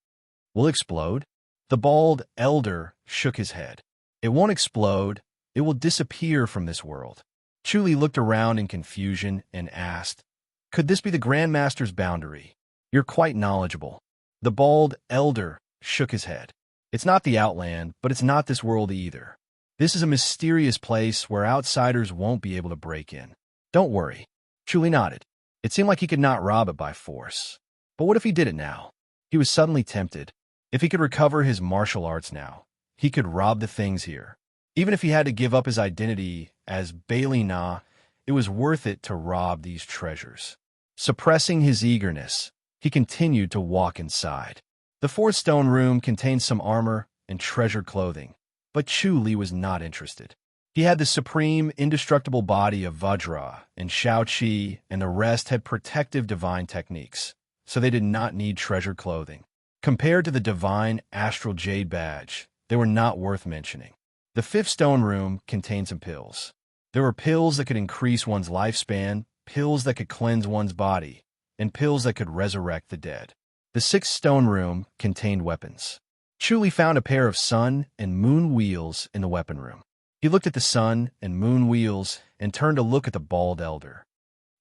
"Will explode?" The bald elder shook his head. "It won't explode. It will disappear from this world." Chu Li looked around in confusion and asked, "Could this be the Grand Master's boundary? You're quite knowledgeable." The bald elder shook his head. "It's not the Outland, but it's not this world either. This is a mysterious place where outsiders won't be able to break in. Don't worry." Chu Li nodded. It seemed like he could not rob it by force. But what if he did it now? He was suddenly tempted. If he could recover his martial arts now, he could rob the things here. Even if he had to give up his identity as Bailey Na, it was worth it to rob these treasures. Suppressing his eagerness, he continued to walk inside. The fourth stone room contained some armor and treasured clothing, but Chu Li was not interested. He had the supreme, indestructible body of Vajra and Shao Qi, and the rest had protective divine techniques, so they did not need treasured clothing. Compared to the divine astral jade badge, they were not worth mentioning. The fifth stone room contained some pills. There were pills that could increase one's lifespan, pills that could cleanse one's body, and pills that could resurrect the dead. The sixth stone room contained weapons. Chu Li found a pair of sun and moon wheels in the weapon room. He looked at the sun and moon wheels and turned to look at the bald elder.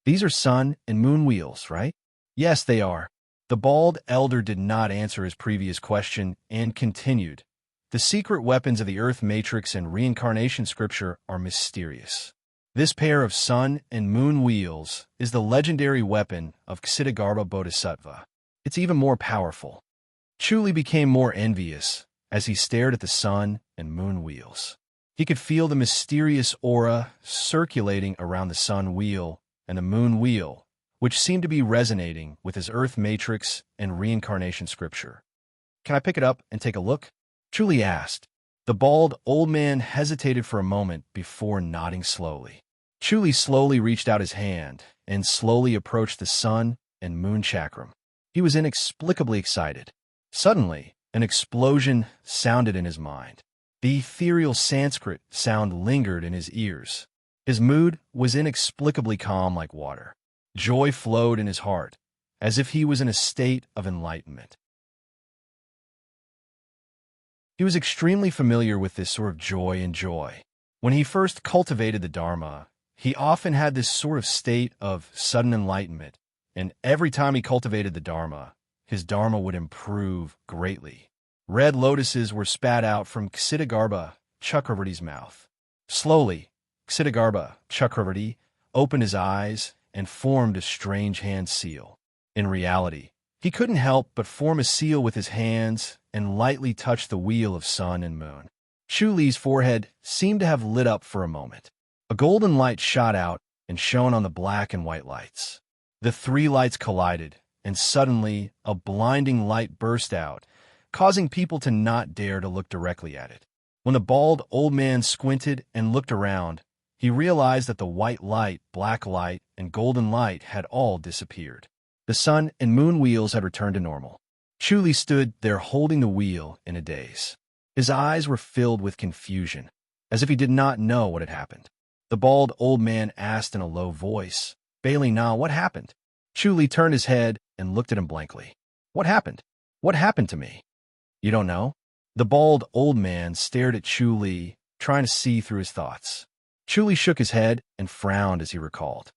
These are sun and moon wheels, right? Yes, they are. The bald elder did not answer his previous question and continued. The secret weapons of the Earth Matrix and reincarnation scripture are mysterious. This pair of sun and moon wheels is the legendary weapon of Ksitigarbha Bodhisattva. It's even more powerful. Chuli became more envious as he stared at the sun and moon wheels. He could feel the mysterious aura circulating around the sun wheel and the moon wheel, which seemed to be resonating with his Earth Matrix and reincarnation scripture. Can I pick it up and take a look? Chuli asked. The bald old man hesitated for a moment before nodding slowly. Chuli slowly reached out his hand and slowly approached the sun and moon chakram. He was inexplicably excited. Suddenly, an explosion sounded in his mind. The ethereal Sanskrit sound lingered in his ears. His mood was inexplicably calm like water. Joy flowed in his heart, as if he was in a state of enlightenment. He was extremely familiar with this sort of joy and joy. When he first cultivated the Dharma, he often had this sort of state of sudden enlightenment, and every time he cultivated the Dharma, his Dharma would improve greatly. Red lotuses were spat out from Ksitigarbha Chakravarti's mouth. Slowly, Ksitigarbha Chakravarti opened his eyes and formed a strange hand seal. In reality, he couldn't help but form a seal with his hands and lightly touch the wheel of sun and moon. Chuli's forehead seemed to have lit up for a moment. A golden light shot out and shone on the black and white lights. The three lights collided, and suddenly a blinding light burst out, causing people to not dare to look directly at it. When the bald old man squinted and looked around, he realized that the white light, black light, and golden light had all disappeared. The sun and moon wheels had returned to normal. Chuli stood there holding the wheel in a daze. His eyes were filled with confusion, as if he did not know what had happened. The bald old man asked in a low voice, "Bailey Na, what happened?" Chuli turned his head and looked at him blankly. "What happened? What happened to me?" "You don't know?" The bald old man stared at Chuli, trying to see through his thoughts. Chuli shook his head and frowned as he recalled.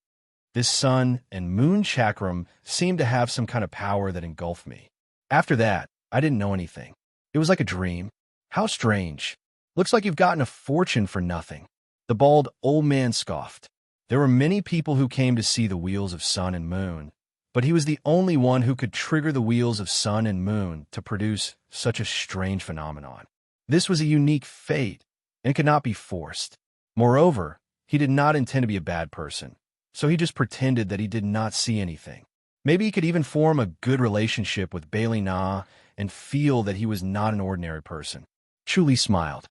This sun and moon chakram seemed to have some kind of power that engulfed me. After that, I didn't know anything. It was like a dream. How strange. Looks like you've gotten a fortune for nothing. The bald old man scoffed. There were many people who came to see the wheels of sun and moon, but he was the only one who could trigger the wheels of sun and moon to produce such a strange phenomenon. This was a unique fate, and could not be forced. Moreover, he did not intend to be a bad person, so he just pretended that he did not see anything. Maybe he could even form a good relationship with Bailey Na and feel that he was not an ordinary person. Chuli smiled.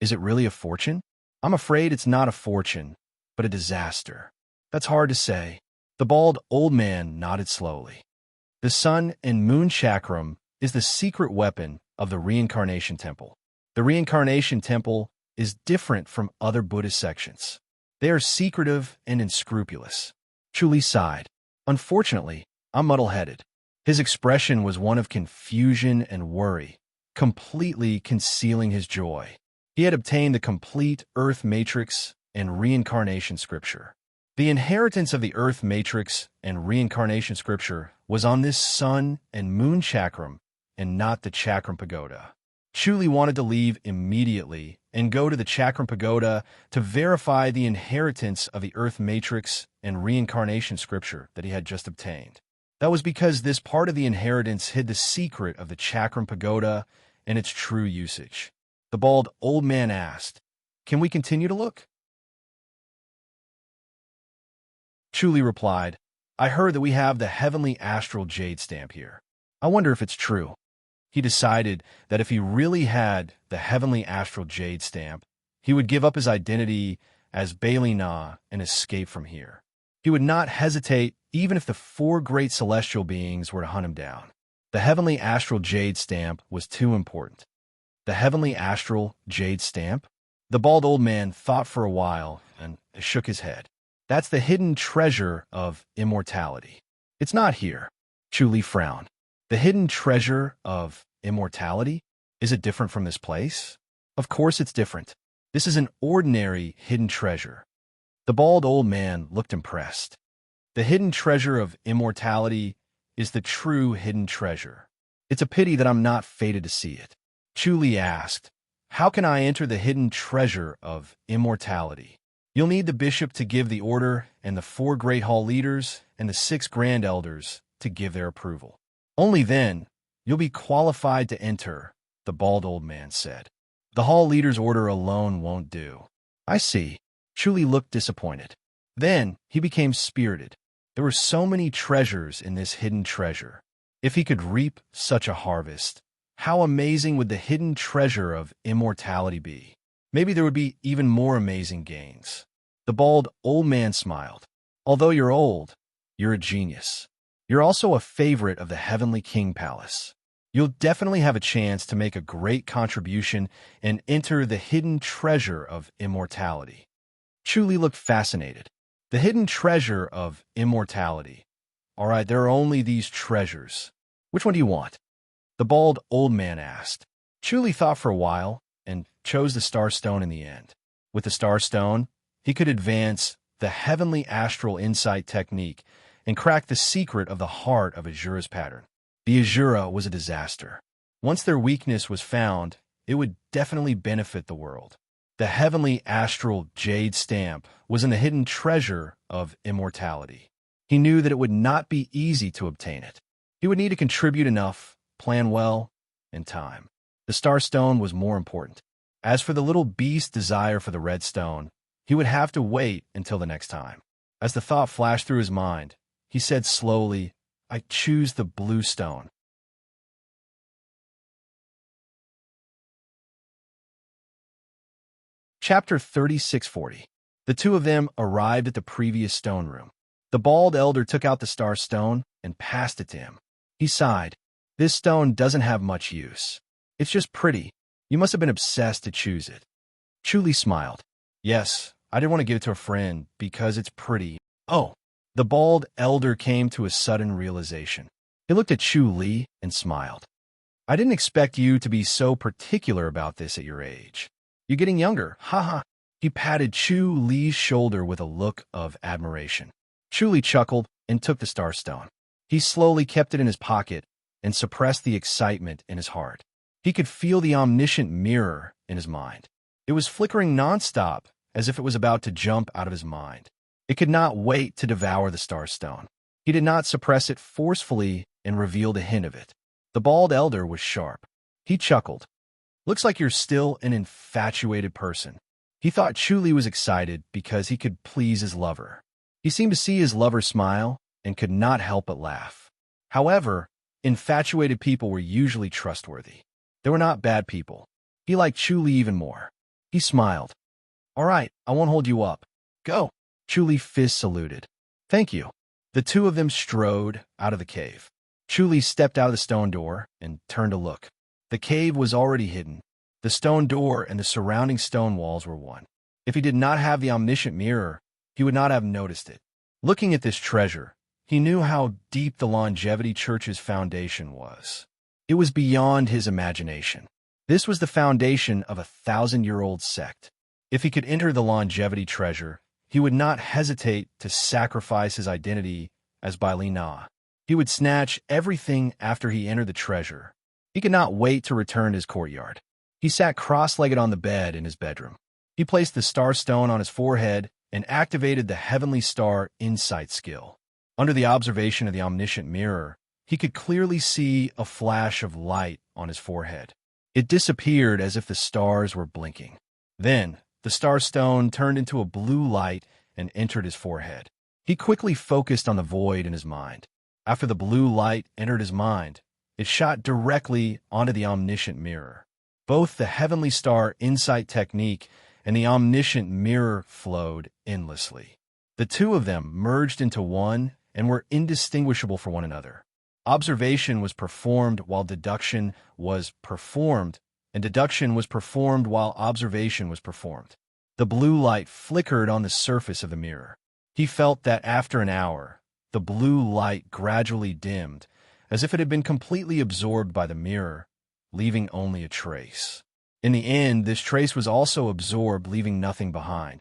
Is it really a fortune? I'm afraid it's not a fortune, but a disaster. That's hard to say. The bald old man nodded slowly. The sun and moon chakram is the secret weapon of the reincarnation temple. The reincarnation temple is different from other Buddhist sections. They are secretive and unscrupulous. Chuli sighed. Unfortunately, I'm muddle-headed. His expression was one of confusion and worry, completely concealing his joy. He had obtained the complete Earth Matrix and reincarnation scripture. The inheritance of the Earth Matrix and reincarnation scripture was on this sun and moon chakram and not the chakram pagoda. Chuli wanted to leave immediately and go to the chakram pagoda to verify the inheritance of the Earth Matrix and reincarnation scripture that he had just obtained. That was because this part of the inheritance hid the secret of the chakram pagoda and its true usage. The bald old man asked, "Can we continue to look?" Chuli replied, "I heard that we have the heavenly astral jade stamp here. I wonder if it's true." He decided that if he really had the heavenly astral jade stamp, he would give up his identity as Bailey Na and escape from here. He would not hesitate even if the four great celestial beings were to hunt him down. The heavenly astral jade stamp was too important. The heavenly astral jade stamp? The bald old man thought for a while and shook his head. That's the hidden treasure of immortality. It's not here. Chuli frowned. The hidden treasure of immortality? Is it different from this place? Of course it's different. This is an ordinary hidden treasure. The bald old man looked impressed. The hidden treasure of immortality is the true hidden treasure. It's a pity that I'm not fated to see it. Chuli asked, how can I enter the hidden treasure of immortality? You'll need the bishop to give the order and the 4 great hall leaders and the 6 grand elders to give their approval. Only then you'll be qualified to enter, the bald old man said. The hall leader's order alone won't do. I see. Chuli looked disappointed. Then he became spirited. There were so many treasures in this hidden treasure. If he could reap such a harvest, how amazing would the hidden treasure of immortality be? Maybe there would be even more amazing gains. The bald old man smiled. Although you're old, you're a genius. You're also a favorite of the Heavenly King Palace. You'll definitely have a chance to make a great contribution and enter the hidden treasure of immortality. Chuli looked fascinated. The hidden treasure of immortality. All right, there are only these treasures. Which one do you want? The bald old man asked. Chuli thought for a while and chose the star stone in the end. With the star stone, he could advance the heavenly astral insight technique and crack the secret of the heart of Azura's pattern. The Azura was a disaster. Once their weakness was found, it would definitely benefit the world. The heavenly astral jade stamp was in the hidden treasure of immortality. He knew that it would not be easy to obtain it. He would need to contribute enough, plan well, and time. The star stone was more important. As for the little beast's desire for the red stone, he would have to wait until the next time. As the thought flashed through his mind, he said slowly, I choose the blue stone. Chapter 3640. The two of them arrived at the previous stone room. The bald elder took out the star stone and passed it to him. He sighed. This stone doesn't have much use. It's just pretty. You must have been obsessed to choose it. Chuli smiled. Yes, I didn't want to give it to a friend because it's pretty. Oh, the bald elder came to a sudden realization. He looked at Chuli and smiled. I didn't expect you to be so particular about this at your age. You're getting younger, haha. He patted Chuli's shoulder with a look of admiration. Chuli chuckled and took the star stone. He slowly kept it in his pocket and suppressed the excitement in his heart. He could feel the omniscient mirror in his mind. It was flickering nonstop, as if it was about to jump out of his mind. It could not wait to devour the star stone. He did not suppress it forcefully and revealed a hint of it. The bald elder was sharp. He chuckled. Looks like you're still an infatuated person. He thought Chuli was excited because he could please his lover. He seemed to see his lover smile and could not help but laugh. However, infatuated people were usually trustworthy. They were not bad people. He liked Chuli even more. He smiled. All right, I won't hold you up. Go. Chuli fist saluted. Thank you. The two of them strode out of the cave. Chuli stepped out of the stone door and turned to look. The cave was already hidden. The stone door and the surrounding stone walls were one. If he did not have the omniscient mirror, he would not have noticed it. Looking at this treasure, he knew how deep the Longevity Church's foundation was. It was beyond his imagination. This was the foundation of a 1,000-year-old sect. If he could enter the Longevity treasure, he would not hesitate to sacrifice his identity as Bailina. He would snatch everything after he entered the treasure. He could not wait to return to his courtyard. He sat cross-legged on the bed in his bedroom. He placed the star stone on his forehead and activated the Heavenly Star Insight skill. Under the observation of the omniscient mirror, he could clearly see a flash of light on his forehead. It disappeared as if the stars were blinking. Then, the star stone turned into a blue light and entered his forehead. He quickly focused on the void in his mind. After the blue light entered his mind, it shot directly onto the omniscient mirror. Both the Heavenly Star Insight technique and the omniscient mirror flowed endlessly. The two of them merged into one and were indistinguishable from one another. Observation was performed while deduction was performed, and deduction was performed while observation was performed. The blue light flickered on the surface of the mirror. He felt that after an hour, the blue light gradually dimmed, as if it had been completely absorbed by the mirror, leaving only a trace. In the end, this trace was also absorbed, leaving nothing behind.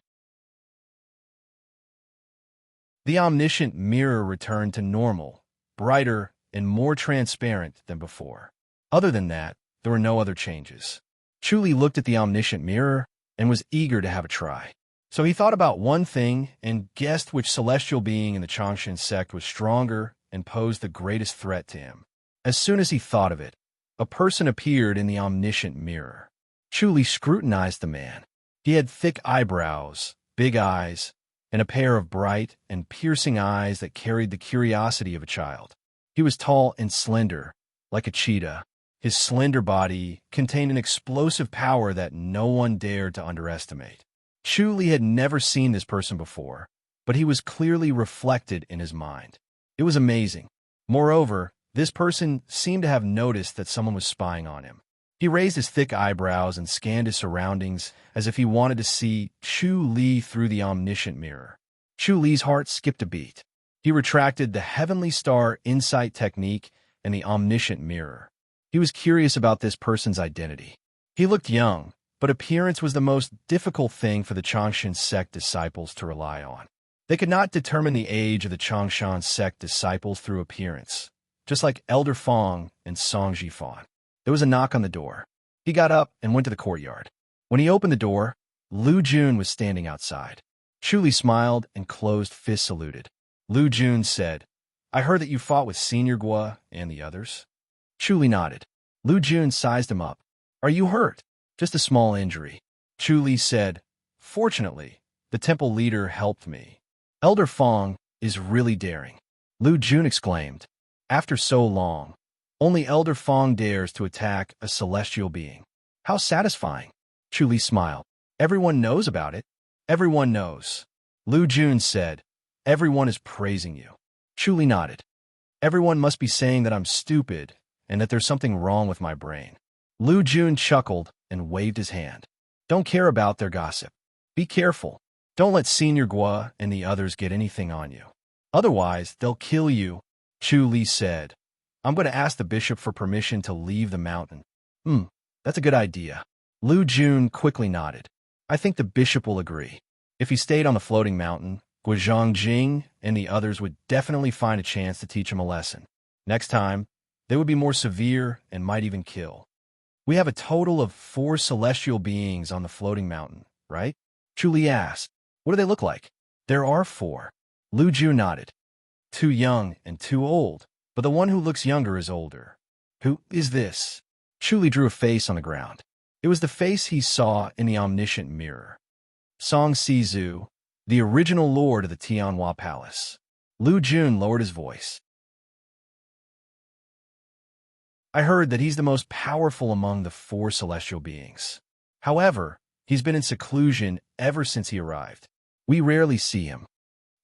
The omniscient mirror returned to normal, brighter and more transparent than before. Other than that, there were no other changes. Chuli looked at the omniscient mirror and was eager to have a try. So he thought about one thing and guessed which celestial being in the Changshan sect was stronger and posed the greatest threat to him. As soon as he thought of it, a person appeared in the omniscient mirror. Chuli scrutinized the man. He had thick eyebrows, big eyes, and a pair of bright and piercing eyes that carried the curiosity of a child. He was tall and slender, like a cheetah. His slender body contained an explosive power that no one dared to underestimate. Chuli had never seen this person before, but he was clearly reflected in his mind. It was amazing. Moreover, this person seemed to have noticed that someone was spying on him. He raised his thick eyebrows and scanned his surroundings as if he wanted to see Chu Li through the omniscient mirror. Chu Li's heart skipped a beat. He retracted the Heavenly Star Insight technique and the omniscient mirror. He was curious about this person's identity. He looked young, but appearance was the most difficult thing for the Changshan sect disciples to rely on. They could not determine the age of the Changshan sect disciples through appearance, just like Elder Fong and Song Jifan. There was a knock on the door. He got up and went to the courtyard. When he opened the door, Lu Jun was standing outside. Chuli smiled and closed fist saluted. Lu Jun said, "I heard that you fought with Senior Gua and the others." Chuli nodded. Lu Jun sized him up. "Are you hurt?" "Just a small injury." Chuli said, "Fortunately, the temple leader helped me." "Elder Fong is really daring," Lu Jun exclaimed. "After so long, only Elder Fong dares to attack a celestial being. How satisfying." Chuli smiled. "Everyone knows about it." "Everyone knows," Lu Jun said. "Everyone is praising you." Chuli nodded. "Everyone must be saying that I'm stupid and that there's something wrong with my brain." Lu Jun chuckled and waved his hand. "Don't care about their gossip. Be careful. Don't let Senior Gua and the others get anything on you. Otherwise, they'll kill you." Chu Li said, "I'm going to ask the bishop for permission to leave the mountain." That's a good idea." Lu Jun quickly nodded. "I think the bishop will agree. If he stayed on the floating mountain, Guizhong Jing and the others would definitely find a chance to teach him a lesson. Next time, they would be more severe and might even kill. We have a total of 4 celestial beings on the floating mountain, right?" Chu Li asked. "What do they look like?" "There are 4. Lu Jun nodded. "2 young and 2 old, but the one who looks younger is older." "Who is this?" Chu Li drew a face on the ground. It was the face he saw in the omniscient mirror. Song Sizu, the original lord of the Tianhua Palace. Lu Jun lowered his voice. "I heard that he's the most powerful among the 4 celestial beings. However, he's been in seclusion ever since he arrived. We rarely see him."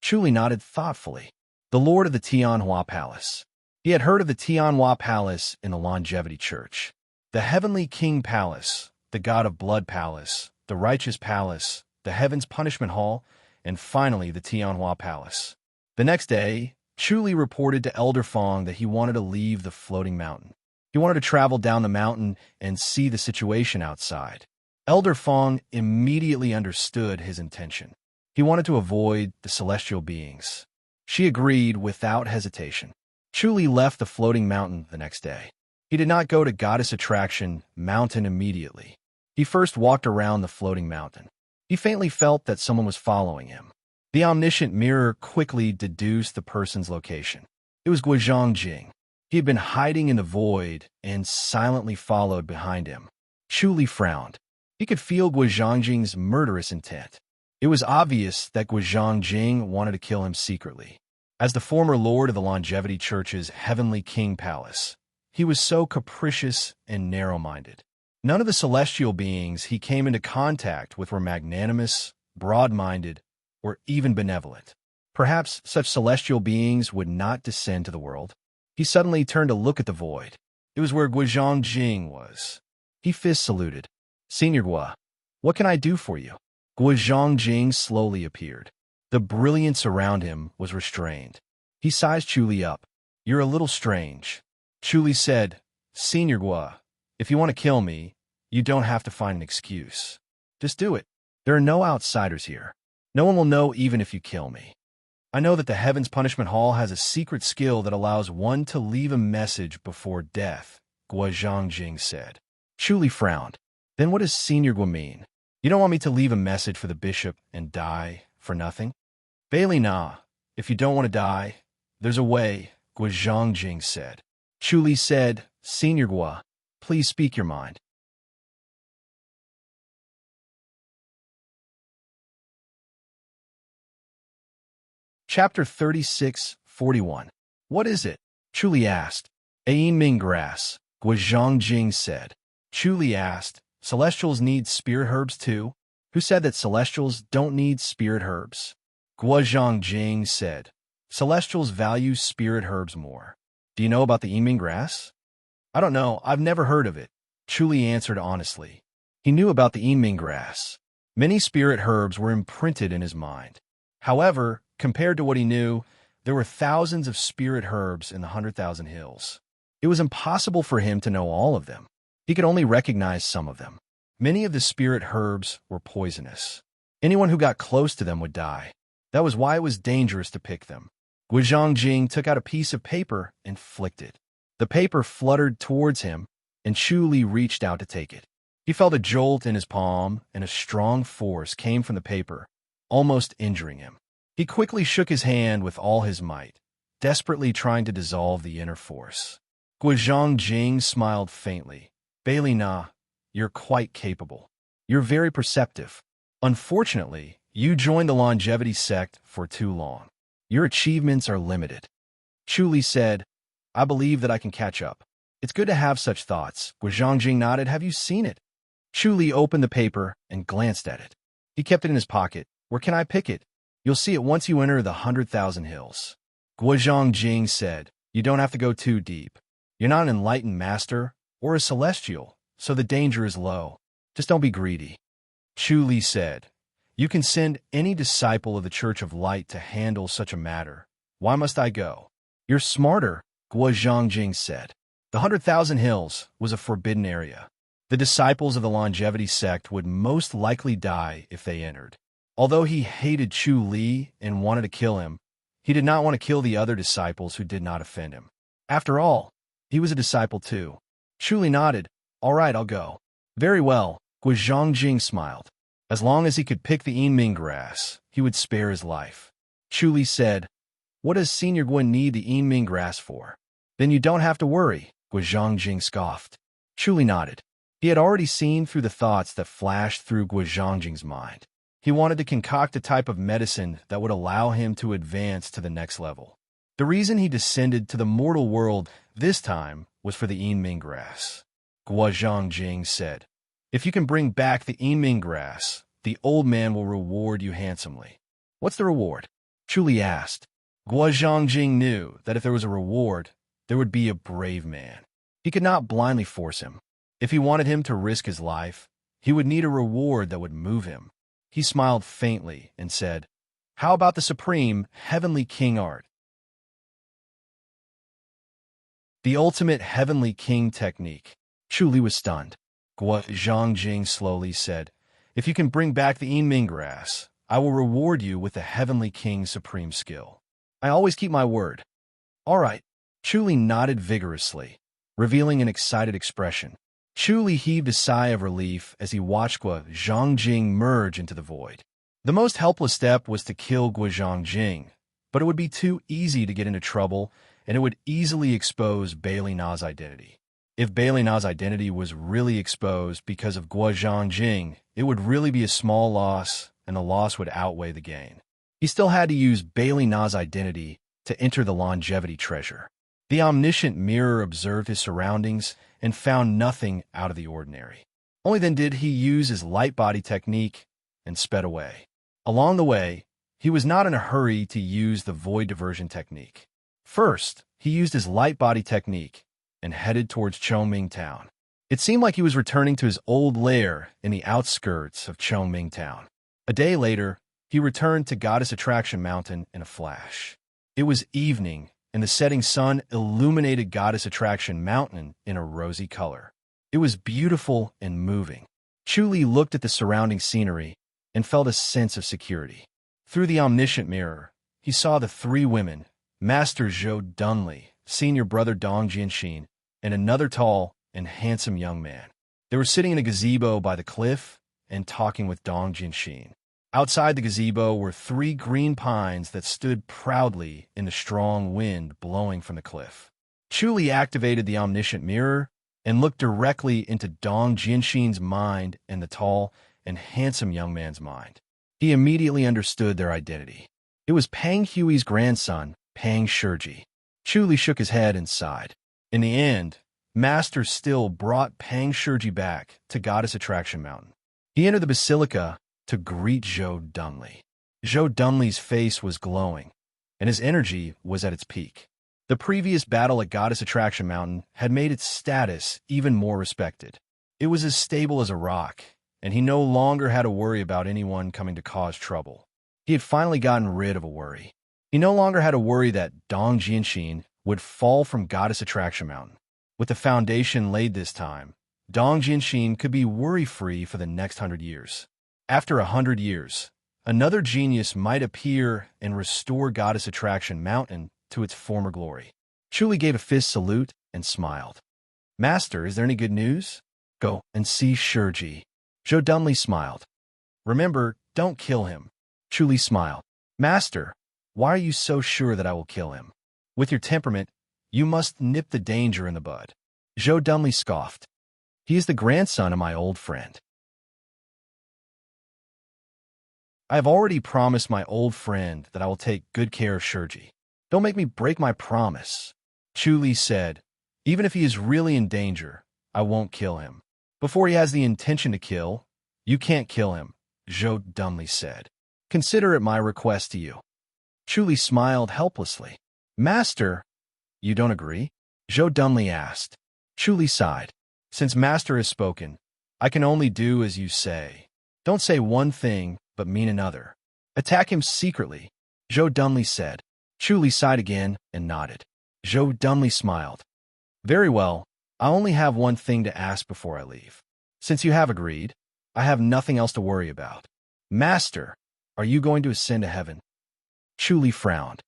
Chu Li nodded thoughtfully. The lord of the Tianhua Palace. He had heard of the Tianhua Palace in the Longevity Church. The Heavenly King Palace, the God of Blood Palace, the Righteous Palace, the Heaven's Punishment Hall, and finally the Tianhua Palace. The next day, Chu Li reported to Elder Fong that he wanted to leave the floating mountain. He wanted to travel down the mountain and see the situation outside. Elder Fong immediately understood his intention. He wanted to avoid the celestial beings. She agreed without hesitation. Chu Li left the floating mountain the next day. He did not go to Goddess Attraction Mountain immediately. He first walked around the floating mountain. He faintly felt that someone was following him. The omniscient mirror quickly deduced the person's location. It was Guizhong Jing. He had been hiding in the void and silently followed behind him. Chu Li frowned. He could feel Guizhong Jing's murderous intent. It was obvious that Guizhong Jing wanted to kill him secretly. As the former lord of the Longevity Church's Heavenly King Palace, he was so capricious and narrow-minded. None of the celestial beings he came into contact with were magnanimous, broad-minded, or even benevolent. Perhaps such celestial beings would not descend to the world. He suddenly turned to look at the void. It was where Guizhong Jing was. He fist saluted. "Senior Gua, what can I do for you?" Guizhong Jing slowly appeared. The brilliance around him was restrained. He sized Chu Li up. "You're a little strange." Chu Li said, "Senior Gua, if you want to kill me, You don't have to find an excuse. Just do it. There are no outsiders here. No one will know even if you kill me. I know that the Heaven's Punishment Hall has a secret skill that allows one to leave a message before death, Guo Zhangjing said. Chu Li frowned. Then what does Senior Guo mean? You don't want me to leave a message for the bishop and die for nothing? Bailey Na, if you don't want to die, there's a way, Guo Zhangjing said. Chu Li said, Senior Guo, please speak your mind. Chapter 36:41. What is it? Chu Li asked. Ayin Ming grass, Guo Zhangjing said. Chu Li asked, Celestials need spirit herbs too? Who said that Celestials don't need spirit herbs? Guo Zhangjing said, Celestials value spirit herbs more. Do you know about the Yiming grass? I don't know, I've never heard of it. Chu Li answered honestly. He knew about the Yiming grass. Many spirit herbs were imprinted in his mind. However, compared to what he knew, there were thousands of spirit herbs in the 100,000 hills. It was impossible for him to know all of them. He could only recognize some of them. Many of the spirit herbs were poisonous. Anyone who got close to them would die. That was why it was dangerous to pick them. Guo Zhangjing took out a piece of paper and flicked it. The paper fluttered towards him, and Chu Li reached out to take it. He felt a jolt in his palm, and a strong force came from the paper, almost injuring him. He quickly shook his hand with all his might, desperately trying to dissolve the inner force. Guo Zhangjing smiled faintly. Bailey Na, you're quite capable. You're very perceptive. Unfortunately, you joined the longevity sect for too long. Your achievements are limited. Chu Li said, I believe that I can catch up. It's good to have such thoughts. Guo Zhangjing nodded. Have you seen it? Chu Li opened the paper and glanced at it. He kept it in his pocket. Where can I pick it? You'll see it once you enter the 100,000 hills. Guo Zhangjing said, You don't have to go too deep. You're not an enlightened master or a celestial, so the danger is low. Just don't be greedy. Chu Li said, You can send any disciple of the Church of Light to handle such a matter. Why must I go? You're smarter, Guo Zhangjing said. The 100,000 hills was a forbidden area. The disciples of the longevity sect would most likely die if they entered. Although he hated Chu Li and wanted to kill him, he did not want to kill the other disciples who did not offend him. After all, he was a disciple too. Chu Li nodded. All right, I'll go. Very well, Guo Zhangjing smiled. As long as he could pick the Yiming grass, he would spare his life. Chu Li said, What does Senior Guo need the Yiming grass for? Then you don't have to worry, Guo Zhangjing scoffed. Chu Li nodded. He had already seen through the thoughts that flashed through Guo Zhangjing's mind. He wanted to concoct a type of medicine that would allow him to advance to the next level. The reason he descended to the mortal world this time was for the Yiming grass. Guo Zhangjing said, If you can bring back the Yiming grass, the old man will reward you handsomely. What's the reward? Chu Li asked. Guo Zhangjing knew that if there was a reward, there would be a brave man. He could not blindly force him. If he wanted him to risk his life, he would need a reward that would move him. He smiled faintly and said, How about the supreme heavenly king art? The ultimate heavenly king technique. Chu Li was stunned. Guo Zhangjing slowly said, If you can bring back the Yiming grass, I will reward you with the heavenly king's supreme skill. I always keep my word. All right. Chu Li nodded vigorously, revealing an excited expression. Chu Li heaved a sigh of relief as he watched Guo Zhangjing merge into the void. The most helpless step was to kill Guo Zhangjing, but it would be too easy to get into trouble, and it would easily expose Bailey Na's identity. If Bailey Na's identity was really exposed because of Guo Zhangjing, it would really be a small loss, and the loss would outweigh the gain. He still had to use Bailey Na's identity to enter the longevity treasure. The omniscient mirror observed his surroundings and found nothing out of the ordinary. Only then did he use his light body technique and sped away. Along the way, he was not in a hurry to use the void diversion technique. First, he used his light body technique and headed towards Chongming Town. It seemed like he was returning to his old lair in the outskirts of Chongming Town. A day later, he returned to Goddess Attraction Mountain in a flash. It was evening, and the setting sun illuminated Goddess Attraction Mountain in a rosy color. It was beautiful and moving. Chuli looked at the surrounding scenery and felt a sense of security. Through the omniscient mirror, he saw the three women, Master Zhou Dunley, Senior Brother Dong Jianxin, and another tall and handsome young man. They were sitting in a gazebo by the cliff and talking with Dong Jianxin. Outside the gazebo were three green pines that stood proudly in the strong wind blowing from the cliff. Chuli activated the omniscient mirror and looked directly into Dong Jianxin's mind and the tall and handsome young man's mind. He immediately understood their identity. It was Pang Hui's grandson, Pang Shiji. Chuli shook his head and sighed. In the end, Master still brought Pang Shiji back to Goddess Attraction Mountain. He entered the basilica to greet Zhou Dunley. Zhou Dunley's face was glowing, and his energy was at its peak. The previous battle at Goddess Attraction Mountain had made its status even more respected. It was as stable as a rock, and he no longer had to worry about anyone coming to cause trouble. He had finally gotten rid of a worry. He no longer had to worry that Dong Jianxin would fall from Goddess Attraction Mountain. With the foundation laid this time, Dong Jianxin could be worry-free for the next 100 years. After 100 years, another genius might appear and restore Goddess Attraction Mountain to its former glory. Chuli gave a fist salute and smiled. Master, is there any good news? Go and see Shiji. Zhou Dunley smiled. Remember, don't kill him. Chuli smiled. Master, why are you so sure that I will kill him? With your temperament, you must nip the danger in the bud. Zhou Dunley scoffed. He is the grandson of my old friend. I have already promised my old friend that I will take good care of Shiji. Don't make me break my promise. Chuli said, even if he is really in danger, I won't kill him. Before he has the intention to kill, you can't kill him, Zhou Dunley said. Consider it my request to you. Chuli smiled helplessly. Master, you don't agree? Zhou Dunley asked. Chuli sighed. Since Master has spoken, I can only do as you say. Don't say one thing, but mean another. Attack him secretly, Zhou Dunley said. Chuli sighed again and nodded. Zhou Dunley smiled. Very well, I only have one thing to ask before I leave. Since you have agreed, I have nothing else to worry about. Master, are you going to ascend to heaven? Chuli frowned.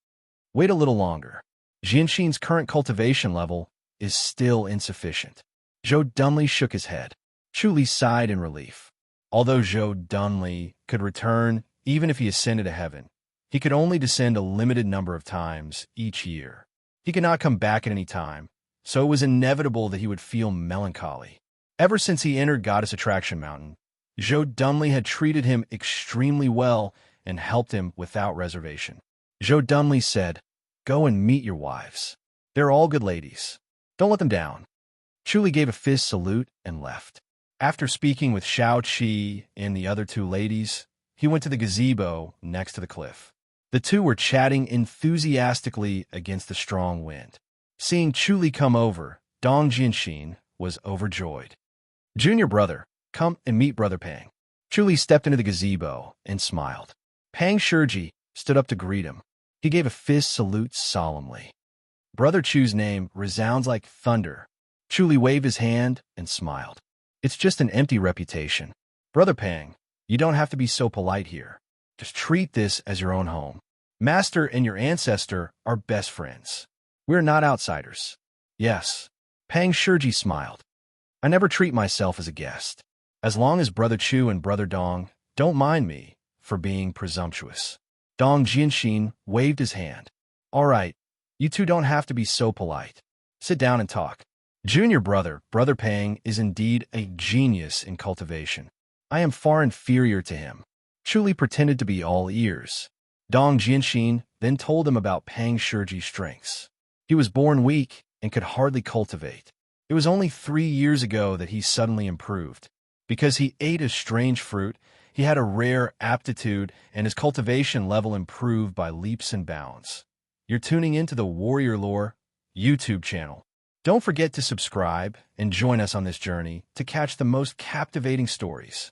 Wait a little longer. Jianxin's current cultivation level is still insufficient. Zhou Dunley shook his head. Chuli sighed in relief. Although Zhou Dunley could return even if he ascended to heaven, he could only descend a limited number of times each year. He could not come back at any time, so it was inevitable that he would feel melancholy. Ever since he entered Goddess Attraction Mountain, Zhou Dunley had treated him extremely well and helped him without reservation. Zhou Dunley said, Go and meet your wives. They're all good ladies. Don't let them down. Chuli gave a fist salute and left. After speaking with Xiao Qi and the other two ladies, he went to the gazebo next to the cliff. The two were chatting enthusiastically against the strong wind. Seeing Chuli come over, Dong Jianxin was overjoyed. Junior brother, come and meet Brother Pang. Chuli stepped into the gazebo and smiled. Pang Shiji stood up to greet him. He gave a fist salute solemnly. Brother Chu's name resounds like thunder. Chuli waved his hand and smiled. It's just an empty reputation. Brother Pang, you don't have to be so polite here. Just treat this as your own home. Master and your ancestor are best friends. We're not outsiders. Yes. Pang Shiji smiled. I never treat myself as a guest. As long as Brother Chu and Brother Dong don't mind me for being presumptuous. Dong Jianxin waved his hand. All right, you two don't have to be so polite. Sit down and talk. Junior brother, Brother Pang, is indeed a genius in cultivation. I am far inferior to him. Chuli pretended to be all ears. Dong Jianxin then told him about Pang Shiji's strengths. He was born weak and could hardly cultivate. It was only 3 years ago that he suddenly improved. Because he ate a strange fruit, he had a rare aptitude and his cultivation level improved by leaps and bounds. You're tuning into the Warrior Lore YouTube channel. Don't forget to subscribe and join us on this journey to catch the most captivating stories.